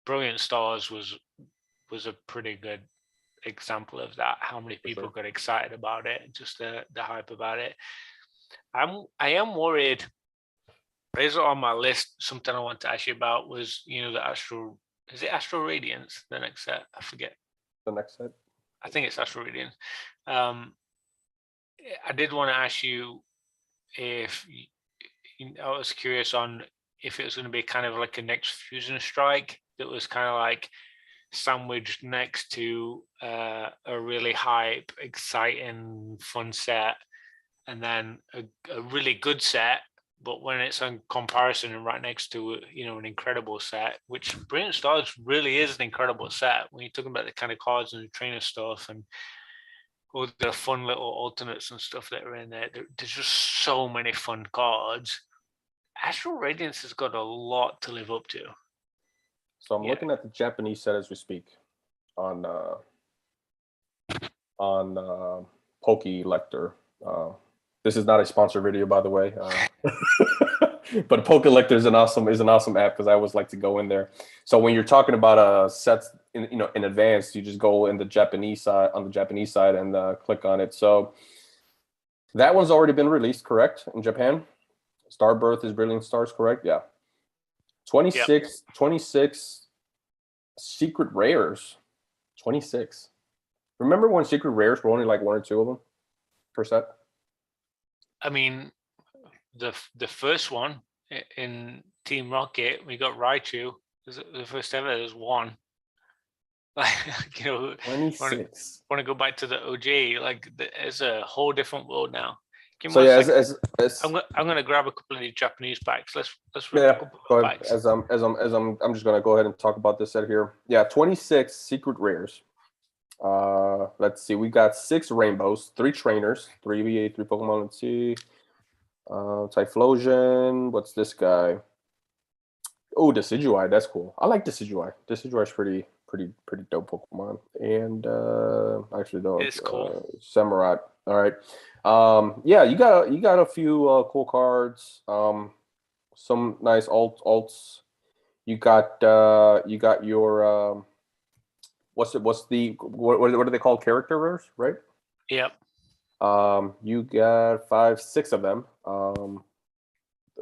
Brilliant Stars was was a pretty good example of that. How many people sure. got excited about it, just the hype about it. I am worried. There's on my list. Something I want to ask you about was, the Astral. Is it Astral Radiance? The next set, I forget. The next set. I think it's Astral Radiance. I did want to ask you if I was curious on if it was going to be kind of like a next Fusion Strike that was kind of like sandwiched next to a really hype, exciting, fun set, and then a really good set. But when it's in comparison and right next to an incredible set, which Brilliant Stars really is an incredible set when you're talking about the kind of cards and the trainer stuff and all the fun little alternates and stuff that are in there. There's just so many fun cards. Astral Radiance has got a lot to live up to. So I'm looking at the Japanese set as we speak on Pokelector. This is not a sponsored video, by the way. But Pokelector is an awesome app because I always like to go in there. So when you're talking about sets in advance, you just go in the Japanese side and click on it. So that one's already been released, correct? In Japan, Starbirth is Brilliant Stars, correct? Yeah. 26 secret rares. 26. Remember when secret rares were only like 1 or 2 of them per set? I mean, the first one in Team Rocket, we got Raichu. The first ever. There's one. Like 26. Want to go back to the OG? Like, it's a whole different world now. So yeah, as I'm gonna grab a couple of these Japanese packs. Let's yeah. Go ahead. As I'm just gonna go ahead and talk about this set here. Yeah, 26 secret rares. Let's see. We got 6 rainbows, 3 trainers, 3 VA, 3 Pokemon. Let's see. Typhlosion. What's this guy? Oh, Decidueye. That's cool. I like Decidueye. Decidueye is pretty dope Pokemon. And actually, no, it's cool. Samurai. All right. Yeah, you got a few cool cards. Some nice alts. You got your what are they called? Character rares, right? Yep. You got 5, 6 of them.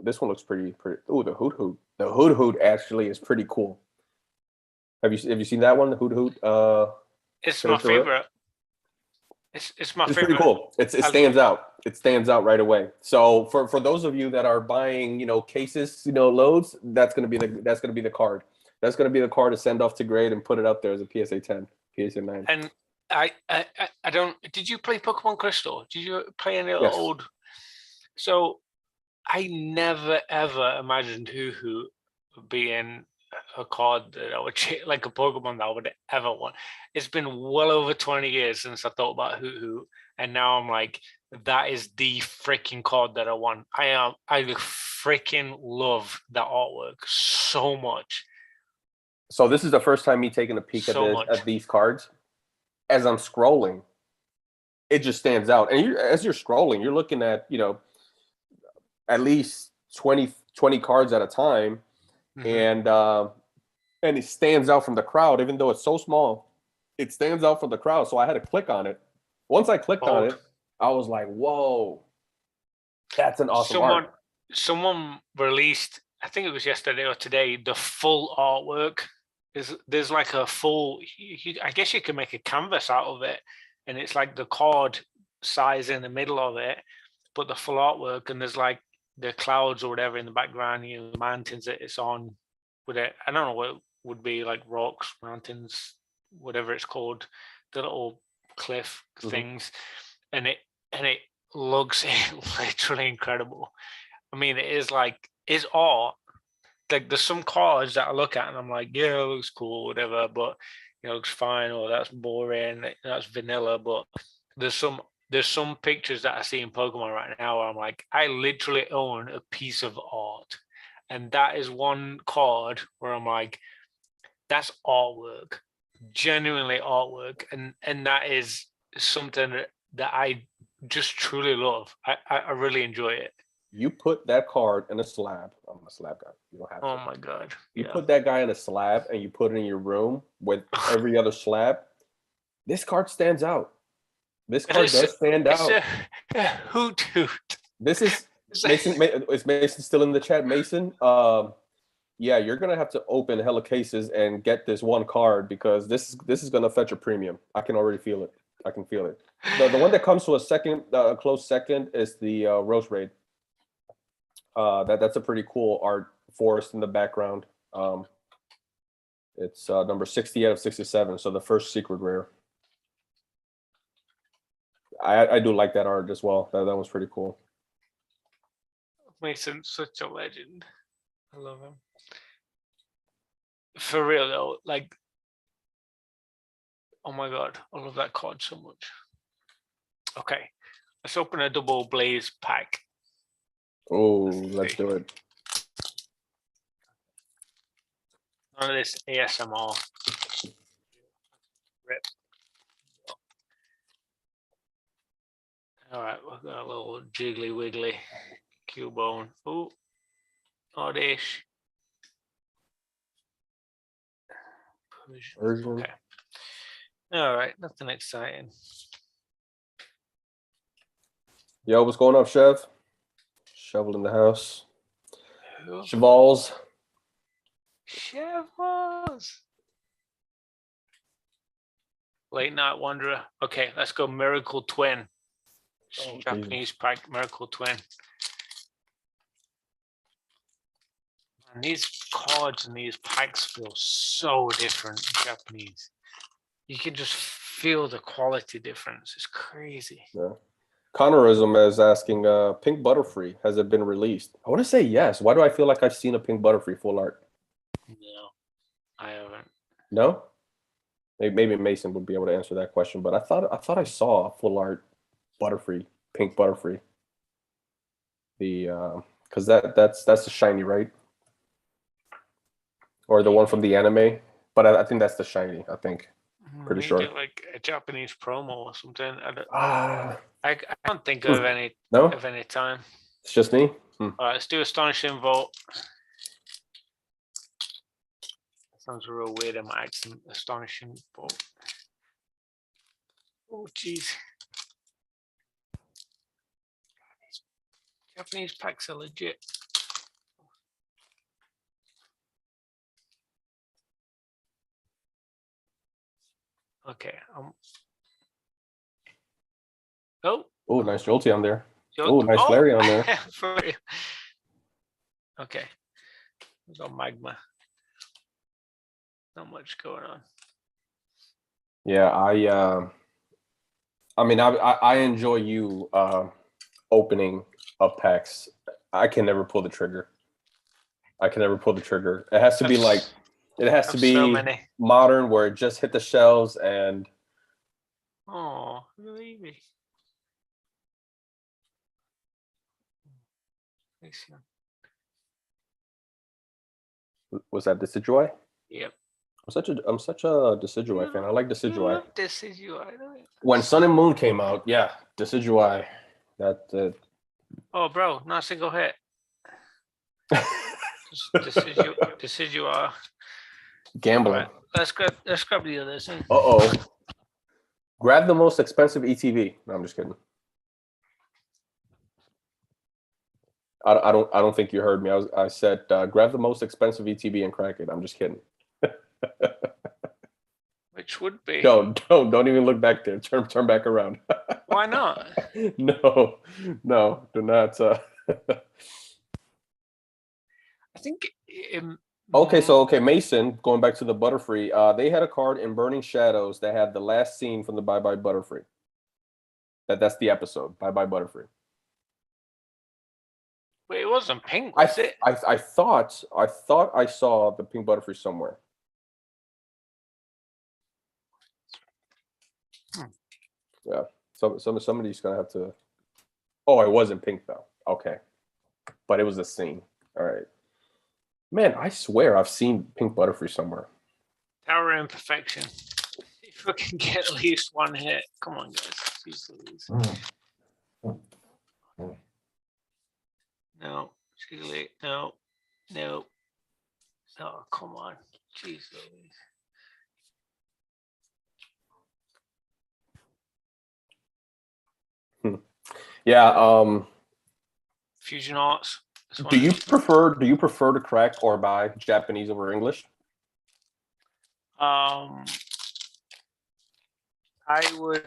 This one looks pretty. Oh, the Hoot Hoot. The Hoot Hoot actually is pretty cool. Have you seen that one? The Hoot Hoot. It's my favorite. It's my favorite. It's pretty cool. It stands out. It stands out right away. So for those of you that are buying, cases, loads, that's gonna be the card. That's gonna be the card to send off to grade and put it up there as a PSA 10, PSA 9. And I don't. Did you play Pokemon Crystal? Did you play any old? So I never ever imagined Hoo being a card that I would like a Pokemon that I would ever want. It's been well over 20 years since I thought about Hoo, and now I'm like, that is the freaking card that I want. I freaking love that artwork so much. So this is the first time me taking a peek at these cards. As I'm scrolling, it just stands out. And as you're scrolling, you're looking at, at least 20 cards at a time. Mm-hmm. And it stands out from the crowd, even though it's so small. It stands out from the crowd. So I had to click on it. Once I clicked on it, I was like, whoa, that's an awesome art. Someone released, I think it was yesterday or today, the full artwork. There's like a full, I guess you can make a canvas out of it, and it's like the card size in the middle of it, but the full artwork, and there's like the clouds or whatever in the background, the mountains that it's on with it. I don't know what it would be, like rocks, mountains, whatever it's called, the little cliff things, and it looks literally incredible. I mean, it's art. Like, there's some cards that I look at and I'm like, yeah, it looks cool, whatever, but it looks fine, or that's boring, that's vanilla. But there's some pictures that I see in Pokemon right now where I'm like, I literally own a piece of art. And that is one card where I'm like, that's artwork, genuinely artwork. And that is something that I just truly love. I really enjoy it. You put that card in a slab. I'm a slab guy. You don't have to. Oh my God. You Yeah. put that guy in a slab and you put it in your room with every other slab. This card stands out. This card does stand out. A hoot hoot. This is Mason. Is Mason still in the chat? Mason. Yeah, you're gonna have to open hella cases and get this one card because this is gonna fetch a premium. I can already feel it. I can feel it. The one that comes to a second, close second, is the Rose Raid. That's a pretty cool art forest in the background. It's number 60 out of 67, so the first secret rare. I do like that art as well. That was pretty cool. Mason's such a legend. I love him. For real though, like, oh my God, I love that card so much. Okay, let's open a double blaze pack. Oh, let's do it. None of this ASMR. Rip. All right, we've got a little jiggly wiggly Cubone. Oh, oddish. Persian. Okay. All right, nothing exciting. Yo, what's going up, Chev? Shovel in the house. Chevals. Chevals. Late Night Wanderer. Okay, let's go Miracle Twin. Oh, Japanese pack, Miracle Twin. And these cards and these packs feel so different in Japanese. You can just feel the quality difference. It's crazy. Yeah. Connorism is asking, Pink Butterfree, has it been released? I want to say yes. Why do I feel like I've seen a Pink Butterfree full art? No, I haven't. No? Maybe Mason would be able to answer that question, but I thought I saw a full art Butterfree, Pink Butterfree. The because that's the shiny, right? Or the one from the anime, but I think that's the shiny. I think, pretty sure. Like a Japanese promo or something. I can't think of any. No? Of any time. It's just me. All right, let's do Astonishing Vote. Sounds real weird in my accent. Astonishing Vote. Oh, jeez. Japanese packs are legit. Okay. Oh, nice Jolty on there. Jolt. Oh, nice Larry on there. For real. Okay. We got Magma. Not much going on. Yeah, I mean, I enjoy you opening up packs. I can never pull the trigger. It has to be like, it has to be so modern where it just hit the shelves and. Oh, really? Was that Decidueye? Yep. I'm such a Decidueye fan. I like Decidueye. Decidueye. When Sun and Moon came out, yeah, Decidueye. Oh, bro, not a single hit. Decidueye. Gambling. Right, let's grab the others. Uh-oh. Grab the most expensive ETV. No, I'm just kidding. I don't think you heard me. I said grab the most expensive ETB and crack it. I'm just kidding. Which would be? Don't even look back there. Turn back around. Why not? No, do not. I think. Okay, Mason. Going back to the Butterfree, they had a card in Burning Shadows that had the last scene from the Bye Bye Butterfree. That's the episode. Bye Bye Butterfree. Wait, it wasn't pink, was it? I thought I saw the Pink Butterfree somewhere. Yeah. Somebody's gonna have to. Oh, it wasn't pink though. Okay, but it was a scene. All right. Man, I swear I've seen Pink Butterfree somewhere. Tower Imperfection. If we can get at least one hit, come on, guys. Please. Jiggly. No. No. Oh, come on. Jeez Louise. Yeah. Fusion Arts. This Do one. you prefer to crack or buy Japanese over English? I would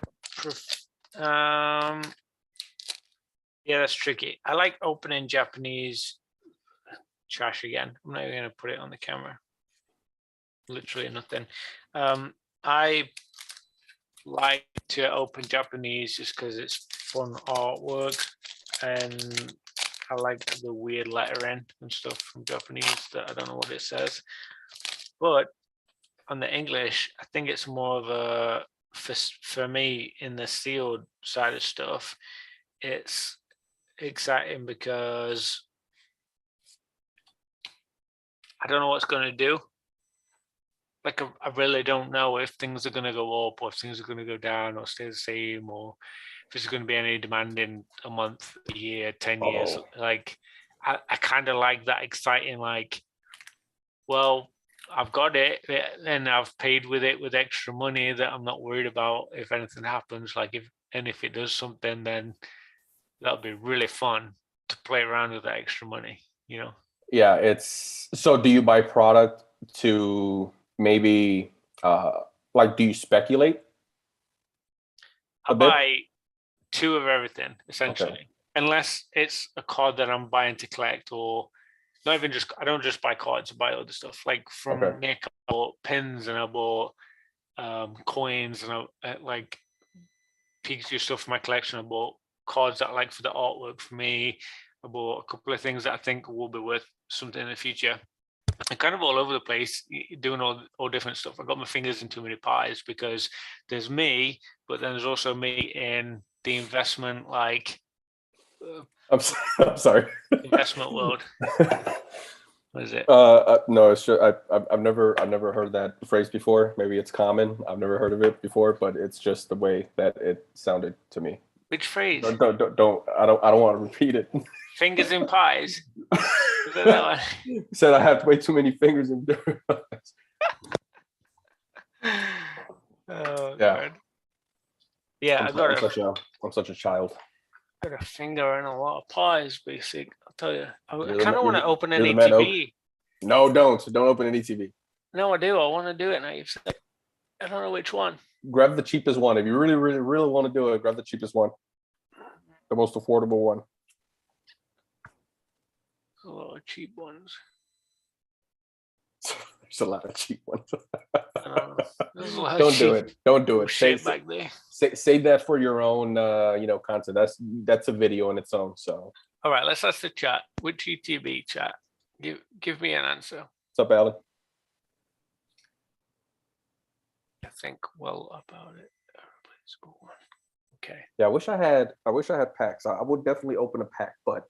yeah, that's tricky. I like opening Japanese trash again. I'm not even gonna put it on the camera. Literally nothing. I like to open Japanese just because it's fun artwork, and I like the weird lettering and stuff from Japanese that I don't know what it says. But on the English, I think it's more of a for me in the sealed side of stuff. It's exciting because I don't know what's going to do. Like I really don't know if things are going to go up or if things are going to go down or stay the same, or if there's going to be any demand in a month, a year, 10 years. Like I kind of like that exciting, like, well, I've got it and I've paid with it with extra money that I'm not worried about if anything happens. Like if it does something, then that'll be really fun to play around with that extra money, you know? Yeah, it's so do you buy product to maybe like do you speculate I a bit? buy two of everything essentially, Okay. unless it's a card that I'm buying to collect, or not even just, I don't just buy cards, I buy other stuff. Like Okay. from Nick, I bought pins and I bought coins and I like Pikachu stuff for my collection. I bought cards that I like for the artwork for me. I bought a couple of things that I think will be worth something in the future. I'm kind of all over the place doing all different stuff. I got my fingers in too many pies because there's me, but then there's also me in the investment, like I'm sorry. investment world. What is it? No, it's just I've never heard that phrase before. Maybe it's common. I've never heard of it before, but it's just the way that it sounded to me. Which phrase? I don't want to repeat it. Fingers in pies. Is that that one? Said I have way too many fingers in different pies. Oh Yeah. God. Yeah, I'm such a child. got a finger in a lot of pies, basic. I'll tell you. I You're kind of want to you're open an you're the man. ATV. No, don't open an ETV. No, I do. I want to do it now. You've said, I don't know which one. Grab the cheapest one. If you really want to do it, grab the cheapest one, the most affordable one. A lot of cheap ones. There's a lot of cheap ones. Don't do it. Don't do it. Shit back there. Save that for your own, content. That's a video on its own. So. All right, let's ask the chat. Which ETB chat? Give me an answer. What's up, Alan? I think well about it. Okay. Yeah, I wish I had packs. I would definitely open a pack, but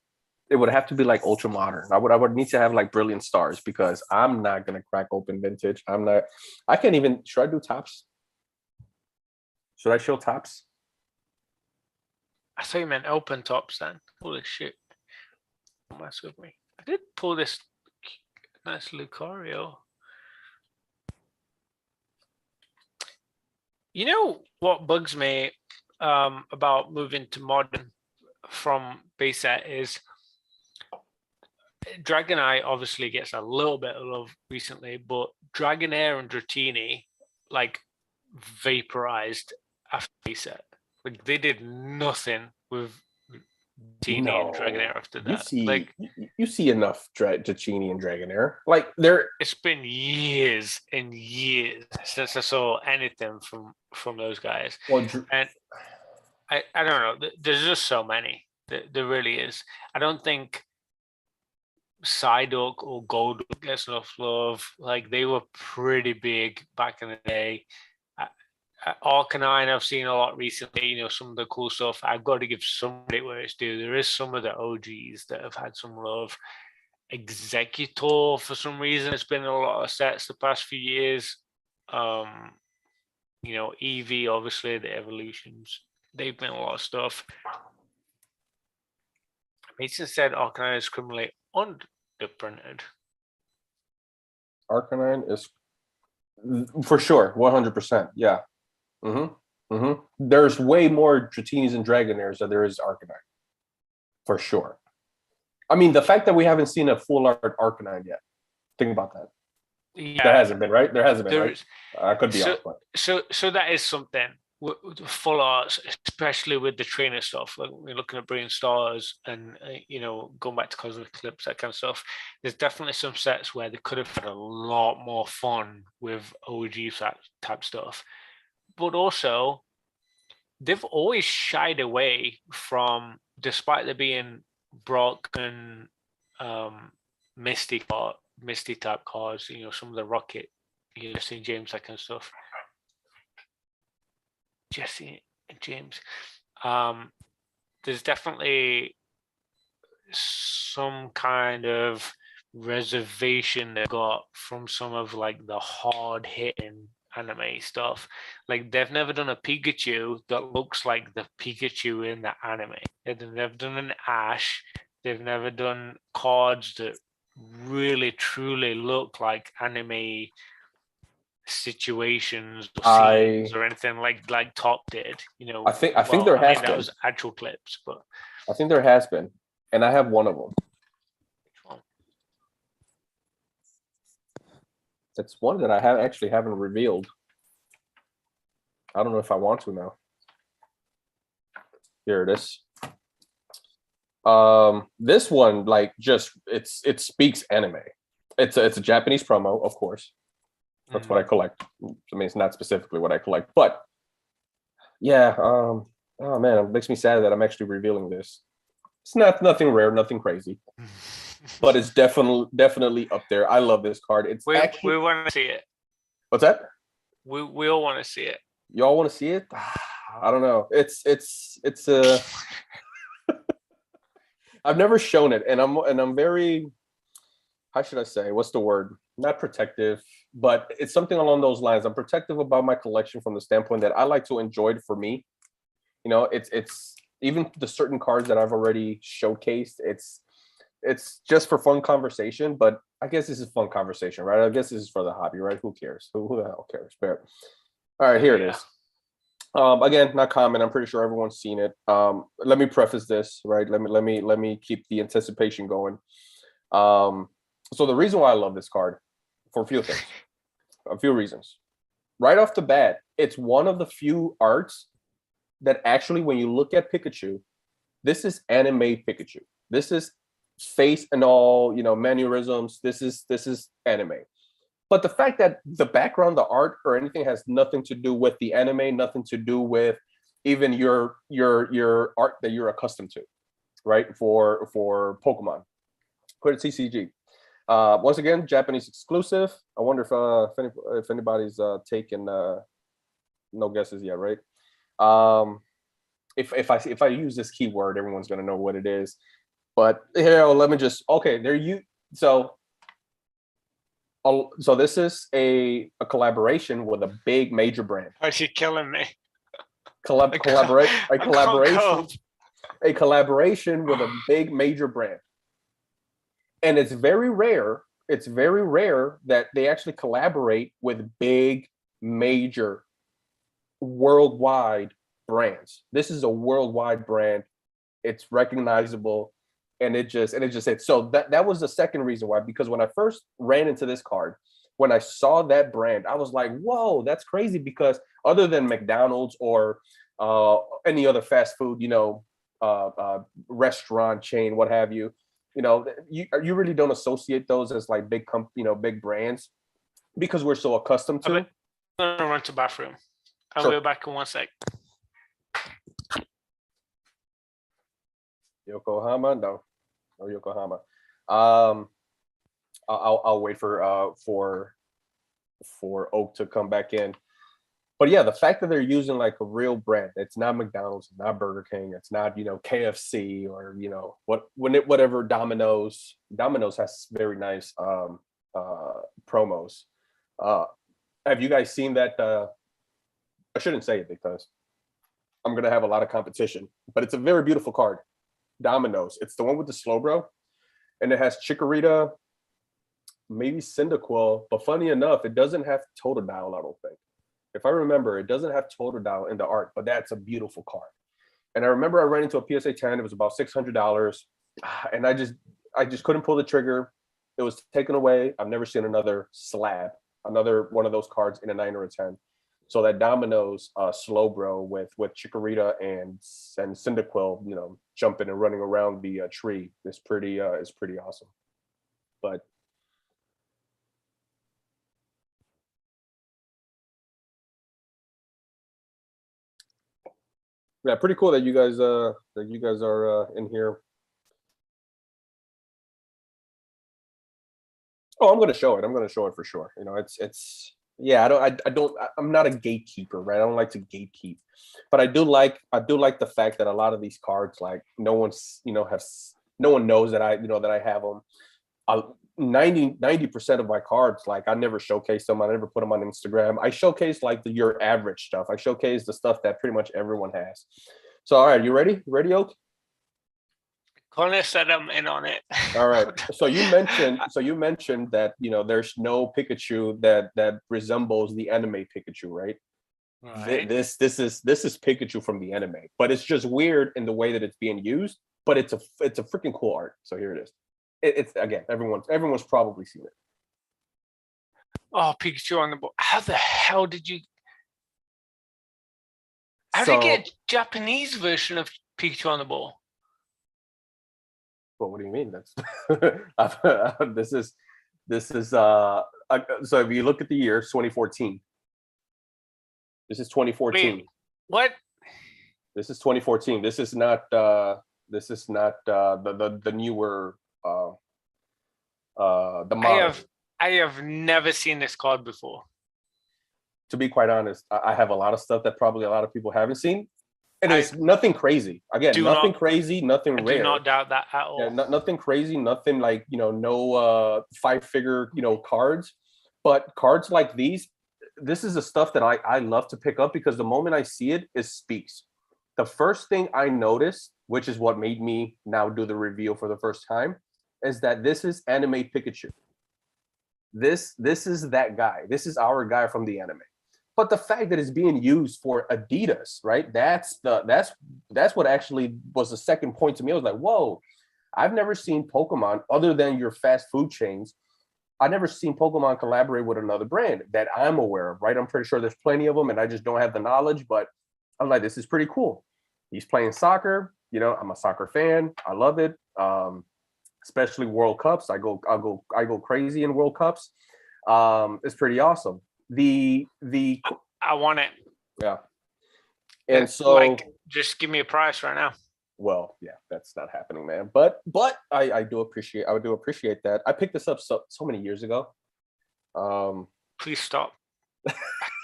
it would have to be like ultra modern. I would need to have like brilliant stars because I'm not gonna crack open vintage. I can't even. Should I do tops? Should I show tops? I thought you meant open tops then. Holy shit. Don't mess with me. I did pull this nice Lucario. You know what bugs me about moving to modern from base set is Dragonite obviously gets a little bit of love recently, but Dragonair and Dratini like vaporized after base set. Like they did nothing with Dratini and Dragonair after that. You see enough Dratini and Dragonair. Like it's been years and years since I saw anything from those guys. Well, and I don't know. There's just so many. There really is. I don't think Psyduck or Golduck gets enough love. Like they were pretty big back in the day. Arcanine I've seen a lot recently, some of the cool stuff. I've got to give some credit where it's due. There is some of the OGs that have had some love. Executor, for some reason, it's been in a lot of sets the past few years. Eevee, obviously, the evolutions, they've been a lot of stuff. Mason said Arcanine is criminally underprinted. Arcanine is for sure 100%. Yeah. There's way more Dratinis and Dragonairs than there is Arcanine. For sure. I mean, the fact that we haven't seen a full art Arcanine yet. Think about that. Yeah, there hasn't been, right? There hasn't been, right? I could be so, off, but so that is something. Full arts, especially with the trainer stuff. Like we're looking at Brilliant Stars and going back to Cosmic Eclipse, that kind of stuff. There's definitely some sets where they could have had a lot more fun with OG type stuff, but also they've always shied away from, despite there being Brock and Misty type cards, some of the Rocket, St. James, that kind of stuff. Jesse and James. There's definitely some kind of reservation they got from some of like the hard hitting anime stuff. Like they've never done a Pikachu that looks like the Pikachu in the anime. They've never done an Ash. They've never done cards that really truly look like anime situations or scenes or anything like Top did. I think there has been. That was actual clips, but I think there has been, and I have one of them. Which one? It's one that I haven't revealed. I don't know if I want to now. Here it is. This one, like, just it speaks anime. It's a Japanese promo, of course. That's what I collect. I mean, it's not specifically what I collect, but yeah. Oh man, it makes me sad that I'm actually revealing this. It's nothing rare, nothing crazy, but it's definitely up there. I love this card. We want to see it. What's that? We all want to see it. Y'all want to see it? I don't know. It's I've never shown it, and I'm very, how should I say? What's the word? Not protective, but it's something along those lines. I'm protective about my collection from the standpoint that I like to enjoy it for me. It's even the certain cards that I've already showcased. It's just for fun conversation, but I guess this is fun conversation, right? I guess this is for the hobby, right? Who cares? Who the hell cares? But all right, here it is. Again, not common. I'm pretty sure everyone's seen it. Let me preface this, right? Let me keep the anticipation going. So the reason why I love this card, for a few reasons. Right off the bat, it's one of the few arts that actually, when you look at Pikachu, this is anime Pikachu. This is face and all, mannerisms. This is anime. But the fact that the background, the art, or anything has nothing to do with the anime, nothing to do with even your art that you're accustomed to, right? For Pokemon, put it TCG. Once again, Japanese exclusive. I wonder if anybody's taken no guesses yet, right? If I use this keyword, everyone's gonna know what it is. But here, let me just there you so. So this is a collaboration with a big major brand. Are you killing me? A collaboration with a big major brand. And it's very rare that they actually collaborate with big major worldwide brands. This is a worldwide brand. It's recognizable. And it just hit. So that was the second reason why, because when I first ran into this card, when I saw that brand, I was like, whoa, that's crazy, because other than McDonald's or any other fast food, restaurant chain, what have you, you really don't associate those as like big big brands, because we're so accustomed to. I'm gonna run to the bathroom. I'll be back in 1 sec. Yokohama? No Yokohama. I'll wait for Oak to come back in. But yeah, the fact that they're using like a real brand, it's not McDonald's, it's not Burger King, it's not KFC or whatever. Domino's has very nice promos. Have you guys seen that? I shouldn't say it because I'm gonna have a lot of competition, but it's a very beautiful card. Domino's. It's the one with the Slowbro. and it has Chikorita, maybe Cyndaquil, but funny enough, it doesn't have Totodile, I don't think. If I remember, it doesn't have Totodile in the art, but that's a beautiful card. And I remember I ran into a PSA 10. It was about $600, and I just couldn't pull the trigger. It was taken away. I've never seen another slab, another one of those cards in a 9 or a 10. So that Domino's Slowbro with Chikorita and Cyndaquil, you know, jumping and running around the tree is pretty awesome. But yeah, pretty cool that you guys are in here. Oh, I'm gonna show it. I'm gonna show it for sure. You know, it's yeah. I'm not a gatekeeper, right? I don't like to gatekeep, but I do like the fact that a lot of these cards, like no one knows that I have them. 90% of my cards, like I never showcase them. I never put them on Instagram. I showcase like your average stuff. I showcase the stuff that pretty much everyone has. So, all right, you ready? You ready, Oak? Connor said I'm in on it. All right. So you mentioned that, you know, there's no Pikachu that resembles the anime Pikachu, right? Right. This is Pikachu from the anime, but it's just weird in the way that it's being used. But it's a freaking cool art. So here it is. It's again, everyone's probably seen it. Oh, Pikachu on the board. How the hell did you? How did you get a Japanese version of Pikachu on the ball? Well, what do you mean? That's this is so if you look at the year, it's 2014. This is 2014. Wait, what? This is 2014. This is not the newer the model. I have never seen this card before. To be quite honest, I have a lot of stuff that probably a lot of people haven't seen. And it's nothing crazy. Again, nothing crazy, nothing rare. I do not doubt that at all. Yeah, nothing crazy, nothing like, you know, no 5-figure, you know, cards. But cards like these, this is the stuff that I love to pick up because the moment I see it, it speaks. The first thing I noticed, which is what made me now do the reveal for the first time, is that this is anime Pikachu. This is that guy. This is our guy from the anime. But the fact that it's being used for Adidas, right? That's what actually was the second point to me. I was like, whoa, I've never seen Pokemon other than your fast food chains. I've never seen Pokemon collaborate with another brand that I'm aware of, right? I'm pretty sure there's plenty of them and I just don't have the knowledge, but I'm like, this is pretty cool. He's playing soccer. You know, I'm a soccer fan. I love it. Especially World Cups. I go crazy in World Cups. It's pretty awesome. I want it. Yeah. And so like, just give me a price right now. Well, yeah, that's not happening, man. But I do appreciate that. I picked this up so many years ago. Please stop.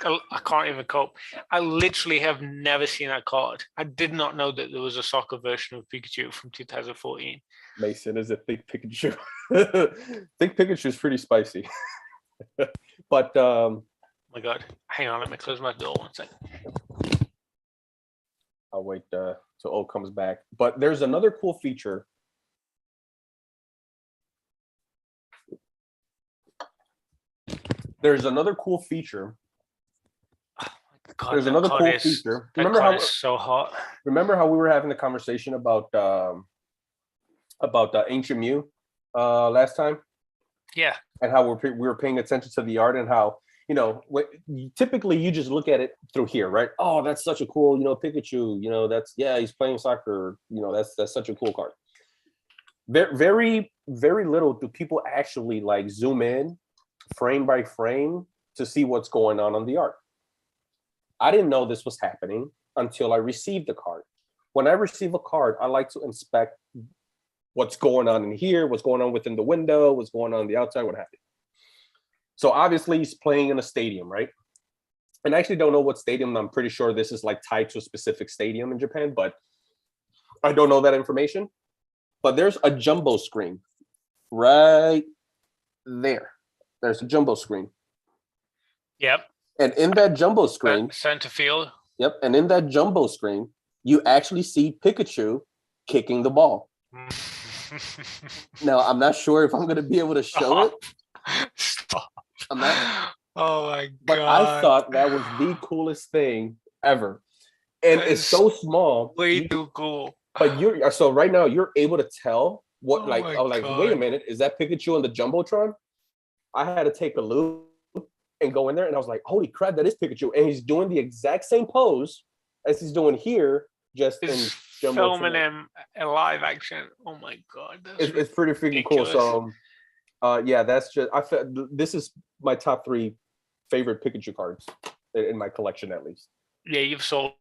I can't even cope. I literally have never seen that card. I did not know that there was a soccer version of Pikachu from 2014. Mason is a thick Pikachu. Thick Pikachu is pretty spicy. But oh my God, hang on, let me close my door 1 second. I'll wait till O comes back. But there's another cool feature. There's another cool feature. God, there's another cool feature. Remember how it's so hot? Remember how we were having the conversation about Ancient Mew last time? Yeah. And how we were paying attention to the art and how, you know, typically you just look at it through here, right? Oh, that's such a cool, you know, Pikachu, you know, he's playing soccer, you know, that's such a cool card. Very, very little do people actually like zoom in frame by frame to see what's going on the art. I didn't know this was happening until I received the card. When I receive a card, I like to inspect what's going on in here, what's going on within the window, what's going on the outside, what have you. So obviously he's playing in a stadium, right? And I actually don't know what stadium. I'm pretty sure this is like tied to a specific stadium in Japan, but I don't know that information. But there's a jumbo screen right there. There's a jumbo screen. Yep. And in that jumbo screen, center field. Yep. And in that jumbo screen, you actually see Pikachu kicking the ball. Now, I'm not sure if I'm going to be able to show it. Stop. I'm not. Oh my But I God. thought that was the coolest thing ever. And That it's is so small. way too cool. But you're so right now you're able to tell what, Oh like, my I was like, wait a God. minute, is that Pikachu in the Jumbotron? I had to take a loop and go in there, and I was like, holy crap, that is Pikachu. And he's doing the exact same pose as he's doing here, just in Is filming Jumbotron. him in live action. Oh my God. That's It's pretty freaking cool. ridiculous. So yeah, that's just I felt this is my top 3 favorite Pikachu cards in my collection, at least. Yeah, you've sold.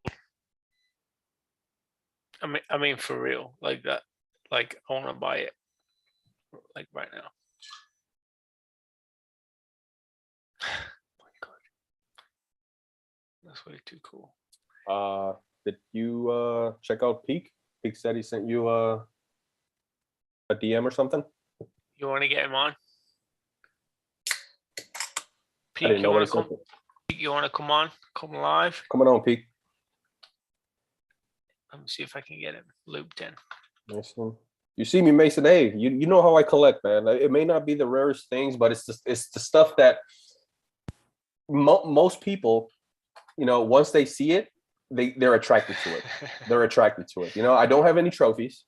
I mean, for real, like that. Like, I want to buy it, like right now. My God, that's way too cool. Did you check out Peak? Peak said he sent you a DM or something. You want to get him on? I Pete, didn't you know want they to come? sent it. Pete, you want to come on? Come live? Coming on, Peak. Let me see if I can get him looped in. Mason. You see me, Mason. Hey, you know how I collect, man. It may not be the rarest things, but it's the stuff that most people, once they see it, they're attracted to it. They're attracted to it. I don't have any trophies.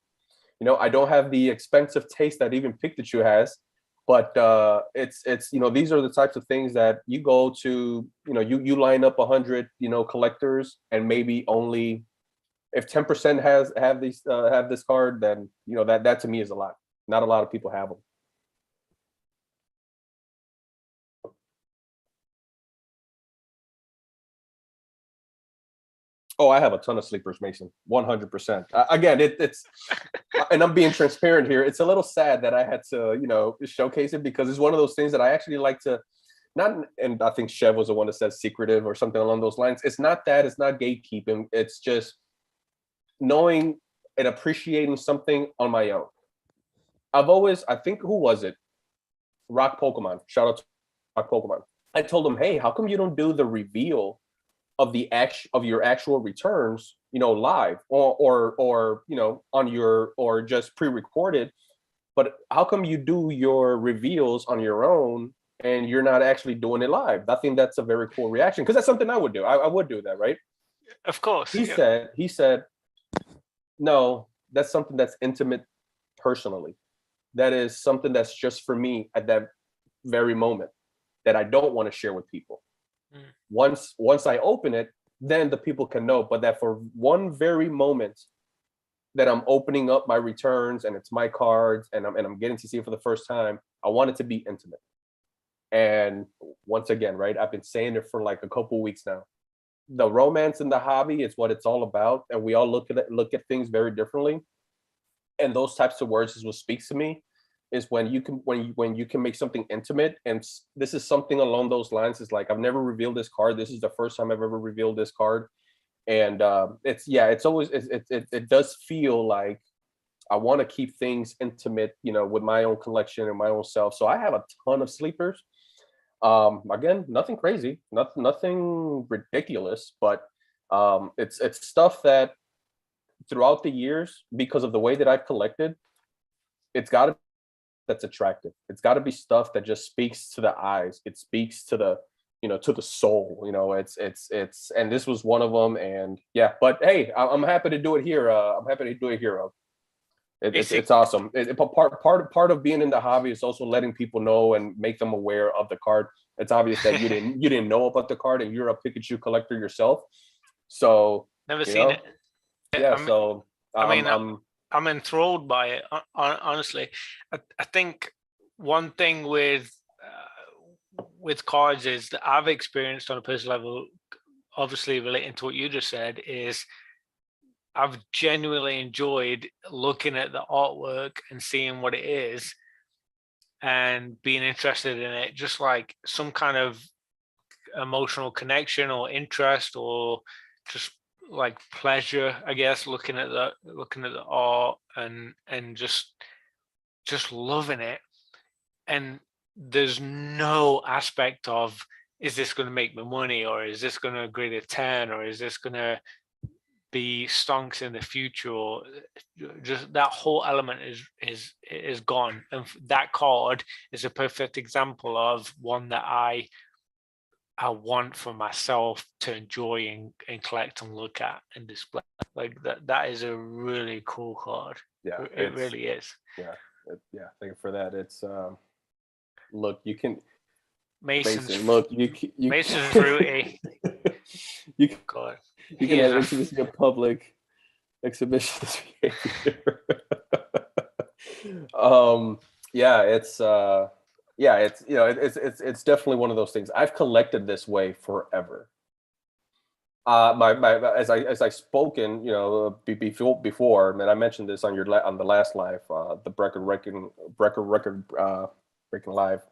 I don't have the expensive taste that even Pikachu has. But it's these are the types of things that you go to, you line up 100 collectors, and maybe only if 10% have this card, then that to me is a lot. Not a lot of people have them. Oh, I have a ton of sleepers, Mason. 100%. Again, it's and I'm being transparent here. It's a little sad that I had to showcase it, because it's one of those things that I actually like to not. And I think Chev was the one that said secretive or something along those lines. It's not that. It's not gatekeeping. It's just knowing and appreciating something on my own. I think, who was it? Rock Pokemon. Shout out to Rock Pokemon. I told him, hey, how come you don't do the reveal of your actual returns, live or on your, or just pre-recorded? But how come you do your reveals on your own and you're not actually doing it live? I think that's a very cool reaction, because that's something I would do. I would do that, right? Of course. He said, no, that's something that's intimate personally. That is something that's just for me at that very moment, that I don't want to share with people. Once I open it, then the people can know. But that for one very moment that I'm opening up my returns and it's my cards and I'm getting to see it for the first time, I want it to be intimate. And once again, right, I've been saying it for like a couple weeks now. The romance in the hobby is what it's all about, and we all look at things very differently. And those types of words is what speaks to me, is when you can make something intimate. And this is something along those lines. Is like, I've never revealed this card. This is the first time I've ever revealed this card. And it's always, it does feel like I want to keep things intimate, with my own collection and my own self. So I have a ton of sleepers. Again, nothing crazy, nothing ridiculous, but it's stuff that throughout the years, because of the way that I've collected, it's got to that's attractive. It's got to be stuff that just speaks to the eyes. It speaks to the to the soul. It's and this was one of them. And yeah, but hey, I'm happy to do it here. I'm happy to do it here. It's awesome. Part of being in the hobby is also letting people know and make them aware of the card. It's obvious that you didn't know about the card, and you're a Pikachu collector yourself. So Never seen it. Yeah. So I'm enthralled by it. Honestly, I think one thing with cards is that I've experienced on a personal level, obviously relating to what you just said, is I've genuinely enjoyed looking at the artwork and seeing what it is and being interested in it, just like some kind of emotional connection or interest, or just like pleasure, I guess, looking at the art and just loving it. And there's no aspect of, is this going to make me money, or is this going to grade a 10, or is this going to be stonks in the future, or just that whole element is gone. And that card is a perfect example of one that I want for myself to enjoy and collect and look at and display. Like that is a really cool card. Yeah, It really is. Yeah, thank you for that. It's look, you can Mason's Mason, look, you Mason's fruity. you God, you can have exhibition of public exhibitionist behavior. Yeah, it's it's definitely one of those things. I've collected this way forever. My as I spoken, before, man, I mentioned this on on the last live, the record breaking live.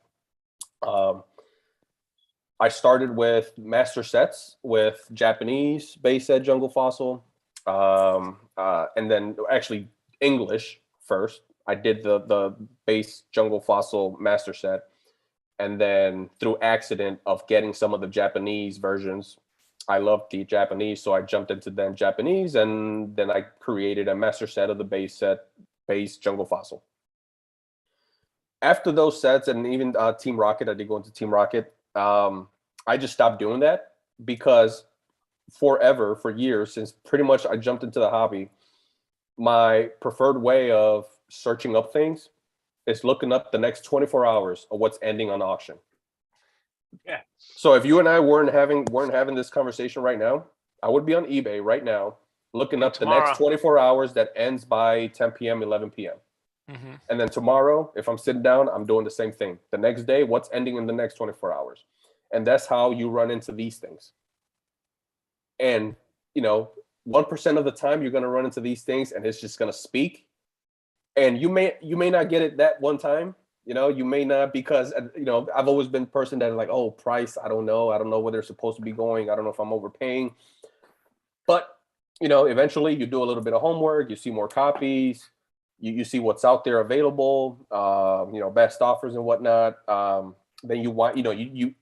I started with master sets with Japanese base set jungle fossil, and then actually English first. I did the base jungle fossil master set, and then through accident of getting some of the Japanese versions, I loved the Japanese, so I jumped into then Japanese, and then I created a master set of the base jungle fossil. After those sets, and even Team Rocket, I did go into Team Rocket. I just stopped doing that because for years, since pretty much I jumped into the hobby, my preferred way of searching up things is looking up the next 24 hours of what's ending on auction. Yeah. So if you and I weren't having this conversation right now, I would be on eBay right now looking up tomorrow, the next 24 hours that ends by 10 p.m., 11 p.m. Mm-hmm. And then tomorrow, if I'm sitting down, I'm doing the same thing. The next day, what's ending in the next 24 hours? And that's how you run into these things. And, 1% of the time you're going to run into these things and it's just going to speak. And you may not get it that one time. You may not, because, I've always been a person that like, oh, price, I don't know where they're supposed to be going. I don't know if I'm overpaying. But, eventually you do a little bit of homework, you see more copies, you see what's out there available, best offers and whatnot. Then you want,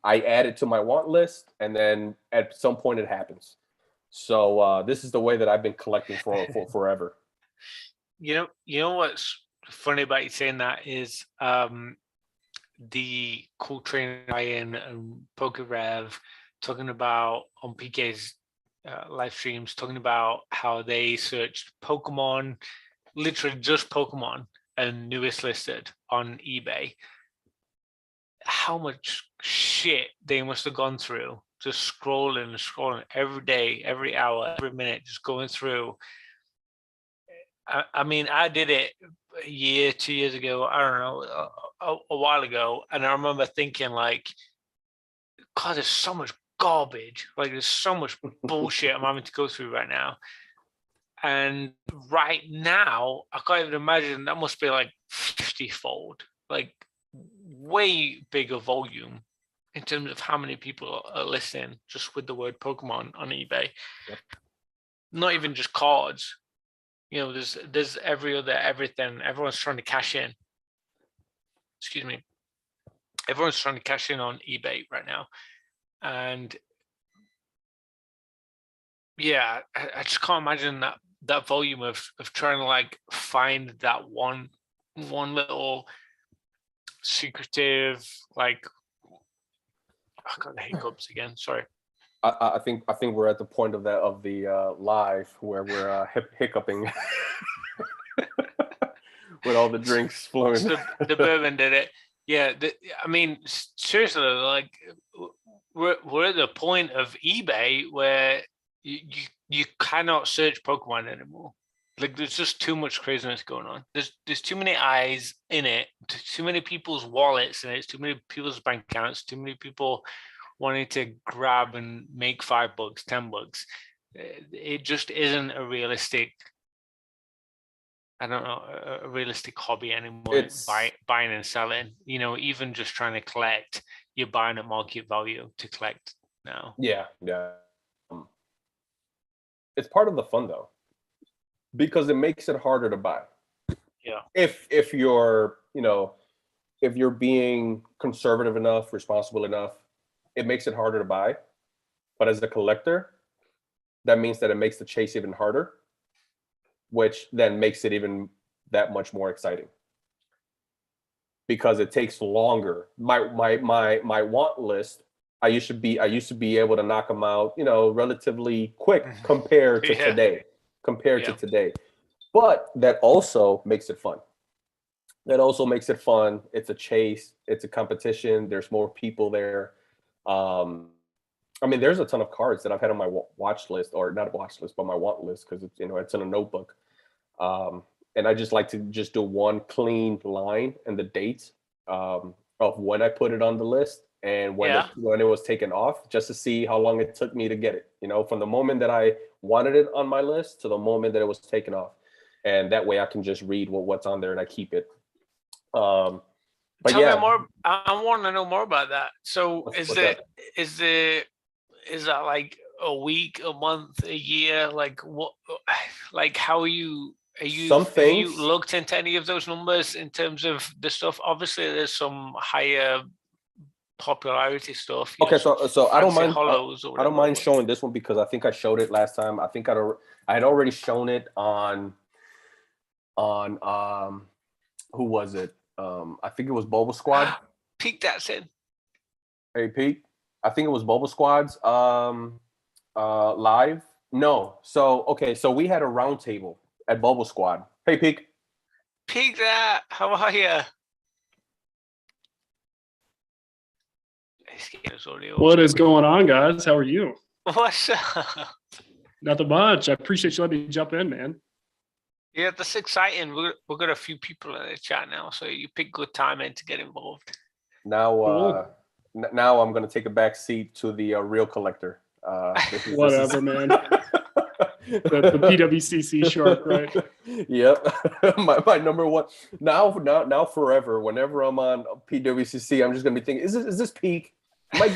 I add it to my want list, and then at some point it happens. So this is the way that I've been collecting for forever. You know what's funny about you saying that is the Cool Train Ryan and PokeRev talking about on PK's live streams, talking about how they searched Pokemon, literally just Pokemon, and newest listed on eBay. How much shit they must have gone through, just scrolling every day, every hour, every minute, just going through. I mean, I did it a year, 2 years ago, I don't know, a while ago, and I remember thinking like, God, there's so much garbage, like there's so much bullshit I'm having to go through right now. And right now, I can't even imagine, that must be like 50-fold, like way bigger volume in terms of how many people are listening just with the word Pokemon on eBay. Yep. Not even just cards. There's everything. Everyone's trying to cash in. Excuse me. Everyone's trying to cash in on eBay right now. And yeah, I just can't imagine that volume of trying to like find that one little secretive, like, I got the hiccups again. Sorry. I think we're at the point of the live where we're hiccuping with all the drinks flowing. The bourbon did it. Yeah, I mean, seriously, like we're at the point of eBay where you cannot search Pokemon anymore. Like there's just too much craziness going on. There's too many eyes in it, too many people's wallets in it, too many people's bank accounts, too many people wanting to grab and make $5, $10. It just isn't a realistic, I don't know, a realistic hobby anymore. It's buying and selling. Even just trying to collect, you're buying at market value to collect now. Yeah. It's part of the fun though, because it makes it harder to buy. Yeah. If you're, if you're being conservative enough, responsible enough, it makes it harder to buy. But as a collector, that means that it makes the chase even harder, which then makes it even that much more exciting because it takes longer. My want list, I used to be able to knock them out, relatively quick compared to Yeah. today. But that also makes it fun. It's a chase. It's a competition. There's more people there. I mean, there's a ton of cards that I've had on my watch list, or not a watch list, but my want list, because it's in a notebook. And I just like to just do one clean line and the dates of when I put it on the list and when it was taken off, just to see how long it took me to get it. From the moment that I wanted it on my list to the moment that it was taken off, and that way I can just read what's on there and I keep it. But Tell me more. I want to know more about that. So is that like a week, a month, a year? Like what? Like how are you? Have you looked into any of those numbers in terms of the stuff? Obviously, there's some higher popularity stuff. Okay, so I don't mind. I don't mind showing this one because I think I showed it last time. I think I had already shown it on who was it? I think it was Boba Squad. Peak that's in. Hey Pete, I think it was Boba Squad's live. No, so we had a round table at Boba Squad. Hey Peak. Peak that. How are you? What is going on, guys? How are you? What's up? Nothing much. I appreciate you letting me jump in, man. Yeah, that's exciting. We've got a few people in the chat now, so you pick good timing to get involved. Now, cool. Now I'm going to take a back seat to the real collector. Whatever, man. the PWCC shark, right? Yep. my number one. Now forever. Whenever I'm on PWCC, I'm just going to be thinking, is this Peak? Am I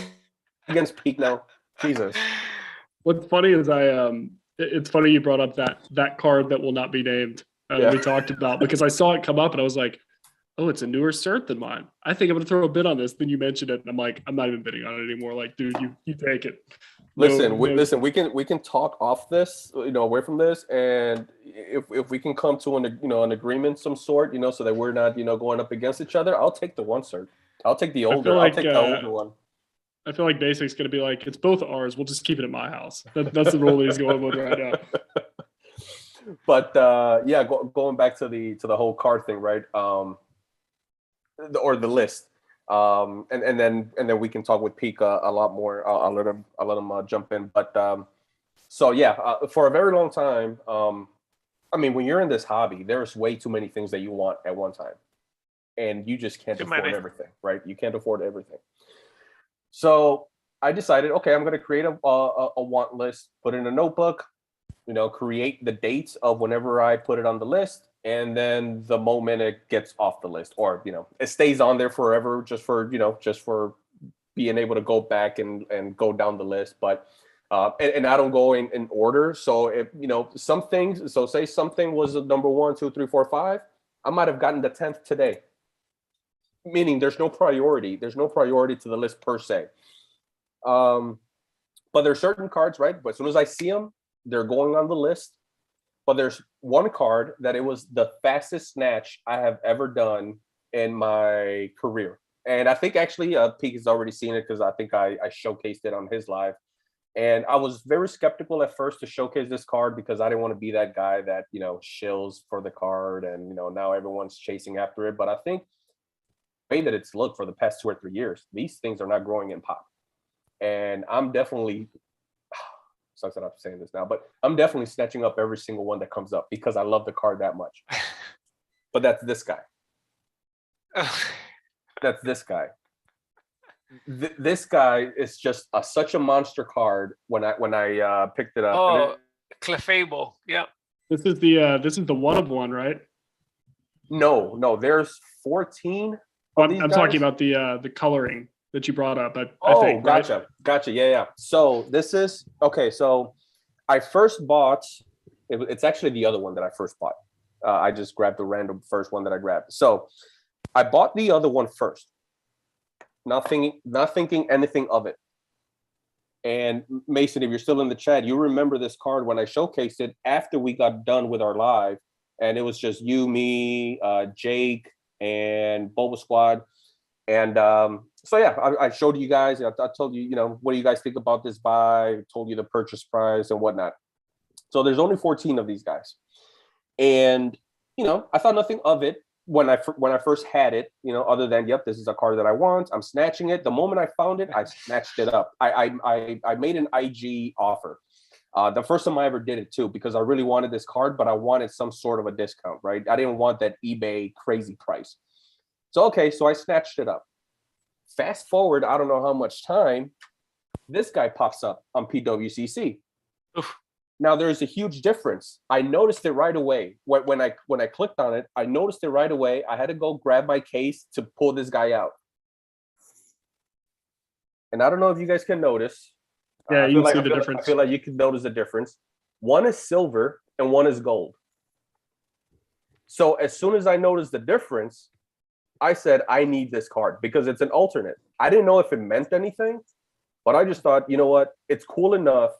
against Peak now? Jesus. What's funny is it's funny you brought up that card that will not be named that we talked about, because I saw it come up and I was like, oh, it's a newer cert than mine. I think I'm going to throw a bid on this. Then you mentioned it and I'm like, I'm not even bidding on it anymore. Like, dude, you take it. Listen, we can talk off this, away from this, and if we can come to an agreement some sort, so that we're not going up against each other, I'll take the one cert. I'll take the older. I'll take the older one. I feel like Basic's going to be like, it's both ours. We'll just keep it at my house. That's the rule he's going with right now. But going back to the whole card thing, right? Or the list, and then we can talk with Peak a lot more. I'll let him jump in. But for a very long time, I mean, when you're in this hobby, there's way too many things that you want at one time, and you just can't afford everything, right? You can't afford everything. So I decided, okay, I'm going to create a want list, put it in a notebook, create the dates of whenever I put it on the list, and then the moment it gets off the list, or it stays on there forever, just for being able to go back and go down the list. But and I don't go in order. So if some things, so say something was number 1, 2, 3, 4, 5, I might have gotten the 10th today. Meaning there's no priority. There's no priority to the list per se. But there's certain cards, right? But as soon as I see them, they're going on the list. But there's one card that it was the fastest snatch I have ever done in my career. And I think actually Peak has already seen it because I think I showcased it on his live. And I was very skeptical at first to showcase this card because I didn't want to be that guy that, shills for the card and, now everyone's chasing after it. But I think way that it's looked for the past 2 or 3 years, these things are not growing in pop. And I'm definitely, sucks that I'm saying this now, but I'm definitely snatching up every single one that comes up because I love the card that much. But that's this guy. That's this guy. This guy is just such a monster card when I picked it up. Oh, Clefable. Yeah. This is the one of one, right? No, there's 14. I'm talking about the coloring that you brought up. I think, gotcha. Right? Gotcha. Yeah. So this is okay. So I first bought. It's actually the other one that I first bought. I just grabbed the random first one that I grabbed. So I bought the other one first, not thinking anything of it. And Mason, if you're still in the chat, you remember this card when I showcased it after we got done with our live, and it was just you, me, Jake, and Boba Squad. And so yeah, I showed you guys. I told you, what do you guys think about this buy? Told you the purchase price and whatnot. So there's only 14 of these guys, and I thought nothing of it when I first had it. Other than this is a card that I want. I'm snatching it. The moment I found it, I snatched it up. I made an IG offer. The first time I ever did it too, because I really wanted this card, but I wanted some sort of a discount, right? I didn't want that eBay crazy price. So I snatched it up. Fast forward, I don't know how much time, this guy pops up on PWCC. Oof. Now there's a huge difference. I noticed it right away. When I clicked on it, I noticed it right away. I had to go grab my case to pull this guy out. And I don't know if you guys can notice. Yeah, you can see the difference. I feel like you can notice the difference. One is silver and one is gold. So as soon as I noticed the difference, I said, I need this card because it's an alternate. I didn't know if it meant anything, but I just thought, you know what? It's cool enough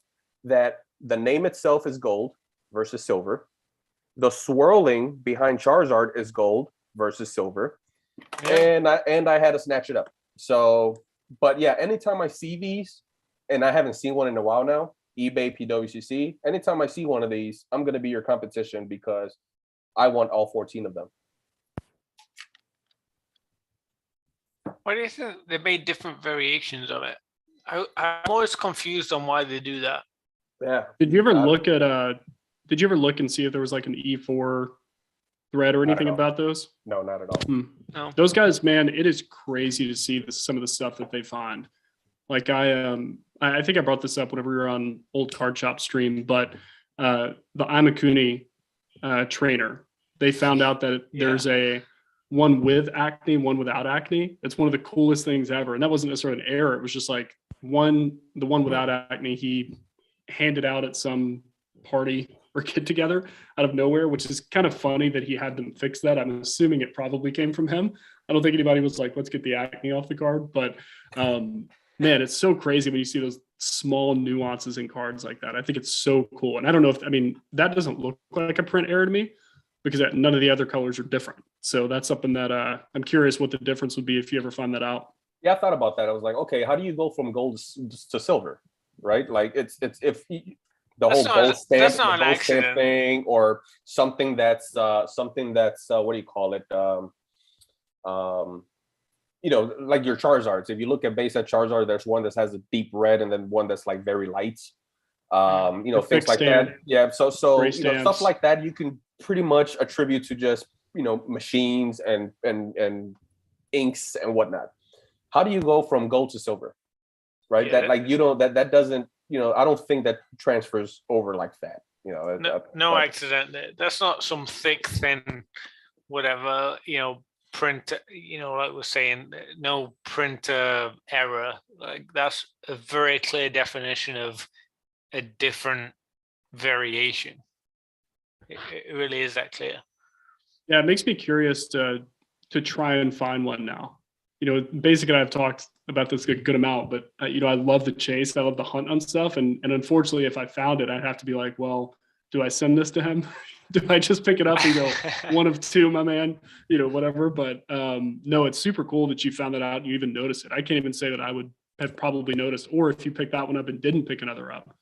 that the name itself is gold versus silver. The swirling behind Charizard is gold versus silver. Yeah. And I had to snatch it up. So, but yeah, anytime I see these, and I haven't seen one in a while now, eBay, PWCC, anytime I see one of these, I'm going to be your competition because I want all 14 of them. Why do you think they made different variations of it? I'm always confused on why they do that. Yeah. Did you ever look at did you ever look and see if there was like an E4 thread or anything about those? No, not at all. No. Those guys, man, it is crazy to see some of the stuff that they find. Like I think I brought this up whenever we were on Old Card Shop stream, but the Imakuni trainer, they found out that there's a one with acne, one without acne. It's one of the coolest things ever. And that wasn't necessarily an error. It was just like the one without acne, he handed out at some party or get together out of nowhere, which is kind of funny that he had them fix that. I'm assuming it probably came from him. I don't think anybody was like, let's get the acne off the card. But man, it's so crazy when you see those small nuances in cards like that. I think it's so cool. And I don't know that doesn't look like a print error to me because none of the other colors are different. So that's something that I'm curious what the difference would be if you ever find that out. Yeah, I thought about that. I was like, okay, how do you go from gold to silver, right? Like it's if the whole gold stamp thing, or something that's what do you call it? Like your Charizards. If you look at base set Charizard, there's one that has a deep red and then one that's like very light. Things like that. Yeah. So stuff like that you can pretty much attribute to just machines and inks and whatnot. How do you go from gold to silver? Right? Yeah. That doesn't, I don't think that transfers over like that. No accident. That's not some thick, thin, whatever, print, like we're saying, no print error. Like that's a very clear definition of a different variation. It really is that clear. Yeah, it makes me curious to try and find one now. Basically I've talked about this a good amount, but I love the chase. I love the hunt on stuff. And unfortunately, if I found it, I'd have to be like, well, do I send this to him? Do I just pick it up and go, one of two, my man, whatever. But no, it's super cool that you found that out and you even noticed it. I can't even say that I would have probably noticed, or if you picked that one up and didn't pick another up,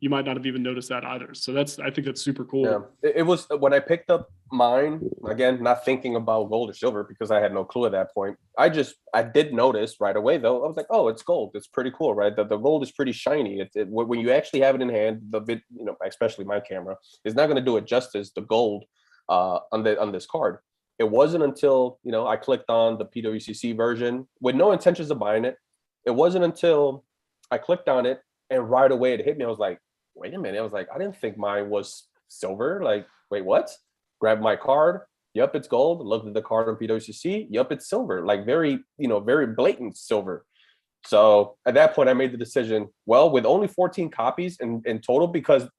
you might not have even noticed that either. So I think that's super cool. Yeah, it was when I picked up mine, again, not thinking about gold or silver because I had no clue at that point. I did notice right away though. I was like, oh, it's gold. It's pretty cool, right? The gold is pretty shiny. When you actually have it in hand, the bit, especially my camera, is not going to do it justice. The gold on this card. It wasn't until I clicked on the PWCC version with no intentions of buying it. It wasn't until I clicked on it and right away it hit me. I was like, wait a minute. I was like, I didn't think mine was silver. Like, wait, what? Grab my card. Yep, it's gold. Looked at the card on PWCC. Yep, it's silver. Like very blatant silver. So at that point, I made the decision, well, with only 14 copies in total, because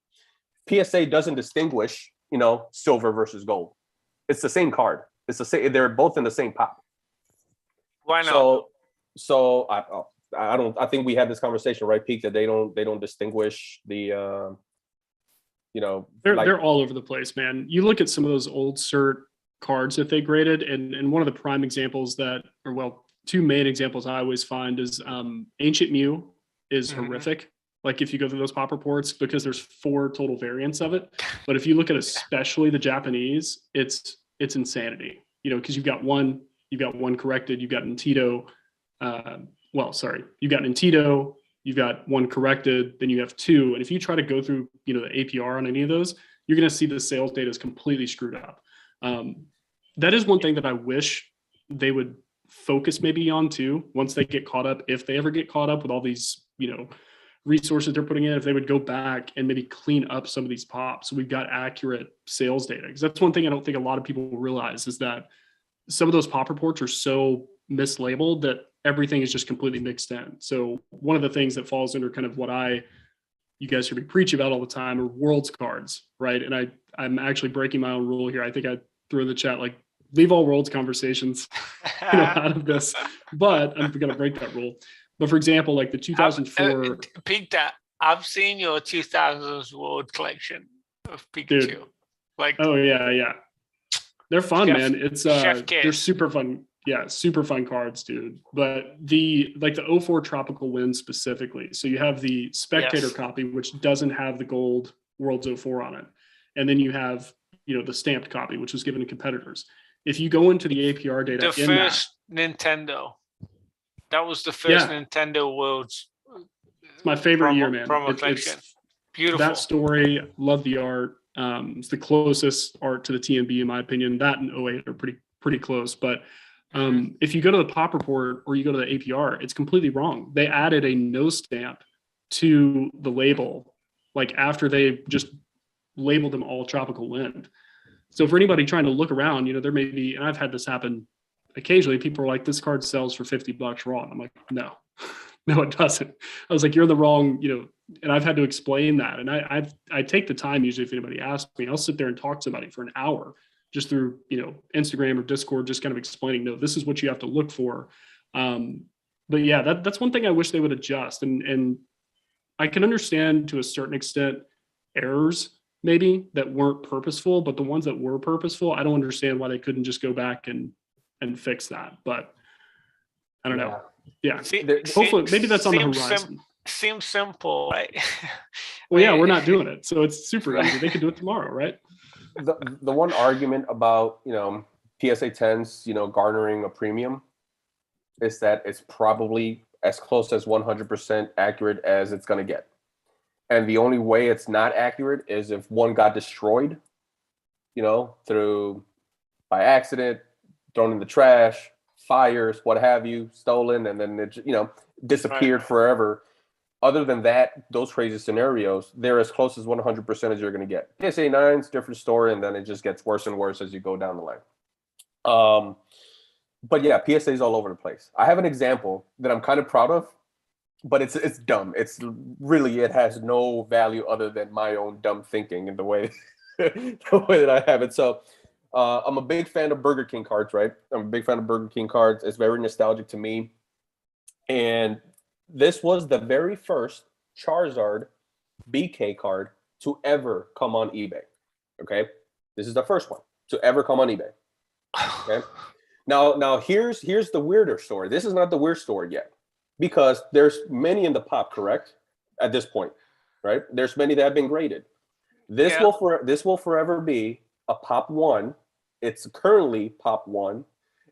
PSA doesn't distinguish, silver versus gold. It's the same card. It's the same. They're both in the same pop. Why not? I think we had this conversation, right, Pete, that they don't distinguish the they're all over the place, man. You look at some of those old cert cards that they graded, and one of the prime examples two main examples I always find is Ancient Mew is horrific. Like if you go through those pop reports, because there's 4 total variants of it. But if you look at especially the Japanese, it's insanity. Because you've got one corrected, you've got Nintendo. You've got Nintendo, you've got one corrected, then you have 2. And if you try to go through, the APR on any of those, you're going to see the sales data is completely screwed up. That is one thing that I wish they would focus maybe on too, once they get caught up, if they ever get caught up with all these, resources they're putting in, if they would go back and maybe clean up some of these pops. So we've got accurate sales data. Because that's one thing I don't think a lot of people realize is that some of those pop reports are so mislabeled that everything is just completely mixed in. So one of the things that falls under kind of what you guys hear me preach about all the time are worlds cards, right? And I'm actually breaking my own rule here. I think I threw in the chat, like, leave all worlds conversations out of this, but I'm going to break that rule. But for example, like the 2004. Pete, I've seen your 2000s world collection of Pikachu. Dude. Like, oh yeah. They're fun, man. It's they're super fun. Yeah, super fun cards, dude. But the 04 Tropical Wind specifically. So you have the spectator copy, which doesn't have the gold Worlds 04 on it. And then you have, the stamped copy, which was given to competitors. If you go into the APR data, the first Nintendo, that was the first Nintendo Worlds. It's my favorite year, man. It's beautiful. That story, love the art. It's the closest art to the TMB, in my opinion. That and 08 are pretty close. But if you go to the pop report or you go to the APR, it's completely wrong. They added a no stamp to the label, like after they just labeled them all Tropical Wind. So for anybody trying to look around, there may be, and I've had this happen occasionally, people are like, this card sells for $50 raw. And I'm like, no, it doesn't. I was like, you're the wrong, and I've had to explain that. And I take the time, usually if anybody asks me, I'll sit there and talk to somebody for an hour just through, Instagram or Discord, just kind of explaining, no, this is what you have to look for. But yeah, that's one thing I wish they would adjust. And I can understand to a certain extent errors maybe that weren't purposeful, but the ones that were purposeful, I don't understand why they couldn't just go back and fix that. But I don't know. Yeah. Hopefully maybe that's on the horizon. Seems simple, right? Well, yeah, we're not doing it. So it's super easy. They could do it tomorrow, right? The one argument about, PSA 10s, garnering a premium is that it's probably as close as 100% accurate as it's going to get. And the only way it's not accurate is if one got destroyed, through by accident, thrown in the trash, fires, what have you, stolen, and then it, disappeared forever. Other than that, those crazy scenarios, they're as close as 100% as you're going to get. PSA 9's different story, and then it just gets worse and worse as you go down the line. But yeah, PSA's all over the place. I have an example that I'm kind of proud of, but it's dumb. It has no value other than my own dumb thinking and the way that I have it. So I'm a big fan of Burger King cards, right? I'm a big fan of Burger King cards. It's very nostalgic to me. And this was the very first Charizard BK card to ever come on eBay. Okay. This is the first one to ever come on eBay. Okay. Now here's the weirder story. This is not the weird story yet, because there's many in the pop, correct? At this point, right? There's many that have been graded. This will forever be a pop 1. It's currently pop 1,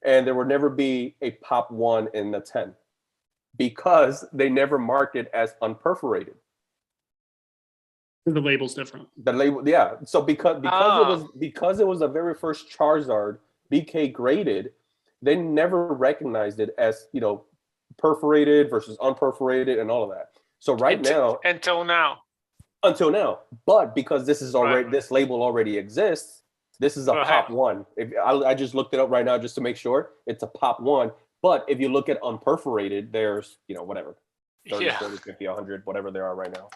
and there will never be a pop 1 in the 10 because they never marked it as unperforated. The label's different. The label, yeah. So because it was the very first Charizard BK graded, they never recognized it as, perforated versus unperforated and all of that. So until now, but because this is already this label already exists, this is a pop 1. If I just looked it up right now just to make sure, it's a pop 1. But if you look at unperforated, there's whatever 30, 40, 50, 100, whatever there are right now.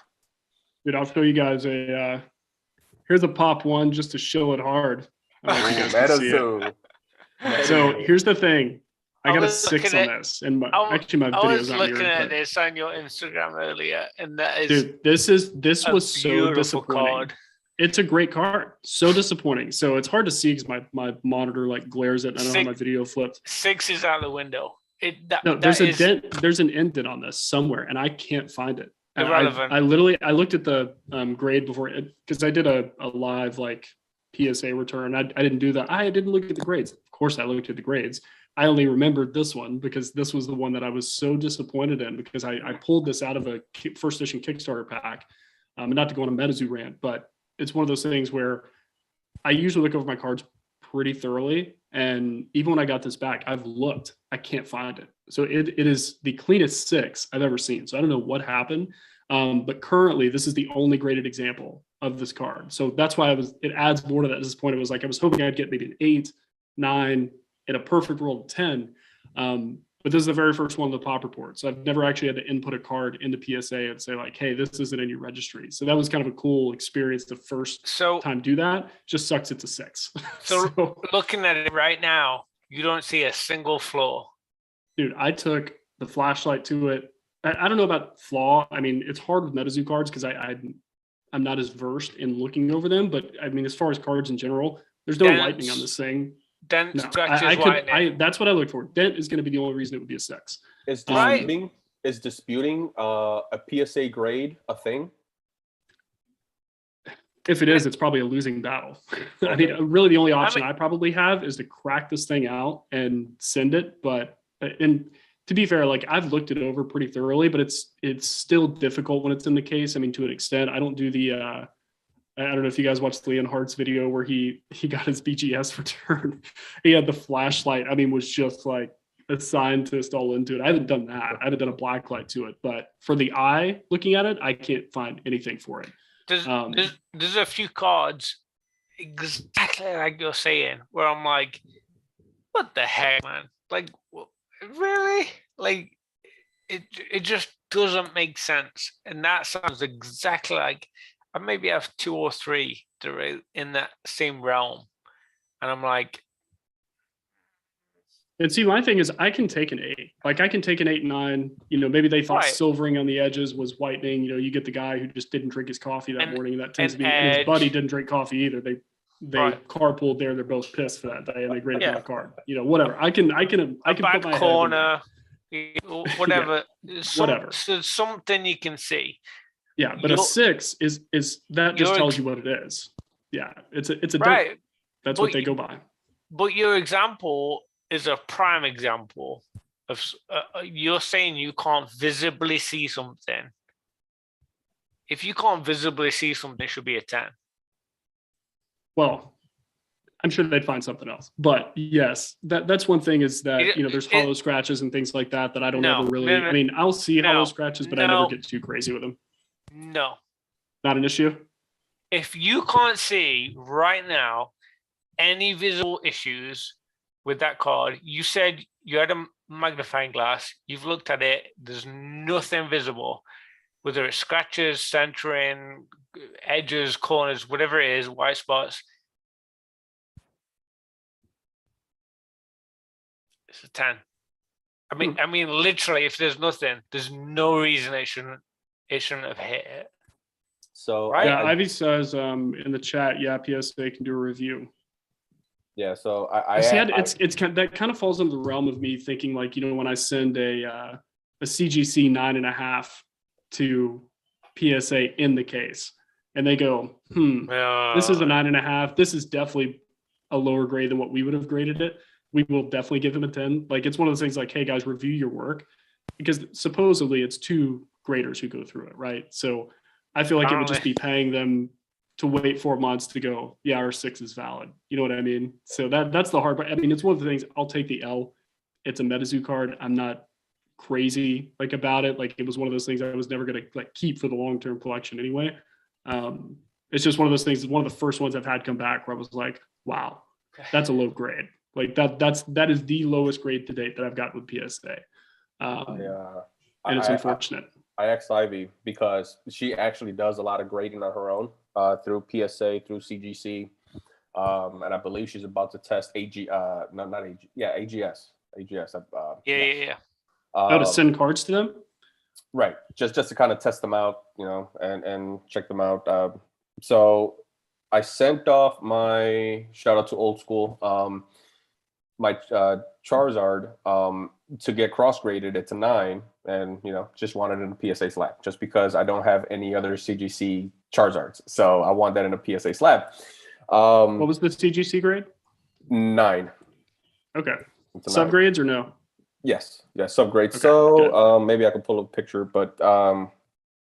Dude, I'll show you guys here's a pop 1 just to show it hard. I don't know if you guys can see it. So here's the thing. I got a was 6 looking on at this, and I, actually my I video's was not looking mirrored. at But this on your Instagram earlier, and that is dude, this a was so beautiful disappointing. card. It's a great card, so disappointing. So it's hard to see because my monitor like glares it. And I don't have my video flipped. 6 is out the window. No, there's a dent. There's an indent on this somewhere, and I can't find it. Irrelevant. I literally looked at the grade before because I did a live like PSA return. I didn't do that. I didn't look at the grades. Of course, I looked at the grades. I only remembered this one because this was the one that I was so disappointed in because I pulled this out of a first edition Kickstarter pack. And not to go on a MetaZoo rant, but it's one of those things where I usually look over my cards pretty thoroughly. And even when I got this back, I've looked, I can't find it. So it is the cleanest 6 I've ever seen. So I don't know what happened. But currently this is the only graded example of this card. So that's why it adds more to that disappointment. It was like, I was hoping I'd get maybe an 8, 9, in a perfect world 10. But this is the very first one of the pop report. So I've never actually had to input a card into PSA and say like, hey, this isn't in your registry. So that was kind of a cool experience the first time do that. Just sucks it's a 6. So looking at it right now, you don't see a single flaw. Dude, I took the flashlight to it. I don't know about flaw. I mean, it's hard with MetaZoo cards because I'm not as versed in looking over them. But I mean, as far as cards in general, there's no lightning on this thing. Dent, no, scratches, that's what I look for. Dent is going to be the only reason it would be a 6. Is disputing a PSA grade a thing? If it is, it's probably a losing battle. I mean, really the only option I probably have is to crack this thing out and send it. But and to be fair, like I've looked it over pretty thoroughly, but it's still difficult when it's in the case. I mean, to an extent, I don't do the I don't know if you guys watched Leon Hart's video where he got his BGS returned. He had the flashlight. I mean, was just like a scientist all into it. I haven't done that. I haven't done a black light to it, but for the eye looking at it, I can't find anything for it. There's a few cards exactly like you're saying where I'm like, what the heck, man? Like, really? Like, it just doesn't make sense. And that sounds exactly like I maybe have 2 or 3 that are in that same realm. And I'm like, and see, my thing is I can take an 8. Like I can take an 8, 9. You know, maybe they thought silvering on the edges was whitening. You know, you get the guy who just didn't drink his coffee that morning, and that tends to be. And his buddy didn't drink coffee either. They carpooled there. They're both pissed for that day, and they graded that card. You know, whatever. I can put my corner, whatever. Whatever. So something you can see. Yeah, but a 6 is that just tells you what it is. Yeah, it's a right. That's what they go by. But your example is a prime example of you're saying you can't visibly see something. If you can't visibly see something, it should be a 10. Well, I'm sure they'd find something else. But yes, that's one thing is that there's hollow scratches and things like that I don't ever really. I mean, I'll see hollow scratches, but I never get too crazy with them. No. Not an issue? If you can't see right now any visual issues with that card, you said you had a magnifying glass, you've looked at it, there's nothing visible, whether it's scratches, centering, edges, corners, whatever it is, white spots. It's a 10. I mean, literally, if there's nothing, there's no reason it shouldn't have hit it. So right? Yeah, Ivy says in the chat, yeah, PSA can do a review. Yeah, so it's that kind of falls into the realm of me thinking like, when I send a CGC 9.5 to PSA in the case, and they go, this is a 9.5. This is definitely a lower grade than what we would have graded it. We will definitely give him a 10. Like it's one of those things like, hey guys, review your work, because supposedly it's 2 graders who go through it, right? So I feel like it would just be paying them to wait 4 months to go, yeah, our 6 is valid. You know what I mean? So that's the hard part. I mean, it's one of the things, I'll take the L. It's a MetaZoo card. I'm not crazy like about it. Like it was one of those things I was never going to like keep for the long-term collection anyway. It's just one of those things, one of the first ones I've had come back where I was like, wow, that's a low grade. Like that is the lowest grade to date that I've got with PSA. And it's unfortunate. I asked Ivy because she actually does a lot of grading on her own through PSA, through CGC. And I believe she's about to test AGS. AGS. Yeah. To send cards to them. Right, just to kind of test them out, and check them out. So I sent off my shout out to Old School, my Charizard to get cross graded. It's a 9, and just wanted it in a PSA slab, just because I don't have any other CGC Charizards, so I want that in a PSA slab. What was the CGC grade? 9. Okay. Subgrades or no? Yes, subgrade. Okay, so maybe I can pull a picture, but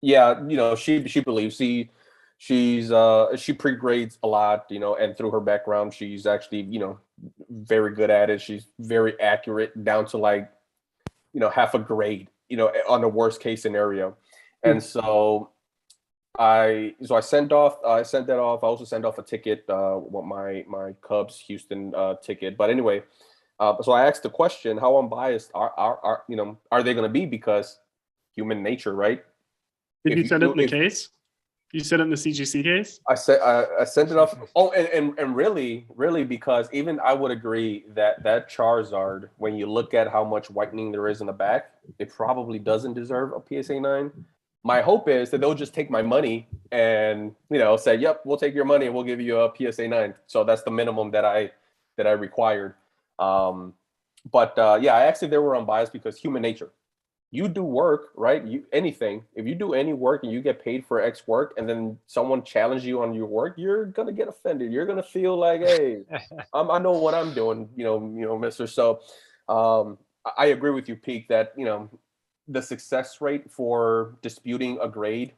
yeah, she believes she pre-grades a lot, and through her background, she's actually very good at it. She's very accurate down to like half a grade, on the worst case scenario. And so I sent that off. I also sent off a ticket, my Cubs Houston ticket. But anyway, so I asked the question: how unbiased are they going to be? Because human nature, right? Did you send it in the case? You sent it in the CGC case? I sent it off. Oh, and really, because even I would agree that Charizard, when you look at how much whitening there is in the back, it probably doesn't deserve a PSA 9. My hope is that they'll just take my money and say, "Yep, we'll take your money and we'll give you a PSA 9." So that's the minimum that I required. But yeah, I actually they were unbiased because human nature. You do work, right? If you do any work and you get paid for X work, and then someone challenges you on your work, you're gonna get offended. You're gonna feel like, hey, I know what I'm doing, Mister. So, I agree with you, Peak, that the success rate for disputing a grade,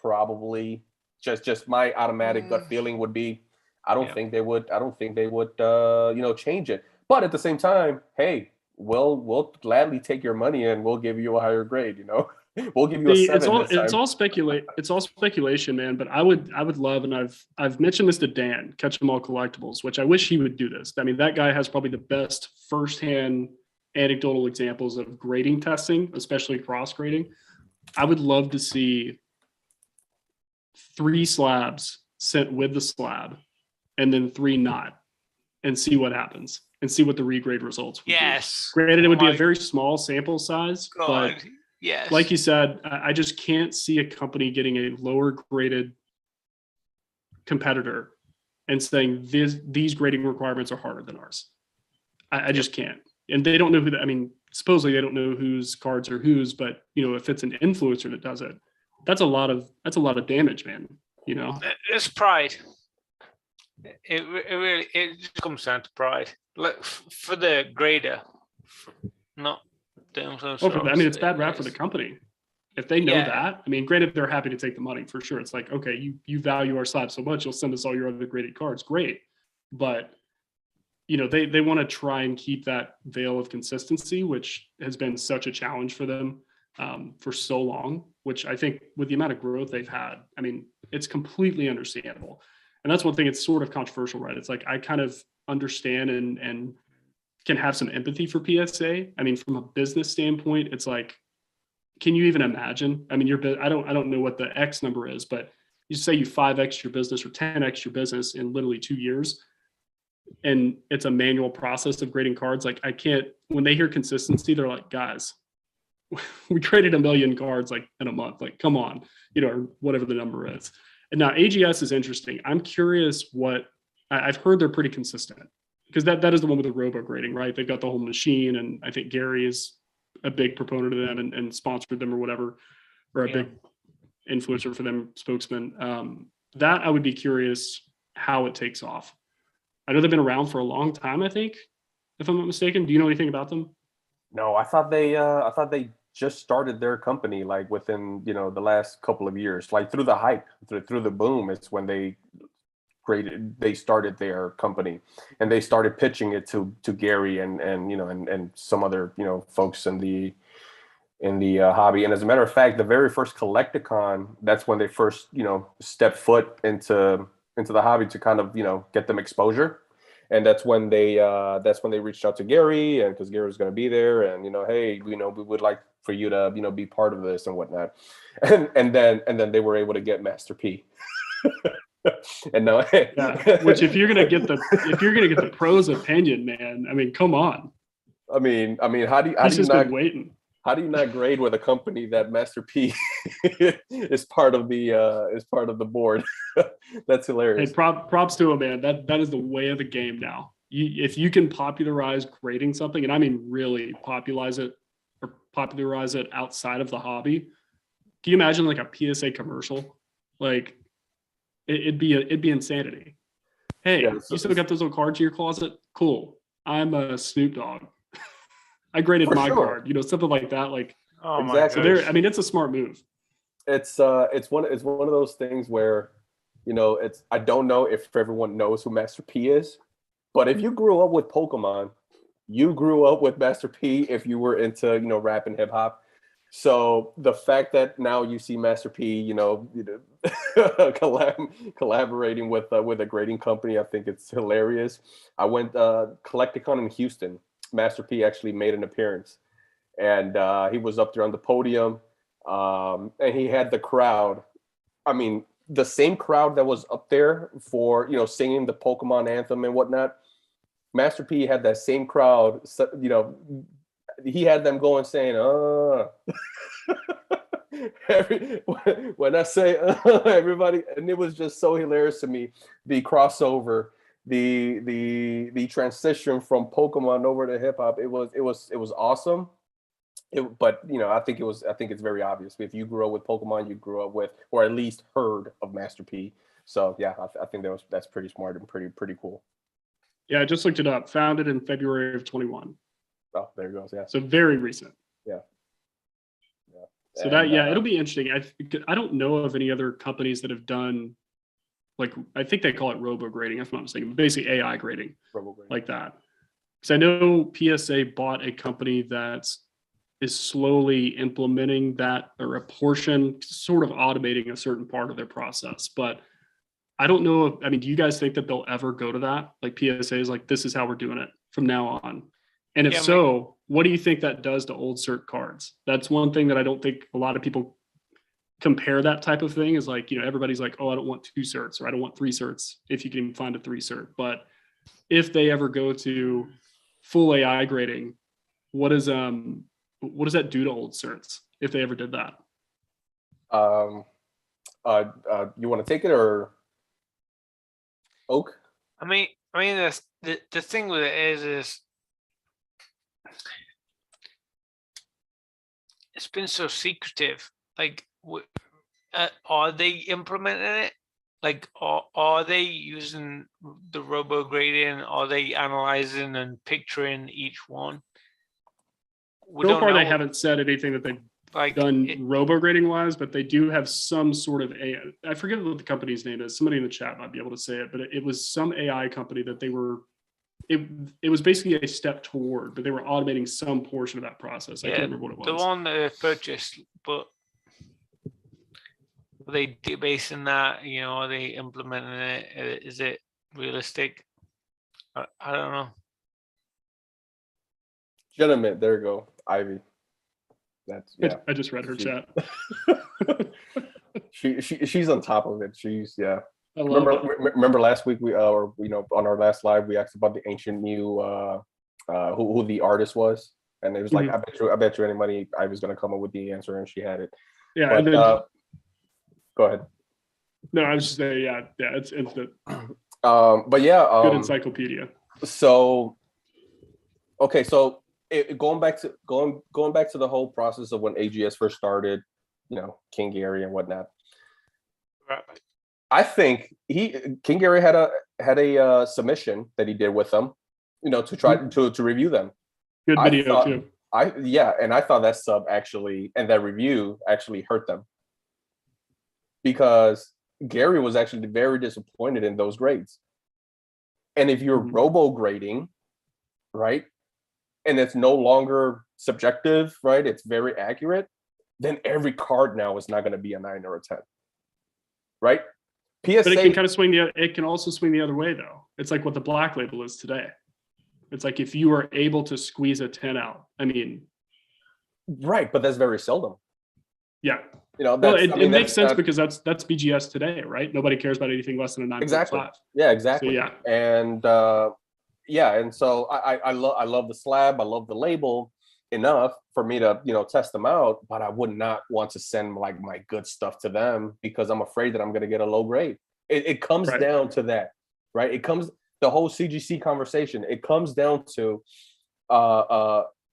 probably just my automatic gut feeling would be, I don't think they would change it. But at the same time, hey, we'll gladly take your money and we'll give you a higher grade. We'll give you a 7. It's all speculation, man. But I would love, and I've mentioned this to Dan, Catch 'em All Collectibles, which I wish he would do this. I mean, that guy has probably the best firsthand anecdotal examples of grading testing, especially cross grading. I would love to see 3 slabs sent with the slab and then 3 not, and see what happens and see what the regrade results would be. Granted, it would be a very small sample size, but like you said, I just can't see a company getting a lower graded competitor and saying these grading requirements are harder than ours. I just can't. And they don't know supposedly they don't know whose cards are whose, but if it's an influencer that does it, that's a lot of damage, man. It's pride. It just comes down to pride. Like for the grader, not the influencer. It's bad rap for the company. If they know that, granted, they're happy to take the money for sure. It's like, okay, you value our slab so much, you'll send us all your other graded cards. Great. But they want to try and keep that veil of consistency, which has been such a challenge for them for so long, which I think with the amount of growth they've had, it's completely understandable. And that's one thing, it's sort of controversial, right? It's like, I kind of understand and can have some empathy for PSA. From a business standpoint, it's like, can you even imagine? I don't know what the X number is, but you say you 5X your business or 10X your business in literally 2 years. And it's a manual process of grading cards. Like, I can't, when they hear consistency, they're like, guys, we graded 1 million cards like in a month. Like, come on, or whatever the number is. And now AGS is interesting. I'm curious what I've heard. They're pretty consistent because that is the one with the robo grading, right? They've got the whole machine, and I think Gary is a big proponent of them and sponsored them or whatever, or a big influencer for them, spokesman. That I would be curious how it takes off. I know they've been around for a long time, I think, if I'm not mistaken. Do you know anything about them? No, I thought they just started their company like within the last couple of years, like through the hype, through the boom. It's when they started their company, and they started pitching it to Gary and some other folks in the hobby. And as a matter of fact, the very first Collecticon, that's when they first stepped foot into the hobby to kind of get them exposure. And that's when they reached out to Gary, and because Gary was going to be there, and hey, we would like for you to be part of this and whatnot, and then they were able to get Master P. And no, which if you're gonna get the pros opinion, man, come on. how He's do you just not been waiting. how do you not grade with a company that Master P is part of the board? That's Hey, hilarious. props to him, man. That is the way of the game now. If you can popularize grading something, and I mean really popularize it outside of the hobby. Can you imagine like a PSA commercial? Like it'd be insanity. Hey, Yeah, you still got those little cards in your closet? Cool. I'm a Snoop Dogg. I graded for my sure. card. Something like that. Like Oh my Exactly. so, there. gosh. I mean, it's a smart move. It's one of those things where, I don't know if everyone knows who Master P is, but if you grew up with Pokemon, you grew up with Master P if you were into, rap and hip hop. So the fact that now you see Master P, collaborating with a grading company, I think it's hilarious. I went Collecticon in Houston. Master P actually made an appearance, and he was up there on the podium, and he had the crowd. I mean, the same crowd that was up there for singing the Pokemon anthem and whatnot. Master P had that same crowd. He had them going saying, when I say everybody, and it was just so hilarious to me. The crossover, the transition from Pokemon over to hip hop. It was awesome. But I think it's very obvious. If you grew up with Pokemon, you grew up with, or at least heard of Master P. So yeah, I think that's pretty smart and pretty cool. Yeah, I just looked it up. Founded in February of 21. Oh, there it goes. Yeah. So very recent. Yeah. So it'll be interesting. I don't know of any other companies that have done, like, I think they call it robo grading, if I'm not mistaken, basically AI grading like that. Because I know PSA bought a company that is slowly implementing that, or a portion, sort of automating a certain part of their process. But I don't know do you guys think that they'll ever go to that? Like PSA is like, this is how we're doing it from now on. And if so, what do you think that does to old cert cards? That's one thing that I don't think a lot of people compare that type of thing is like, everybody's like, oh, I don't want 2 certs or I don't want 3 certs if you can even find a 3 cert. But if they ever go to full AI grading, what does that do to old certs if they ever did that? You want to take it or Oak? I mean, the thing with it is it's been so secretive. Like, are they implementing it? Like, are they using the robo grading? Are they analyzing and picturing each one? So far, they haven't said anything that they've done robo grading wise, but they do have some sort of AI. I forget what the company's name is. Somebody in the chat might be able to say it, but it was some AI company that they were. It was basically a step toward, but they were automating some portion of that process. I can't remember what it was. The one that they purchased, but are they basing that? Are they implementing it? Is it realistic? I don't know. Gentlemen, there you go, Ivy. That's I just read her chat. She's on top of it. She's Remember last week we on our last live we asked about the Ancient Mew, who the artist was, and it was like, I bet you any money Ivy's gonna come up with the answer, and she had it. Yeah, but, and then, go ahead. No, I was just saying, it's instant. But yeah, good encyclopedia. So, okay, so going back to the whole process of when AGS first started, King Gary and whatnot. Right. I think King Gary had a submission that he did with them, to try to review them. Good video too. And I thought that sub actually, and that review actually hurt them, because Gary was actually very disappointed in those grades. And if you're robo grading, right, and it's no longer subjective, right, it's very accurate, then every card now is not going to be a 9 or a 10, right? PSA, but it can kind of swing it can also swing the other way though. It's like what the black label is today. It's like if you are able to squeeze a 10 out, right, but that's very seldom. Yeah. It makes sense because that's BGS today, right? Nobody cares about anything less than a 9.5. Exactly. Yeah, exactly. So, yeah. And yeah, and so I love the slab, I love the label enough for me to test them out, but I would not want to send like my good stuff to them because I'm afraid that I'm going to get a low grade. It comes Right. down to that, right? It comes the whole CGC conversation. It comes down to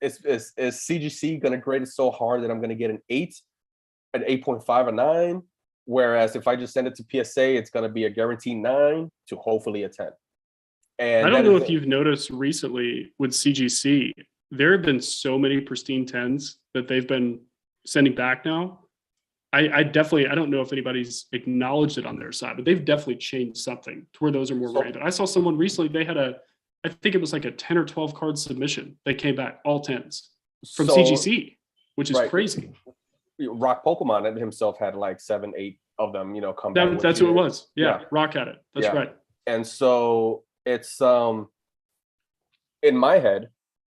is CGC going to grade it so hard that I'm going to get an 8, an 8.5, a 9? Whereas if I just send it to PSA, it's going to be a guaranteed 9 to hopefully a 10. And I don't know if you've noticed recently with CGC, there have been so many pristine 10s that they've been sending back now. I definitely, I don't know if anybody's acknowledged it on their side, but they've definitely changed something to where those are more rated. I saw someone recently, they had I think it was like a 10 or 12 card submission. They came back all 10s from CGC, which is right. crazy. Rock Pokemon himself had like 7, 8 of them, come back. That's who it was. Yeah, Rock had it. That's right. And so it's in my head,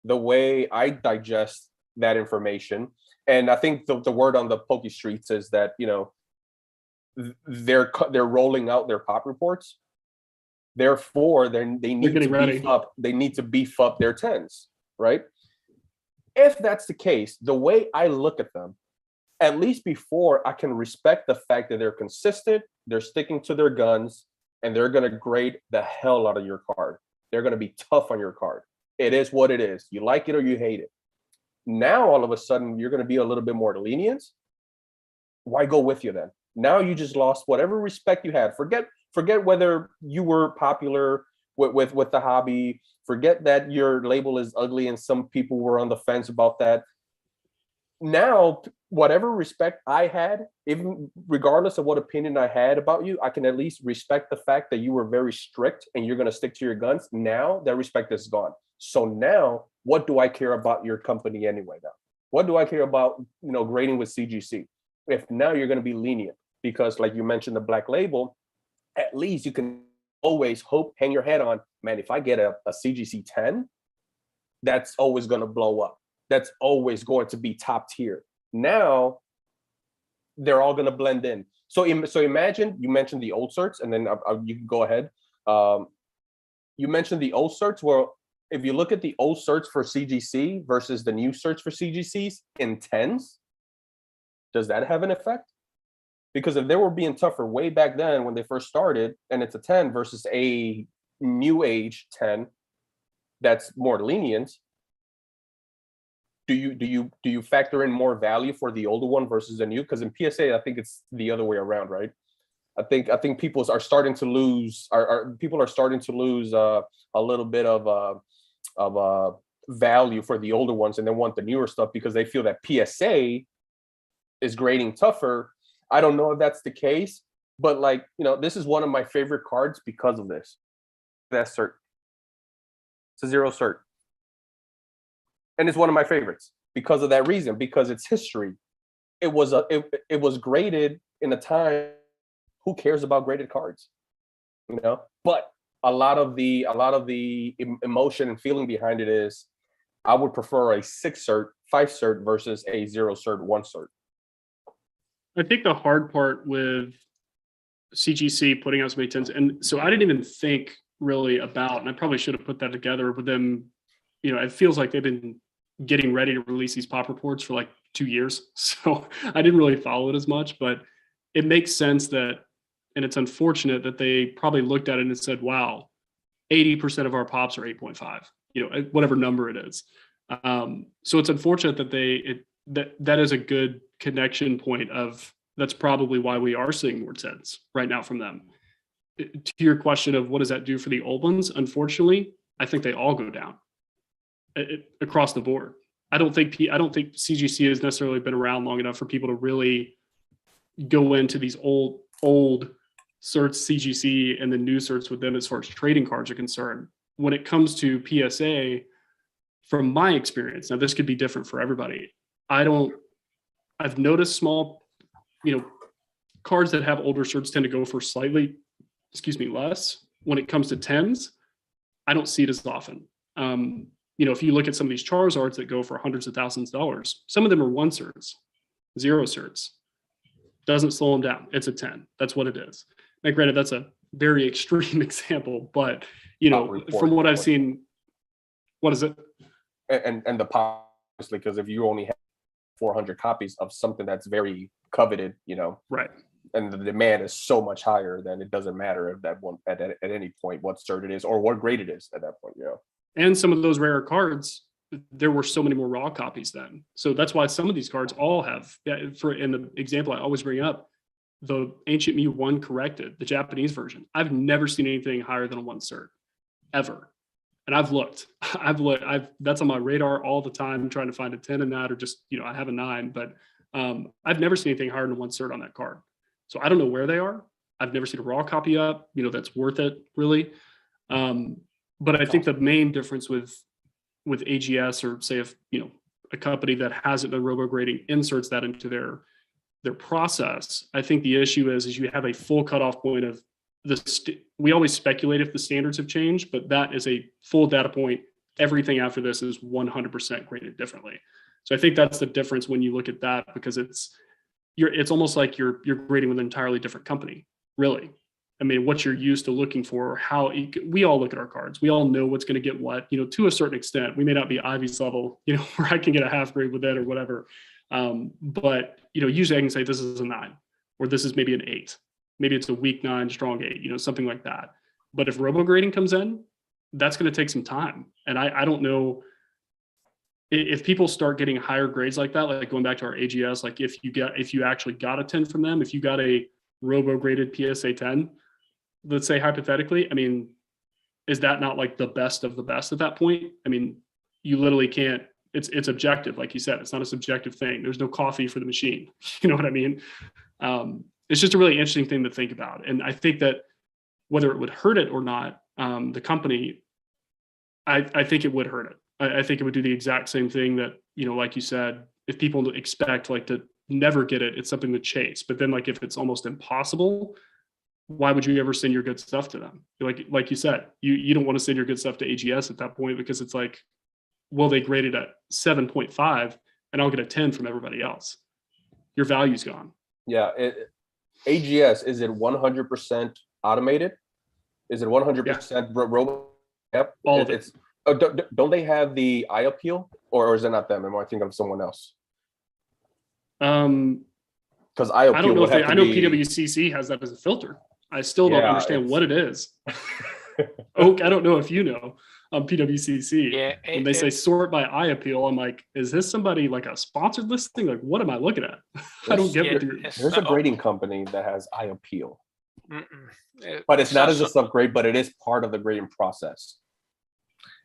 the way I digest that information, and I think the word on the Poke Streets is that they're rolling out their pop reports. Therefore, they need to beef up. They need to beef up their 10s, right? If that's the case, the way I look at them, at least before I can respect the fact that they're consistent, they're sticking to their guns, and they're going to grade the hell out of your card. They're going to be tough on your card. It is what it is. You like it or you hate it. Now, all of a sudden, you're going to be a little bit more lenient. Why go with you then? Now you just lost whatever respect you had. Forget whether you were popular with the hobby. Forget that your label is ugly and some people were on the fence about that. Now, whatever respect I had, even regardless of what opinion I had about you, I can at least respect the fact that you were very strict and you're going to stick to your guns. Now that respect is gone. So now, what do I care about your company anyway? Now, what do I care about grading with CGC? If now you're going to be lenient, because like you mentioned, the black label, at least you can always hang your head on, man, if I get a CGC 10, that's always going to blow up. That's always going to be top tier. Now they're all going to blend in. So imagine you mentioned the old certs, and then you can go ahead. You mentioned the old certs. Well, if you look at the old certs for CGC versus the new certs for CGCs in 10s, does that have an effect? Because if they were being tougher way back then when they first started, and it's a 10 versus a new age 10 that's more lenient, do you factor in more value for the older one versus the new? Because in PSA, I think it's the other way around, right? I think people are starting to lose. People are starting to lose a little bit of value for the older ones, and they want the newer stuff because they feel that PSA is grading tougher. I don't know if that's the case, but this is one of my favorite cards because of this. That cert. It's a 0 cert. And it's one of my favorites because of that reason, because it's history. It was graded in a time. Who cares about graded cards? But a lot of the emotion and feeling behind it is, I would prefer a 6 cert, 5 cert versus a 0 cert, 1 cert. I think the hard part with CGC putting out so many 10s, and so I didn't even think really about, and I probably should have put that together with them. It feels like they've been getting ready to release these pop reports for like 2 years. So I didn't really follow it as much, but it makes sense that, and it's unfortunate that they probably looked at it and said, wow, 80% of our pops are 8.5, whatever number it is. So it's unfortunate that that is a good connection point of, that's probably why we are seeing more 10s right now from them. To your question of what does that do for the old ones? Unfortunately, I think they all go down across the board. I don't think CGC has necessarily been around long enough for people to really go into these old certs CGC and the new certs with them as far as trading cards are concerned. When it comes to PSA, from my experience, now this could be different for everybody. I've noticed small, cards that have older certs tend to go for slightly, less. When it comes to 10s, I don't see it as often. If you look at some of these Charizards that go for hundreds of thousands of dollars, some of them are 1 certs, 0 certs. Doesn't slow them down. It's a 10. That's what it is. Now, granted, that's a very extreme example, but you pop know, report from what I've or- seen, what is it? and the pop, because if you only have 400 copies of something that's very coveted, you know, Right. and the demand is so much higher, then it doesn't matter if that one at any point what cert it is or what grade it is at that point, you know. And some of those rarer cards, there were so many more raw copies then. So that's why some of these cards all have, for in the example I always bring up, the Ancient Mew 1 corrected, the Japanese version. I've never seen anything higher than a 1 cert, ever. And I've looked, that's on my radar all the time, trying to find a 10 in that, or just, you know, I have a 9, but I've never seen anything higher than 1 cert on that card. So I don't know where they are. I've never seen a raw copy up, you know, that's worth it really. But I think the main difference with AGS, or say if, you know, a company that hasn't done robo grading inserts that into their process, I think the issue is you have a full cutoff point of we always speculate if the standards have changed, but that is a full data point. Everything after this is 100% graded differently. So I think that's the difference when you look at that, because it's almost like you're grading with an entirely different company, really. I mean, what you're used to looking for, how we all look at our cards. We all know what's going to get what, you know, to a certain extent. We may not be Ivy's level, you know, where I can get a half grade with it or whatever. But, you know, usually I can say this is a 9, or this is maybe an 8. Maybe it's a weak 9, strong 8, you know, something like that. But if robo grading comes in, that's going to take some time. And I don't know if people start getting higher grades like that, like going back to our AGS, like if you actually got a 10 from them, if you got a robo graded PSA 10, let's say hypothetically, I mean, is that not like the best of the best at that point? I mean, you literally can't, it's objective. Like you said, it's not a subjective thing. There's no coffee for the machine. You know what I mean? It's just a really interesting thing to think about. And I think that whether it would hurt it or not, the company, I think it would hurt it. I think it would do the exact same thing that, you know, like you said, if people expect like to never get it, it's something to chase. But then like if it's almost impossible, why would you ever send your good stuff to them? Like you said, you don't want to send your good stuff to AGS at that point, because it's like, well, they graded at 7.5 and I'll get a 10 from everybody else. Your value's gone. Yeah. AGS, is it 100% automated? Is it 100% robot? Yep. All of it. It's don't they have the eye appeal, or is it not them? Am I thinking of someone else? Because eye appeal, I don't know if I know be... PWCC has that as a filter. I still don't Yeah, understand what it is. Oak, I don't know if you know PWCC. Yeah, when they say sort by eye appeal, I'm like, is this somebody like a sponsored listing? Like, what am I looking at? I don't get what you're. There's a grading company that has eye appeal, Mm-mm. but it's not as a subgrade, but it is part of the grading process.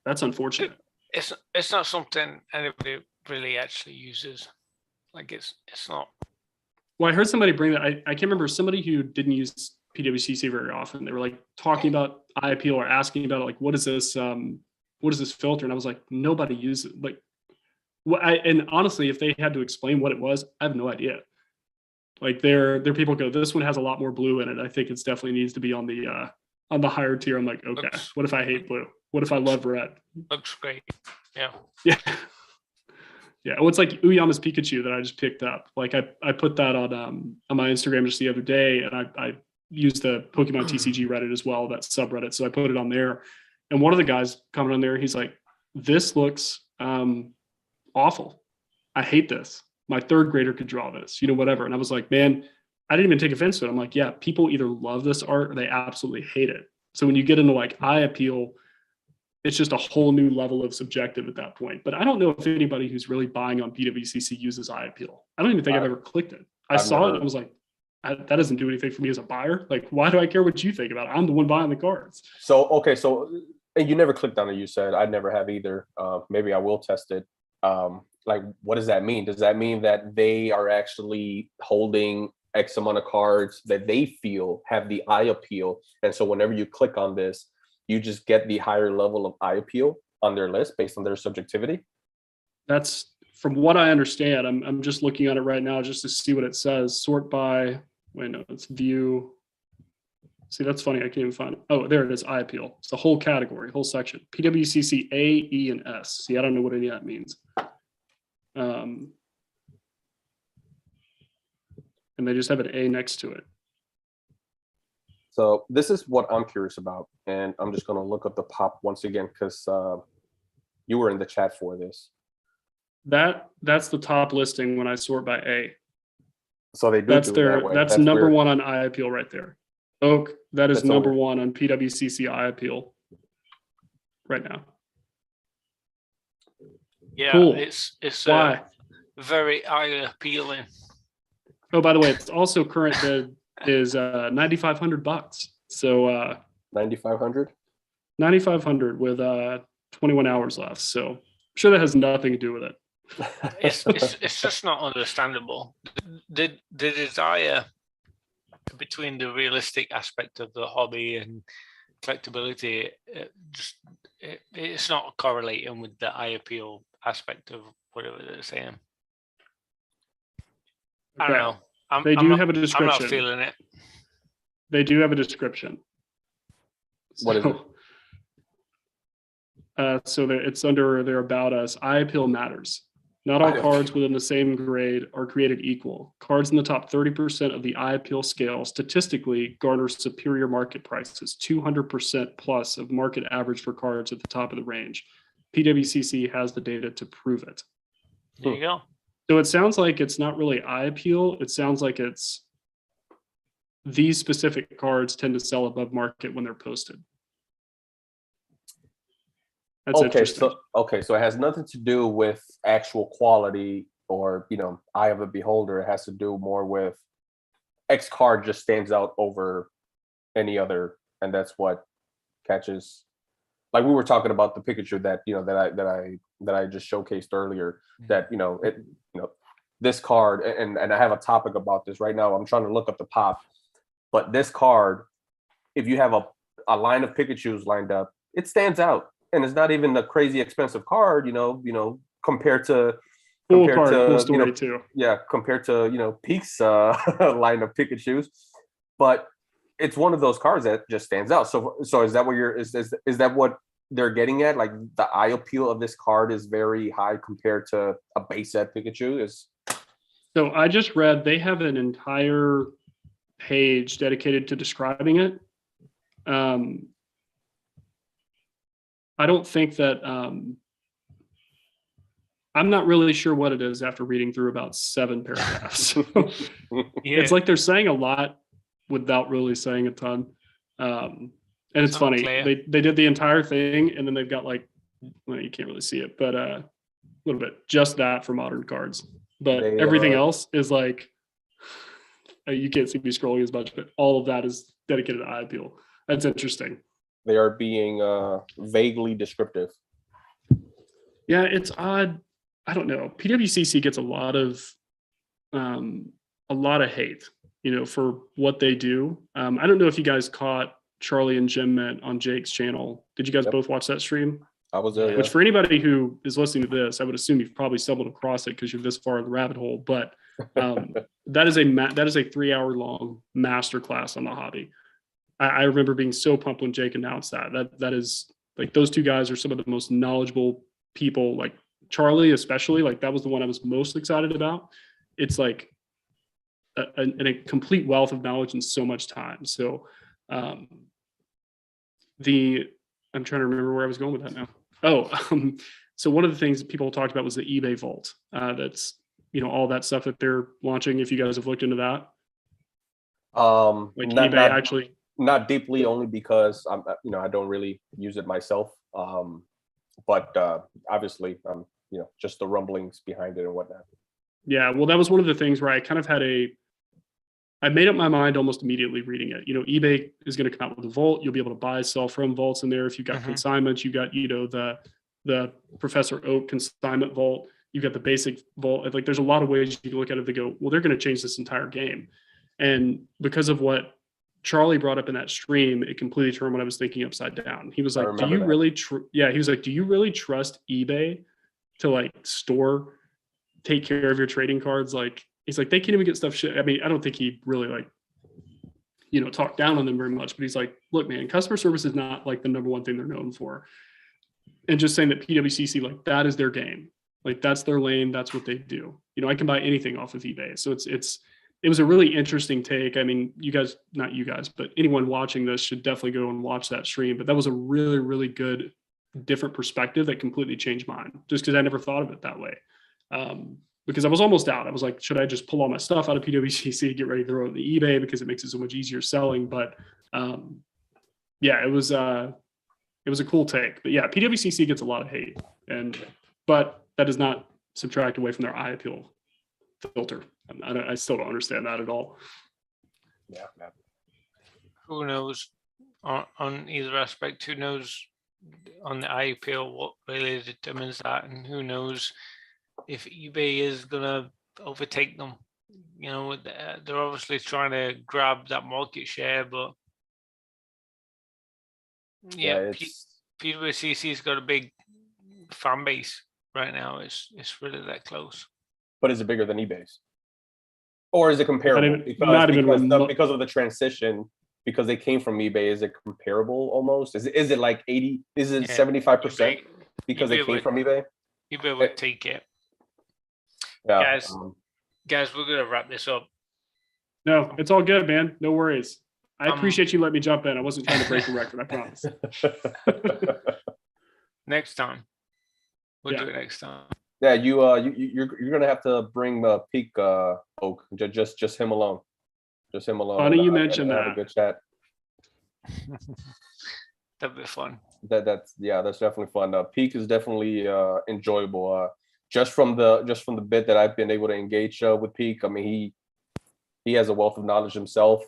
That's unfortunate. It's not something anybody really actually uses. Like it's not. Well, I heard somebody bring that. I can't remember, somebody who didn't use PWCC very often. They were like talking about eye appeal or asking about it, like, what is this filter? And I was like, nobody uses it. Like, and honestly, if they had to explain what it was, I have no idea. Like their people go, this one has a lot more blue in it. I think it's definitely needs to be on the higher tier. I'm like, okay, what if I hate blue? What if I love red? Looks great. Yeah. Yeah. Yeah. Well, it's like Uyama's Pikachu that I just picked up. Like I put that on my Instagram just the other day, and I used the Pokemon TCG Reddit as well, that subreddit. So I put it on there, and one of the guys commented on there. He's like, "This looks awful. I hate this. My 3rd grader could draw this, you know, whatever." And I was like, man, I didn't even take offense to it. I'm like, yeah, people either love this art or they absolutely hate it. So when you get into like eye appeal, it's just a whole new level of subjective at that point. But I don't know if anybody who's really buying on PWCC uses eye appeal. I don't even think I've ever clicked it. I saw it and I was like, that doesn't do anything for me as a buyer. Like, why do I care what you think about it? I'm the one buying the cards. So, okay. So, and you never clicked on it, you said. I never have either. Maybe I will test it. Like, what does that mean? Does that mean that they are actually holding X amount of cards that they feel have the eye appeal? And so whenever you click on this, you just get the higher level of eye appeal on their list based on their subjectivity? That's from what I understand. I'm just looking at it right now just to see what it says. Sort by, wait, no, it's view. See, that's funny. I can't even find it. Oh, there it is. Eye appeal. It's the whole category, whole section. PWCC A, E, and S. See, I don't know what any of that means. And they just have an A next to it. So this is what I'm curious about, and I'm just going to look up the pop once again because you were in the chat for this. That's the top listing when I sort by A. So they do That's do it their that way. that's number weird. one on iAppeal right there. Oak, that is That's so number weird. one on PWCC iAppeal right now. Yeah, Cool. it's Why? very eye appealing. Oh, by the way, it's also current bid is $9,500. So 9,500. 9,500 with 21 hours left. So I'm sure that has nothing to do with it. It's just not understandable. The desire between the realistic aspect of the hobby and collectability, it's not correlating with the eye appeal aspect of whatever they're saying. I don't know. They do have a I'm description. not feeling it. They do have a description. What is it? So it's under their About Us. Eye appeal matters. Not all cards within the same grade are created equal. Cards in the top 30% of the eye appeal scale statistically garner superior market prices, 200% plus of market average for cards at the top of the range. PWCC has the data to prove it. There you go. So it sounds like it's not really eye appeal. It sounds like it's these specific cards tend to sell above market when they're posted. That's interesting. So it has nothing to do with actual quality or, eye of the beholder. It has to do more with X card just stands out over any other, and that's what catches. Like we were talking about the Pikachu that I just showcased earlier. That this card, and I have a topic about this right now. I'm trying to look up the pop, but this card, if you have a line of Pikachus lined up, it stands out. And it's not even a crazy expensive card, compared to Peak's line of Pikachus. But it's one of those cards that just stands out. So is that what is that what they're getting at? Like the eye appeal of this card is very high compared to a base set Pikachu is. So I just read they have an entire page dedicated to describing it. I don't think that I'm not really sure what it is after reading through about 7 paragraphs. It's like they're saying a lot without really saying a ton. And it's funny. They did the entire thing and then they've got you can't really see it, but a little bit just that for modern cards. But everything else is you can't see me scrolling as much, but all of that is dedicated to eye appeal. That's interesting. They are being vaguely descriptive. Yeah, it's odd. I don't know. PWCC gets a lot of hate, for what they do. I don't know if you guys caught Charlie and Jim Mint on Jake's channel. Did you guys both watch that stream? I was there. Which for anybody who is listening to this, I would assume you've probably stumbled across it because you're this far in the rabbit hole. But that is a 3-hour long masterclass on the hobby. I remember being so pumped when Jake announced that is those two guys are some of the most knowledgeable people, like Charlie, especially that was the one I was most excited about. It's a complete wealth of knowledge in so much time. So I'm trying to remember where I was going with that now. So one of the things that people talked about was the eBay vault. That's, all that stuff that they're launching. If you guys have looked into that, eBay actually. Not deeply, only because I don't really use it myself. But obviously, just the rumblings behind it and whatnot. Yeah, well, that was one of the things where I kind of I made up my mind almost immediately reading it. eBay is going to come out with a vault. You'll be able to sell from vaults in there. If you've got consignments, you got the Professor Oak consignment vault. You've got the basic vault. There's a lot of ways you can look at it to go, well, they're going to change this entire game. And because of what Charlie brought up in that stream, it completely turned what I was thinking upside down. He was like, do you really he was like, do you really trust eBay to take care of your trading cards? He's like, they can't even get stuff I mean, I don't think he really talked down on them very much, but he's like, look, man, customer service is not the number one thing they're known for. And just saying that PWCC, that is their game. That's their lane. That's what they do. I can buy anything off of eBay. So it's it was a really interesting take. I mean, you guys, not you guys, but anyone watching this should definitely go and watch that stream. But that was a really, really good, different perspective that completely changed mine, just because I never thought of it that way. Because I was almost out. I was like, should I just pull all my stuff out of PWCC, get ready to throw it on the eBay because it makes it so much easier selling? But yeah, it was a cool take. But yeah, PWCC gets a lot of hate, but that does not subtract away from their eye appeal filter. I still don't understand that at all. Yeah. Who knows on either aspect? Who knows on the eye appeal what really determines that, and who knows if eBay is gonna overtake them? You know, they're obviously trying to grab that market share, but yeah, PWCC's got a big fan base right now. It's really that close. But is it bigger than eBay's? Or is it comparable? Because of the transition, because they came from eBay, is it comparable almost? Is it like 80? Is it 75% because they came from eBay? eBay would take it. Yeah. Guys, we're gonna wrap this up. No, it's all good, man. No worries. I appreciate you letting me jump in. I wasn't trying to break the record, I promise. Next time. We'll do it next time. Yeah, you're gonna have to bring Peak Oak. Just him alone. Just him alone. Funny you mentioned that. Have a good chat. That'd be fun. That's definitely fun. Peak is definitely enjoyable. Just from the bit that I've been able to engage with Peak. I mean, he has a wealth of knowledge himself.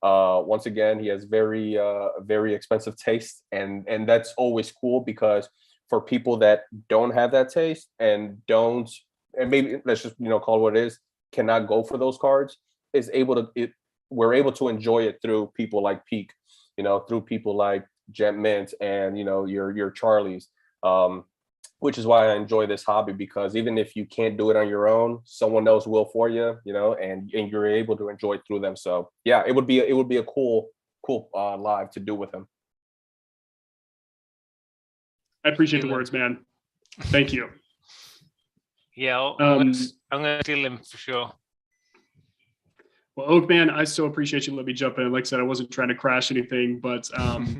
Once again, he has very expensive taste, and that's always cool, because for people that don't have that taste and maybe let's just call it what it is, cannot go for those cards, we're able to enjoy it through people like Peak, through people like Gent Mint and your Charlies, which is why I enjoy this hobby, because even if you can't do it on your own, someone else will for you, and you're able to enjoy it through them. So yeah, it would be a cool live to do with him. I appreciate the words, man. Thank you. Yeah, I'm gonna steal him for sure. Well, Oak, man, I so appreciate you letting me jump in. Like I said, I wasn't trying to crash anything, but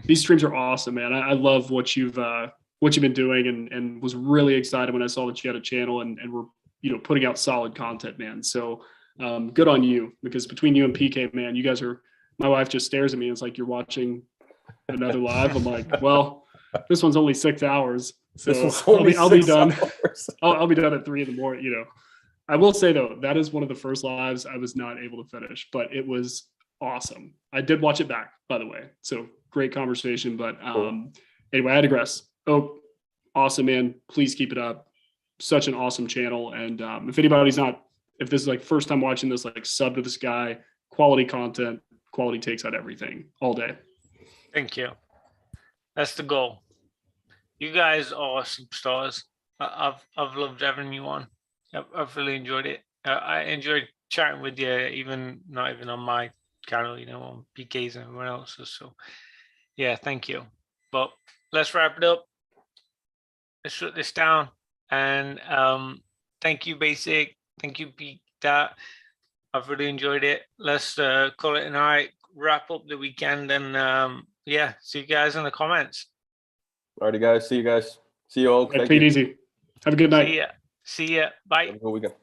these streams are awesome, man. I love what you've been doing, and was really excited when I saw that you had a channel and were putting out solid content, man. So good on you, because between you and PK, man, you guys are. My wife just stares at me. And it's like you're watching another live. I'm like, well, this one's only 6 hours, so I'll be done. I'll be done at 3 a.m. I will say though, that is one of the first lives I was not able to finish, but it was awesome. I did watch it back, by the way. So great conversation. But anyway, I digress. Oh, awesome, man. Please keep it up. Such an awesome channel. And if this is like first time watching this, like sub to this guy, quality content, quality takes out everything all day. Thank you. That's the goal. You guys are superstars. I've loved having you on. I've really enjoyed it. I enjoyed chatting with you, not even on my channel, on PK's and everyone else's. So yeah, thank you. But let's wrap it up. Let's shut this down. And thank you, Basic. Thank you, Pete. I've really enjoyed it. Let's call it a night. Wrap up the weekend, and yeah, see you guys in the comments. Alrighty, guys. See you guys. See you all. Take it easy. Have a good night. See ya. Bye. Have a good weekend.